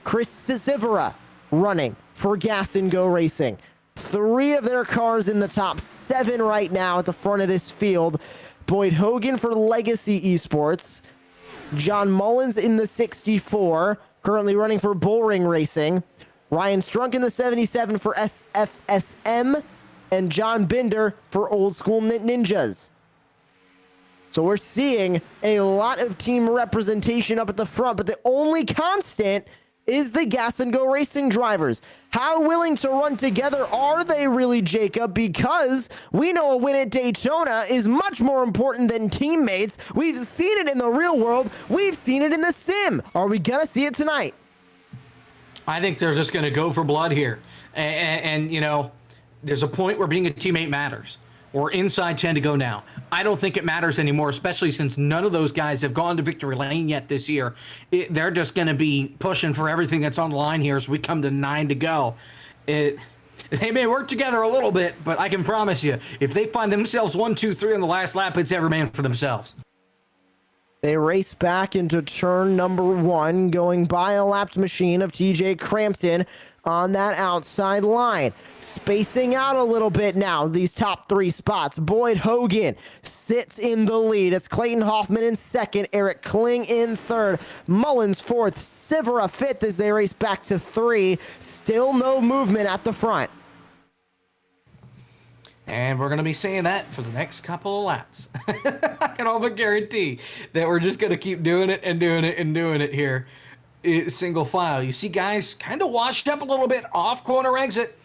Chris Sivera running for Gas and Go Racing. 3 of their cars in the top 7 right now at the front of this field. Boyd Hogan for Legacy Esports. John Mullins in the 64, currently running for Bullring Racing. Ryan Strunk in the 77 for SFSM, and John Binder for Old School Ninjas. So we're seeing a lot of team representation up at the front, but the only constant is the Gas and Go Racing drivers. How willing to run together are they really, Jacob? Because we know a win at Daytona is much more important than teammates. We've seen it in the real world. We've seen it in the sim. Are we going to see it tonight? I think they're just going to go for blood here. And, you know, there's a point where being a teammate matters. We're inside 10 to go now. I don't think it matters anymore, especially since none of those guys have gone to victory lane yet this year. They're just going to be pushing for everything that's on the line here as we come to 9 to go. They may work together a little bit, but I can promise you, if they find themselves 1, 2, 3 on the last lap, it's every man for themselves. They race back into turn number 1, going by a lapped machine of TJ Crampton on that outside line. Spacing out a little bit now, these top 3 spots. Boyd Hogan sits in the lead. It's Clayton Hoffman in 2nd, Eric Kling in 3rd, Mullins 4th, Sivera 5th as they race back to 3. Still no movement at the front. And we're going to be saying that for the next couple of laps. I can almost guarantee that we're just going to keep doing it and doing it and doing it here. Single file. You see guys kind of washed up a little bit off corner exit.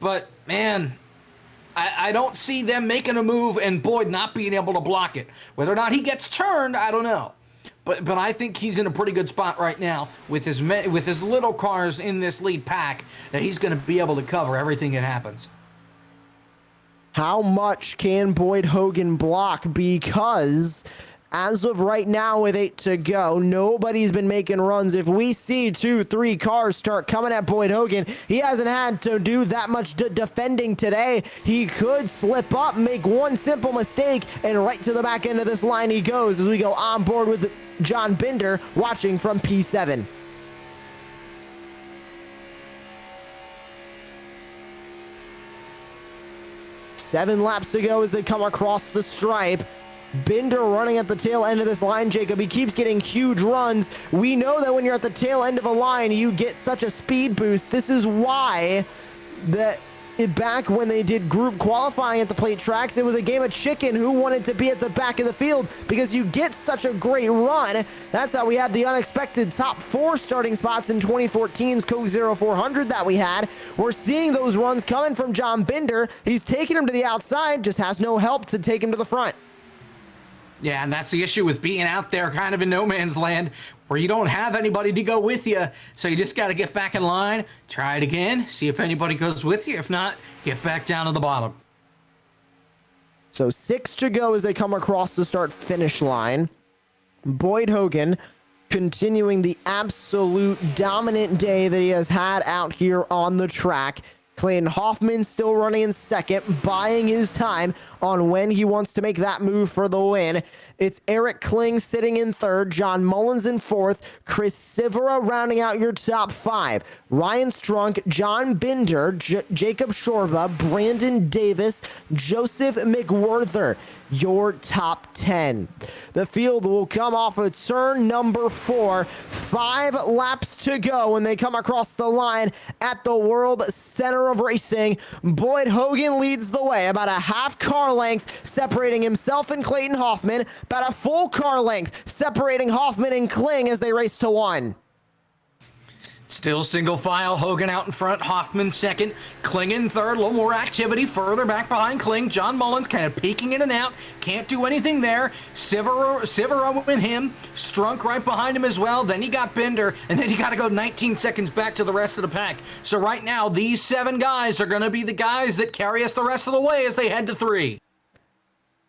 But, man, I don't see them making a move and Boyd not being able to block it. Whether or not he gets turned, I don't know. but I think he's in a pretty good spot right now with his little cars in this lead pack that he's going to be able to cover everything that happens. How much can Boyd Hogan block? Because as of right now, with 8 to go, nobody's been making runs. If we see 2-3 cars start coming at Boyd Hogan, he hasn't had to do that much defending today. He could slip up, make one simple mistake, and right to the back end of this line he goes as we go on board with John Binder watching from P7. Seven laps to go as they come across the stripe. Binder running at the tail end of this line, Jacob. He keeps getting huge runs. We know that when you're at the tail end of a line, you get such a speed boost. This is why back when they did group qualifying at the plate tracks, it was a game of chicken who wanted to be at the back of the field because you get such a great run. That's how we had the unexpected top 4 starting spots in 2014's Coke 0400 that we had. We're seeing those runs coming from John Binder. He's taking him to the outside, just has no help to take him to the front. Yeah, and that's the issue with being out there kind of in no man's land where you don't have anybody to go with you. So you just got to get back in line, try it again, see if anybody goes with you. If not, get back down to the bottom. So 6 to go as they come across the start-finish line. Boyd Hogan continuing the absolute dominant day that he has had out here on the track. Clayton Hoffman still running in second, buying his time on when he wants to make that move for the win. It's Eric Kling sitting in third, John Mullins in fourth, Chris Sivera rounding out your top 5. Ryan Strunk, John Binder, Jacob Shorba, Brandon Davis, Joseph McWhorter, your top 10. The field will come off of turn number 4. 5 laps to go when they come across the line at the World Center of Racing. Boyd Hogan leads the way, about a half car length separating himself and Clayton Hoffman, about a full car length separating Hoffman and Kling as they race to 1. Still single file, Hogan out in front, Hoffman second, Kling in third, a little more activity further back behind Kling. John Mullins kind of peeking in and out, can't do anything there. Sivera with him, Strunk right behind him as well. Then you got Binder, and then you got to go 19 seconds back to the rest of the pack. So right now, these 7 guys are going to be the guys that carry us the rest of the way as they head to 3.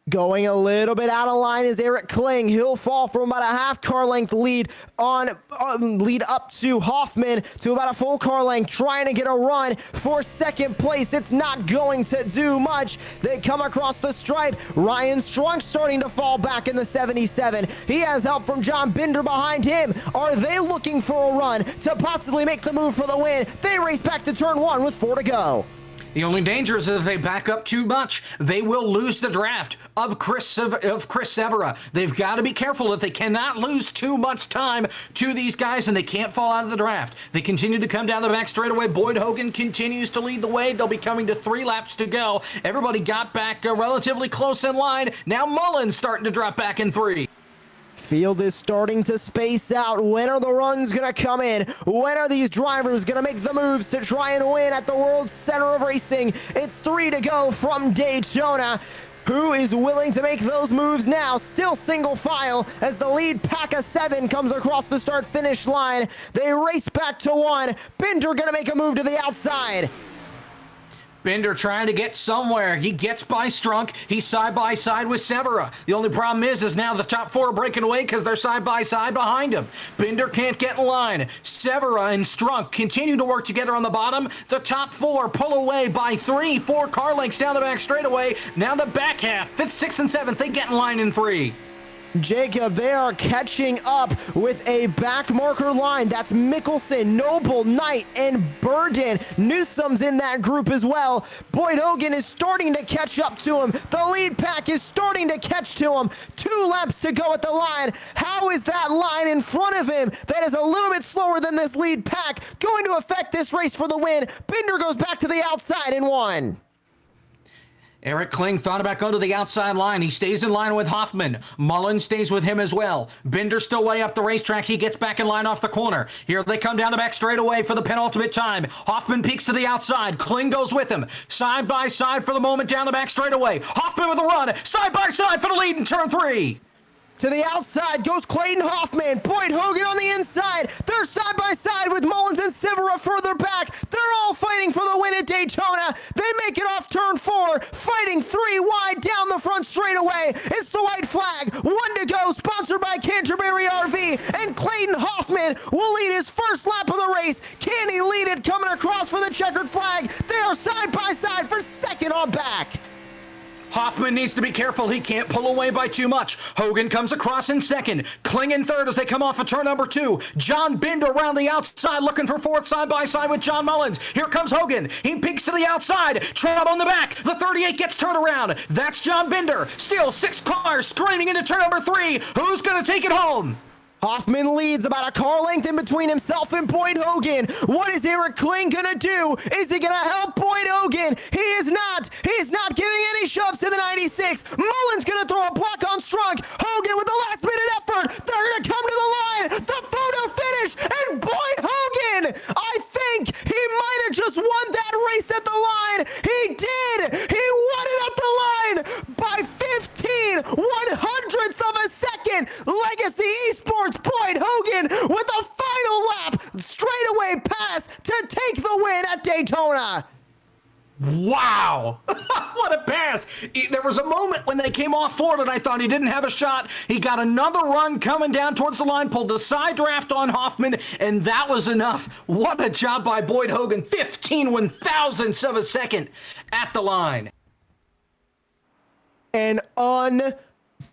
Going a little bit out of line is Eric Kling. He'll fall from about a half car length lead lead up to Hoffman to about a full car length, trying to get a run for second place. It's not going to do much. They come across the stripe. Ryan Strunk starting to fall back in the 77. He has help from John Binder behind him. Are they looking for a run to possibly make the move for the win? They race back to turn 1 with 4 to go. The only danger is that if they back up too much, they will lose the draft of Chris Sivera. They've got to be careful that they cannot lose too much time to these guys, and they can't fall out of the draft. They continue to come down the back straightaway. Boyd Hogan continues to lead the way. They'll be coming to 3 laps to go. Everybody got back relatively close in line. Now Mullins starting to drop back in 3. Field is starting to space out. When are the runs going to come in? When are these drivers going to make the moves to try and win at the World Center of Racing? It's 3 to go from Daytona. Who is willing to make those moves now? Still single file as the lead pack of 7 comes across the start-finish line. They race back to 1. Binder going to make a move to the outside. Binder trying to get somewhere. He gets by Strunk. He's side by side with Sivera. The only problem is now the top 4 are breaking away because they're side by side behind him. Binder can't get in line. Sivera and Strunk continue to work together on the bottom. The top 4 pull away by 3-4 car lengths down the back straightaway. Now the back half, 5th, 6th, and 7th, they get in line in 3. Jacob, they are catching up with a back marker line. That's Mickelson, Noble, Knight, and Burden. Newsom's in that group as well. Boyd Hogan is starting to catch up to him. The lead pack is starting to catch to him. 2 laps to go at the line. How is that line in front of him that is a little bit slower than this lead pack going to affect this race for the win? Binder goes back to the outside in 1. Eric Kling thought about going to the outside line. He stays in line with Hoffman. Mullins stays with him as well. Binder still way up the racetrack. He gets back in line off the corner. Here they come down the back straightaway for the penultimate time. Hoffman peeks to the outside. Kling goes with him. Side by side for the moment down the back straightaway. Hoffman with a run. Side by side for the lead in turn 3. To the outside goes Clayton Hoffman. Boyd Hogan on the inside. They're side by side with Mullins and Sivera further back. They're all fighting for the win at Daytona. They make it off turn 4, fighting 3 wide down the front straightaway. It's the white flag. 1 to go, sponsored by Canterbury RV. And Clayton Hoffman will lead his first lap of the race. Can he lead it coming across for the checkered flag? They are side by side for second on back. Hoffman needs to be careful. He can't pull away by too much. Hogan comes across in second. Kling in third as they come off of turn number 2. John Binder around the outside looking for fourth side by side with John Mullins. Here comes Hogan. He peeks to the outside. Traub on the back. The 38 gets turned around. That's John Binder. Still 6 cars screaming into turn number 3. Who's going to take it home? Hoffman leads about a car length in between himself and Boyd Hogan. What is Eric Kling gonna do? Is he gonna help Boyd Hogan? He is not. He is not giving any shoves to the 96. Mullins gonna throw a block on Strunk. Hogan with the last minute effort. They're gonna come to the line. The photo finish, and Boyd Hogan, I think he might have just won that race at the line. He did. He won it at the line by 15 100ths of a second. Legacy Esports Boyd Hogan with a final lap straightaway pass to take the win at Daytona. Wow. What a pass. There was a moment when they came off forward and I thought he didn't have a shot. He got another run coming down towards the line, pulled the side draft on Hoffman, and that was enough. What a job by Boyd Hogan. 15 1,000ths of a second at the line. An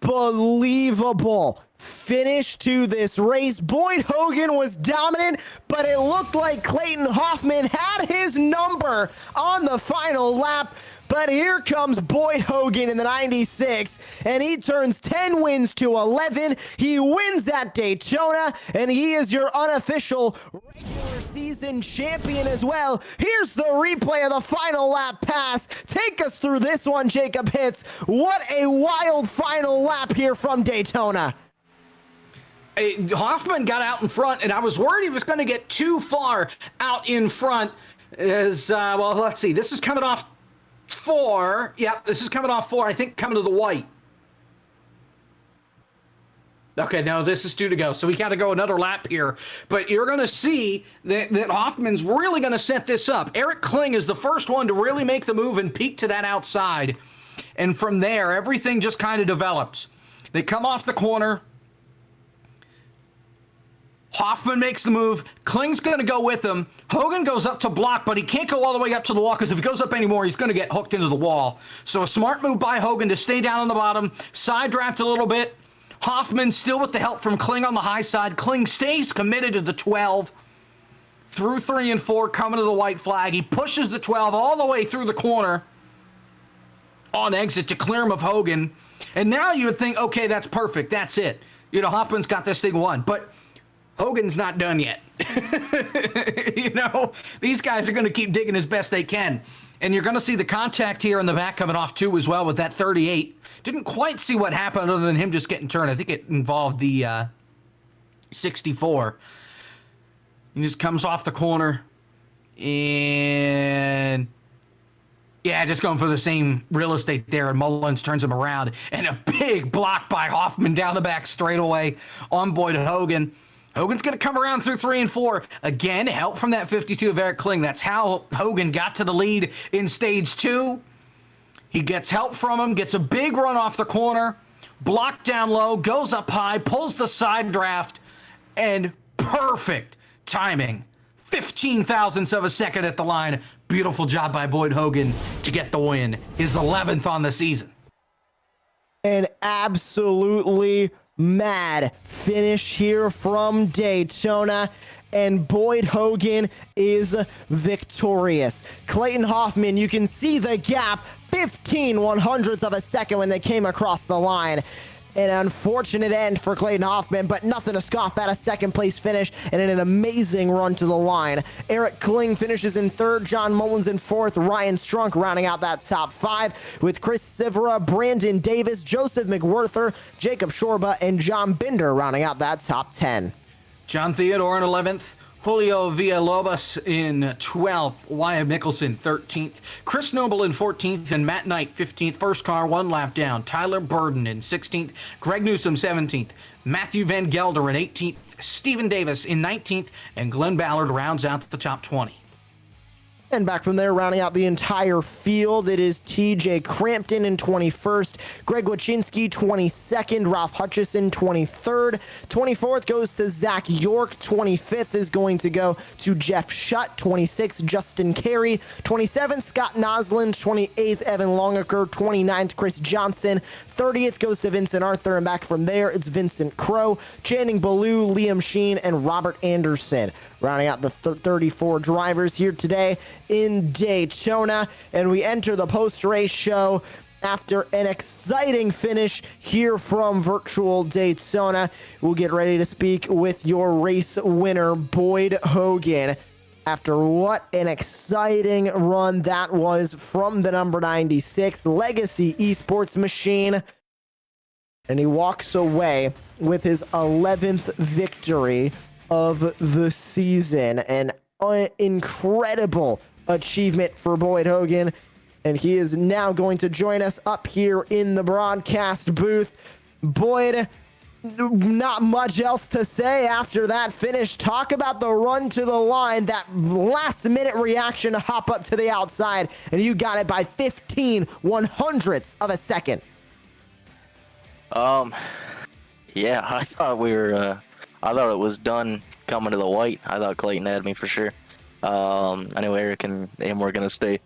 unbelievable finish to this race. Boyd Hogan was dominant, but it looked like Clayton Hoffman had his number on the final lap. But here comes Boyd Hogan in the 96, and he turns 10 wins to 11. He wins at Daytona, and he is your unofficial regular season champion as well. Here's the replay of the final lap pass. Take us through this one, Jacob Hitz. What a wild final lap here from Daytona. Hoffman got out in front, and I was worried he was going to get too far out in front. As well, let's see. This is coming off 4. Yeah, this is coming off 4. I think coming to the white. Okay, no, this is 2 to go. So we got to go another lap here. But you're going to see that Hoffman's really going to set this up. Eric Kling is the first one to really make the move and peek to that outside. And from there, everything just kind of develops. They come off the corner. Hoffman makes the move. Kling's going to go with him. Hogan goes up to block, but he can't go all the way up to the wall because if he goes up anymore, he's going to get hooked into the wall. So a smart move by Hogan to stay down on the bottom, side draft a little bit. Hoffman still with the help from Kling on the high side. Kling stays committed to the 12 through 3 and 4, coming to the white flag. He pushes the 12 all the way through the corner on exit to clear him of Hogan. And now you would think, okay, that's perfect. That's it. You know, Hoffman's got this thing won. But Hogan's not done yet. You know, these guys are going to keep digging as best they can. And you're going to see the contact here in the back coming off too as well with that 38. Didn't quite see what happened other than him just getting turned. I think it involved the 64. He just comes off the corner. And yeah, just going for the same real estate there. And Mullins turns him around. And a big block by Hoffman down the back straightaway on Boyd Hogan. Hogan's going to come around through 3 and 4. Again, help from that 52 of Eric Kling. That's how Hogan got to the lead in stage 2. He gets help from him, gets a big run off the corner, blocked down low, goes up high, pulls the side draft, and perfect timing. 15,000ths of a second at the line. Beautiful job by Boyd Hogan to get the win. His 11th on the season. An absolutely mad finish here from Daytona, and Boyd Hogan is victorious. Clayton Hoffman, you can see the gap, 15 100ths of a second when they came across the line. An unfortunate end for Clayton Hoffman, but nothing to scoff at. A second place finish and an amazing run to the line. Eric Kling finishes in 3rd, John Mullins in 4th, Ryan Strunk rounding out that top 5 with Chris Sivera, Brandon Davis, Joseph McWhorter, Jacob Shorba, and John Binder rounding out that top 10. John Theodore in 11th, Julio Villalobos in 12th, Wyatt Mickelson 13th, Chris Noble in 14th, and Matt Knight 15th. First car, one lap down. Tyler Burden in 16th, Greg Newsom 17th, Matthew Van Gelder in 18th, Stephen Davis in 19th, and Glenn Ballard rounds out the top 20. And back from there, rounding out the entire field, it is TJ Crampton in 21st, Greg Wachinski 22nd, Ralph Hutchison 23rd, 24th goes to Zach York, 25th is going to go to Jeff Shutt, 26th Justin Carey, 27th Scott Noslin, 28th Evan Longaker, 29th Chris Johnson, 30th goes to Vincent Arthur, and back from there it's Vincent Crow, Channing Ballou, Liam Sheen, and Robert Anderson. Rounding out the 34 drivers here today in Daytona, and we enter the post-race show after an exciting finish here from virtual Daytona. We'll get ready to speak with your race winner, Boyd Hogan. After what an exciting run that was from the number 96 Legacy Esports machine. And he walks away with his 11th victory of the season. An incredible achievement for Boyd Hogan, and he is now going to join us up here in the broadcast booth. Boyd, not much else to say after that finish. Talk about the run to the line, that last minute reaction to hop up to the outside, and you got it by 15/100ths of a second. Yeah, I thought I thought it was done coming to the white. I thought Clayton had me for sure. I knew Eric and him were going to stay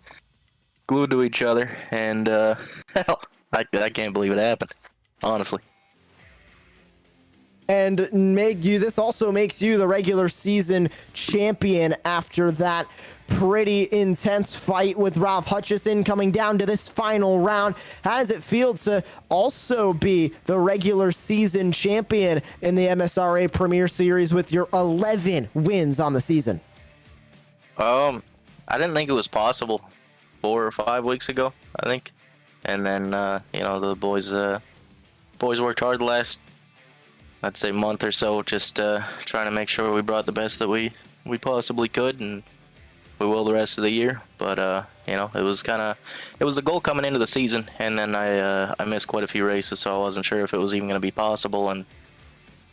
glued to each other, and hell, I can't believe it happened, honestly. And this also makes you the regular season champion after that pretty intense fight with Ralph Hutchison coming down to this final round. How does it feel to also be the regular season champion in the MSRA Premier Series with your 11 wins on the season? I didn't think it was possible 4 or 5 weeks ago, I think. And then, the boys worked hard the last, I'd say, month or so, just trying to make sure we brought the best that we possibly could, and we will the rest of the year. But it was a goal coming into the season, and then I missed quite a few races, so I wasn't sure if it was even going to be possible, and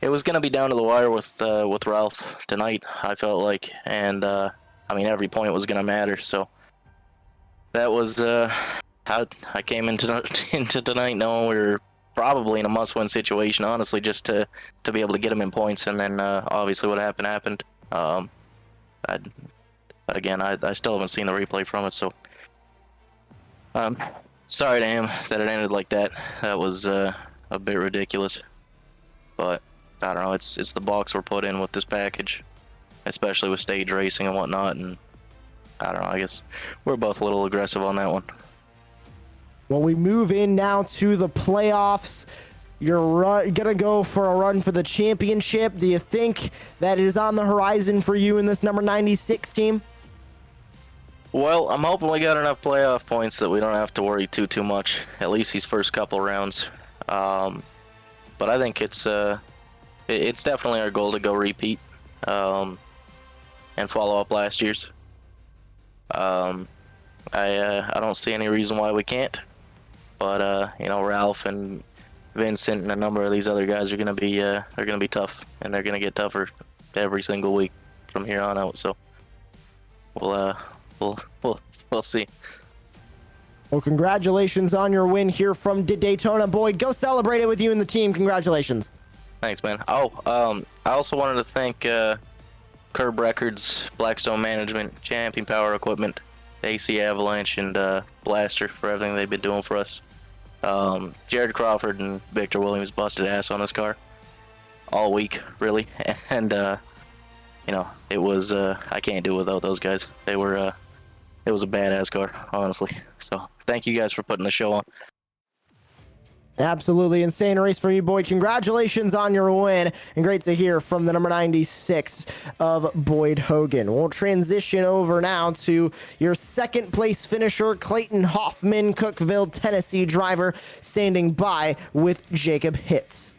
it was going to be down to the wire with Ralph tonight, I felt like, and every point was going to matter. So that was how I came into tonight knowing we were probably in a must-win situation, honestly, just to be able to get him in points, and then obviously what happened. I still haven't seen the replay from it, so sorry to him that it ended like that. That was a bit ridiculous, but I don't know. It's the box we're put in with this package, especially with stage racing and whatnot, and I don't know. I guess we're both a little aggressive on that one. Well, we move in now to the playoffs. You're gonna go for a run for the championship. Do you think that it is on the horizon for you in this number 96 team? Well, I'm hoping we got enough playoff points that we don't have to worry too much, at least these first couple rounds. But I think it's definitely our goal to go repeat and follow up last year's. I don't see any reason why we can't. But Ralph and Vincent and a number of these other guys are gonna be tough, and they're gonna get tougher every single week from here on out. So we'll see. Well, congratulations on your win here from Daytona. Boyd, go celebrate it with you and the team. Congratulations. Thanks, man. I also wanted to thank Curb Records, Blackstone Management, Champion Power Equipment, AC Avalanche, and Blaster for everything they've been doing for us. Jared Crawford and Victor Williams busted ass on this car all week, really, and it was I can't do it without those guys. It was a badass car, honestly. So thank you guys for putting the show on. Absolutely insane race for you, Boyd. Congratulations on your win, and great to hear from the number 96 of Boyd Hogan. We'll transition over now to your second place finisher, Clayton Hoffman, Cookeville, Tennessee driver, standing by with Jacob Hitz.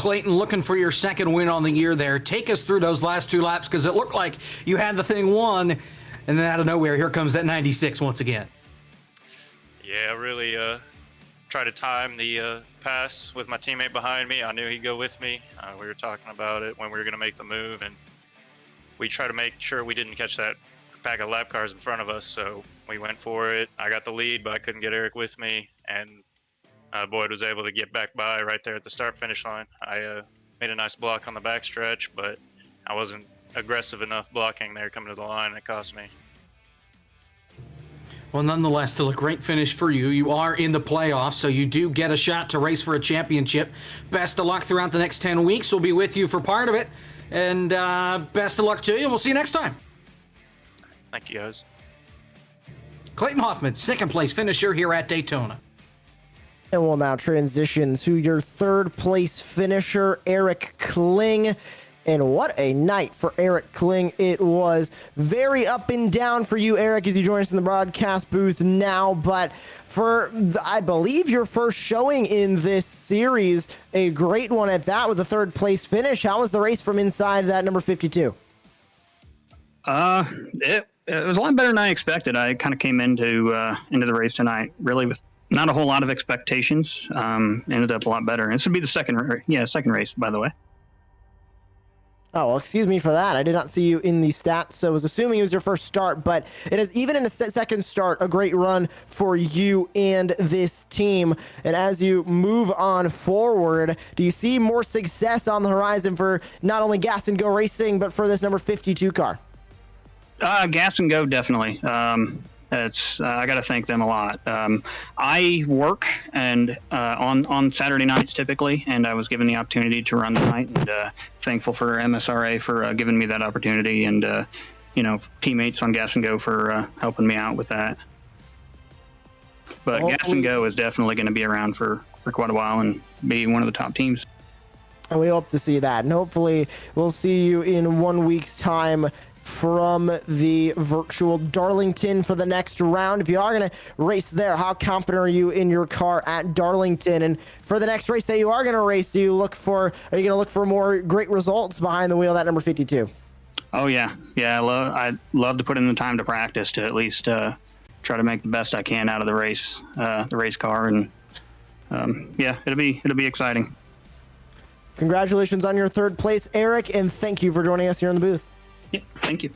Clayton, looking for your second win on the year there. Take us through those last 2 laps, because it looked like you had the thing won, and then out of nowhere, here comes that 96 once again. Yeah, really tried to time the pass with my teammate behind me. I knew he'd go with me. We were talking about it when we were going to make the move, and we tried to make sure we didn't catch that pack of lap cars in front of us, so we went for it. I got the lead, but I couldn't get Eric with me, and Boyd was able to get back by right there at the start-finish line. I made a nice block on the backstretch, but I wasn't aggressive enough blocking there coming to the line. It cost me. Well, nonetheless, still a great finish for you. You are in the playoffs, so you do get a shot to race for a championship. Best of luck throughout the next 10 weeks. We'll be with you for part of it. And best of luck to you. We'll see you next time. Thank you, guys. Clayton Hoffman, second place finisher here at Daytona. And we'll now transition to your third place finisher, Eric Kling. And what a night for Eric Kling it was. Very up and down for you, Eric, as you join us in the broadcast booth now. But for, I believe, your first showing in this series, a great one at that with a third place finish. How was the race from inside that number 52? It was a lot better than I expected. I kind of came into the race tonight really with not a whole lot of expectations. Ended up a lot better. And this would be the second race, by the way. Oh, well, excuse me for that. I did not see you in the stats, so I was assuming it was your first start, but it is, even in a second start, a great run for you and this team. And as you move on forward, do you see more success on the horizon for not only Gas and Go Racing, but for this number 52 car? Gas and Go, definitely. I got to thank them a lot. I work and on Saturday nights typically, and I was given the opportunity to run tonight, and thankful for MSRA for giving me that opportunity, and teammates on Gas and Go for helping me out with that. But Gas and Go is definitely going to be around for quite a while and be one of the top teams. And we hope to see that, and hopefully we'll see you in 1 week's time from the virtual Darlington for the next round. If you are going to race there, how confident are you in your car at Darlington? And for the next race that you are going to race, are you going to look for more great results behind the wheel of that number 52? Oh yeah. I love to put in the time to practice to at least try to make the best I can out of the race car. And it'll be exciting. Congratulations on your third place, Eric, and thank you for joining us here in the booth. Yeah, thank you.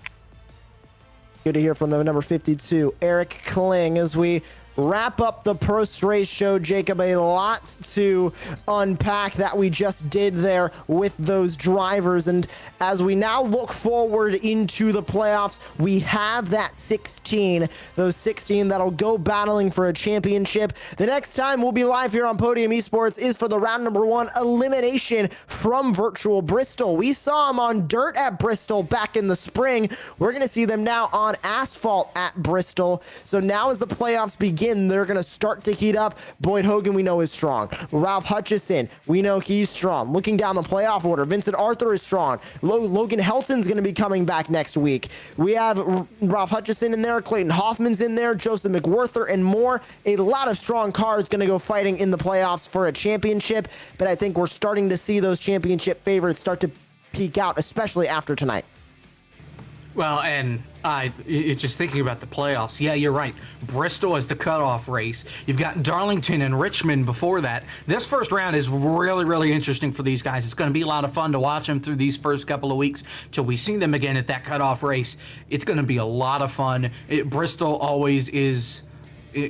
Good to hear from the number 52, Eric Kling. As we wrap up the Post Race Show, Jacob, a lot to unpack that we just did there with those drivers. And as we now look forward into the playoffs, we have those 16 that'll go battling for a championship. The next time we'll be live here on Podium Esports is for the round number 1 elimination from virtual Bristol. We saw them on dirt at Bristol back in the spring. We're going to see them now on asphalt at Bristol. So now as the playoffs begin, they're going to start to heat up. Boyd Hogan, we know, is strong. Ralph Hutchison, we know he's strong. Looking down the playoff order, Vincent Arthur is strong. Logan Helton's going to be coming back next week. We have Ralph Hutchison in there, Clayton Hoffman's in there, Joseph McWhorter, and more. A lot of strong cars going to go fighting in the playoffs for a championship, but I think we're starting to see those championship favorites start to peak out, especially after tonight. Well, and just thinking about the playoffs, yeah, you're right. Bristol is the cutoff race. You've got Darlington and Richmond before that. This first round is really, really interesting for these guys. It's going to be a lot of fun to watch them through these first couple of weeks till we see them again at that cutoff race. It's going to be a lot of fun. Bristol always is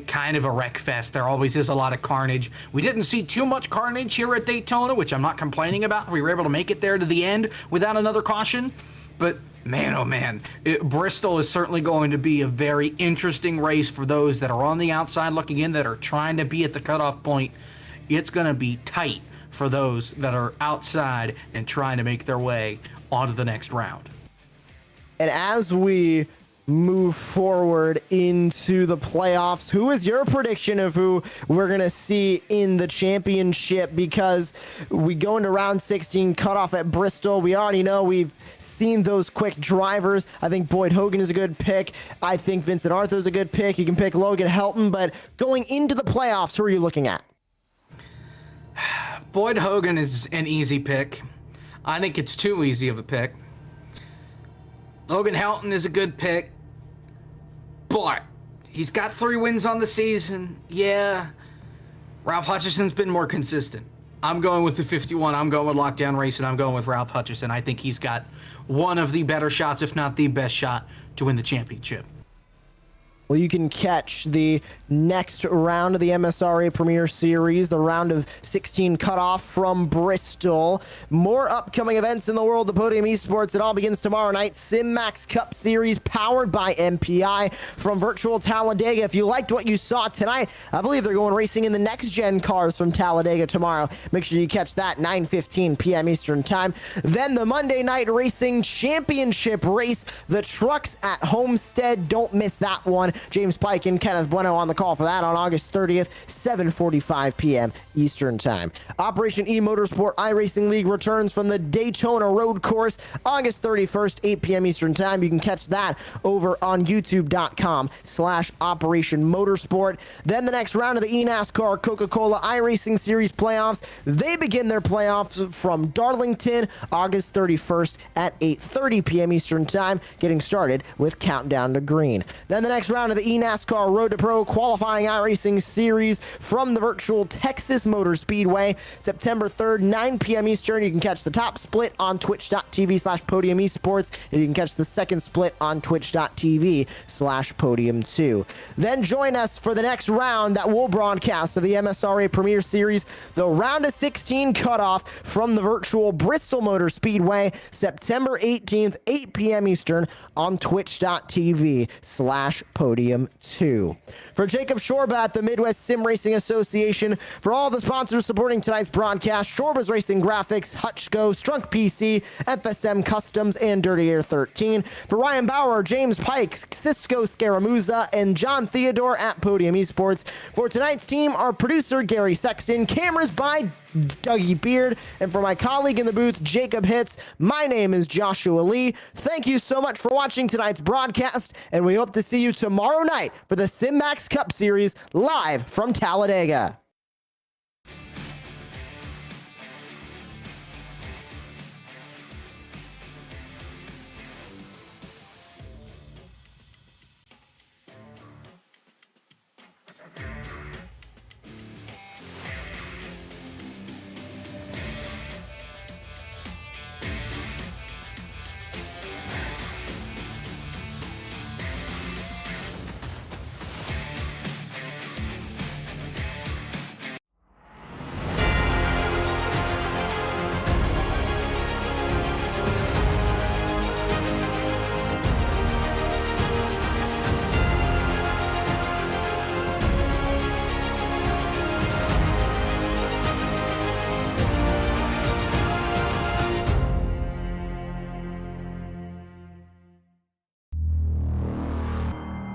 kind of a wreck fest. There always is a lot of carnage. We didn't see too much carnage here at Daytona, which I'm not complaining about. We were able to make it there to the end without another caution, but man, oh man, Bristol is certainly going to be a very interesting race for those that are on the outside looking in, that are trying to be at the cutoff point. It's going to be tight for those that are outside and trying to make their way onto the next round. And as we move forward into the playoffs, who is your prediction of who we're going to see in the championship? Because we go into round 16, cutoff at Bristol. We already know we've seen those quick drivers. I think Boyd Hogan is a good pick. I think Vincent Arthur is a good pick. You can pick Logan Helton, but going into the playoffs, who are you looking at? Boyd Hogan is an easy pick. I think it's too easy of a pick. Logan Helton is a good pick, but he's got 3 wins on the season. Yeah. Ralph Hutchison's been more consistent. I'm going with the 51. I'm going with Lockdown Racing. I'm going with Ralph Hutchison. I think he's got one of the better shots, if not the best shot, to win the championship. Well, you can catch the next round of the MSRA Premier Series, the round of 16 cutoff from Bristol. More upcoming events in the world of Podium Esports. It all begins tomorrow night. SimMax Cup Series powered by MPI from virtual Talladega. If you liked what you saw tonight, I believe they're going racing in the next-gen cars from Talladega tomorrow. Make sure you catch that 9:15 p.m. Eastern Time. Then the Monday Night Racing Championship race, the trucks at Homestead. Don't miss that one. James Pike and Kenneth Bueno on the call for that on August 30th, 7:45 p.m. Eastern Time. Operation E Motorsport iRacing League returns from the Daytona Road Course August 31st, 8 p.m. Eastern Time. You can catch that over on youtube.com/Operation Motorsport. Then the next round of the eNASCAR Coca-Cola iRacing Series playoffs. They begin their playoffs from Darlington August 31st at 8:30 p.m. Eastern Time, getting started with Countdown to Green. Then the next round of the eNASCAR Road to Pro qualifying iRacing Series from the virtual Texas Motor Speedway, September 3rd, 9 p.m. Eastern. You can catch the top split on twitch.tv/Podium Esports, and you can catch the second split on twitch.tv/Podium2. Then join us for the next round that will broadcast of the MSRA Premier Series, the round of 16 cutoff from the virtual Bristol Motor Speedway, September 18th, 8 p.m. Eastern on twitch.tv/Podium2. For Jacob Shorba at the Midwest Sim Racing Association, for all the sponsors supporting tonight's broadcast, Shorba's Racing Graphics, HutchCo, Strunk PC, FSM Customs, and Dirty Air 13. For Ryan Bauer, James Pike, Cisco Scaramuza, and John Theodore at Podium Esports. For tonight's team, our producer, Gary Sexton, cameras by Dougie Beard, and for my colleague in the booth, Jacob Hitz, my name is Joshua Lee. Thank you so much for watching tonight's broadcast, and we hope to see you tomorrow night for the SimMax Cup Series live from Talladega.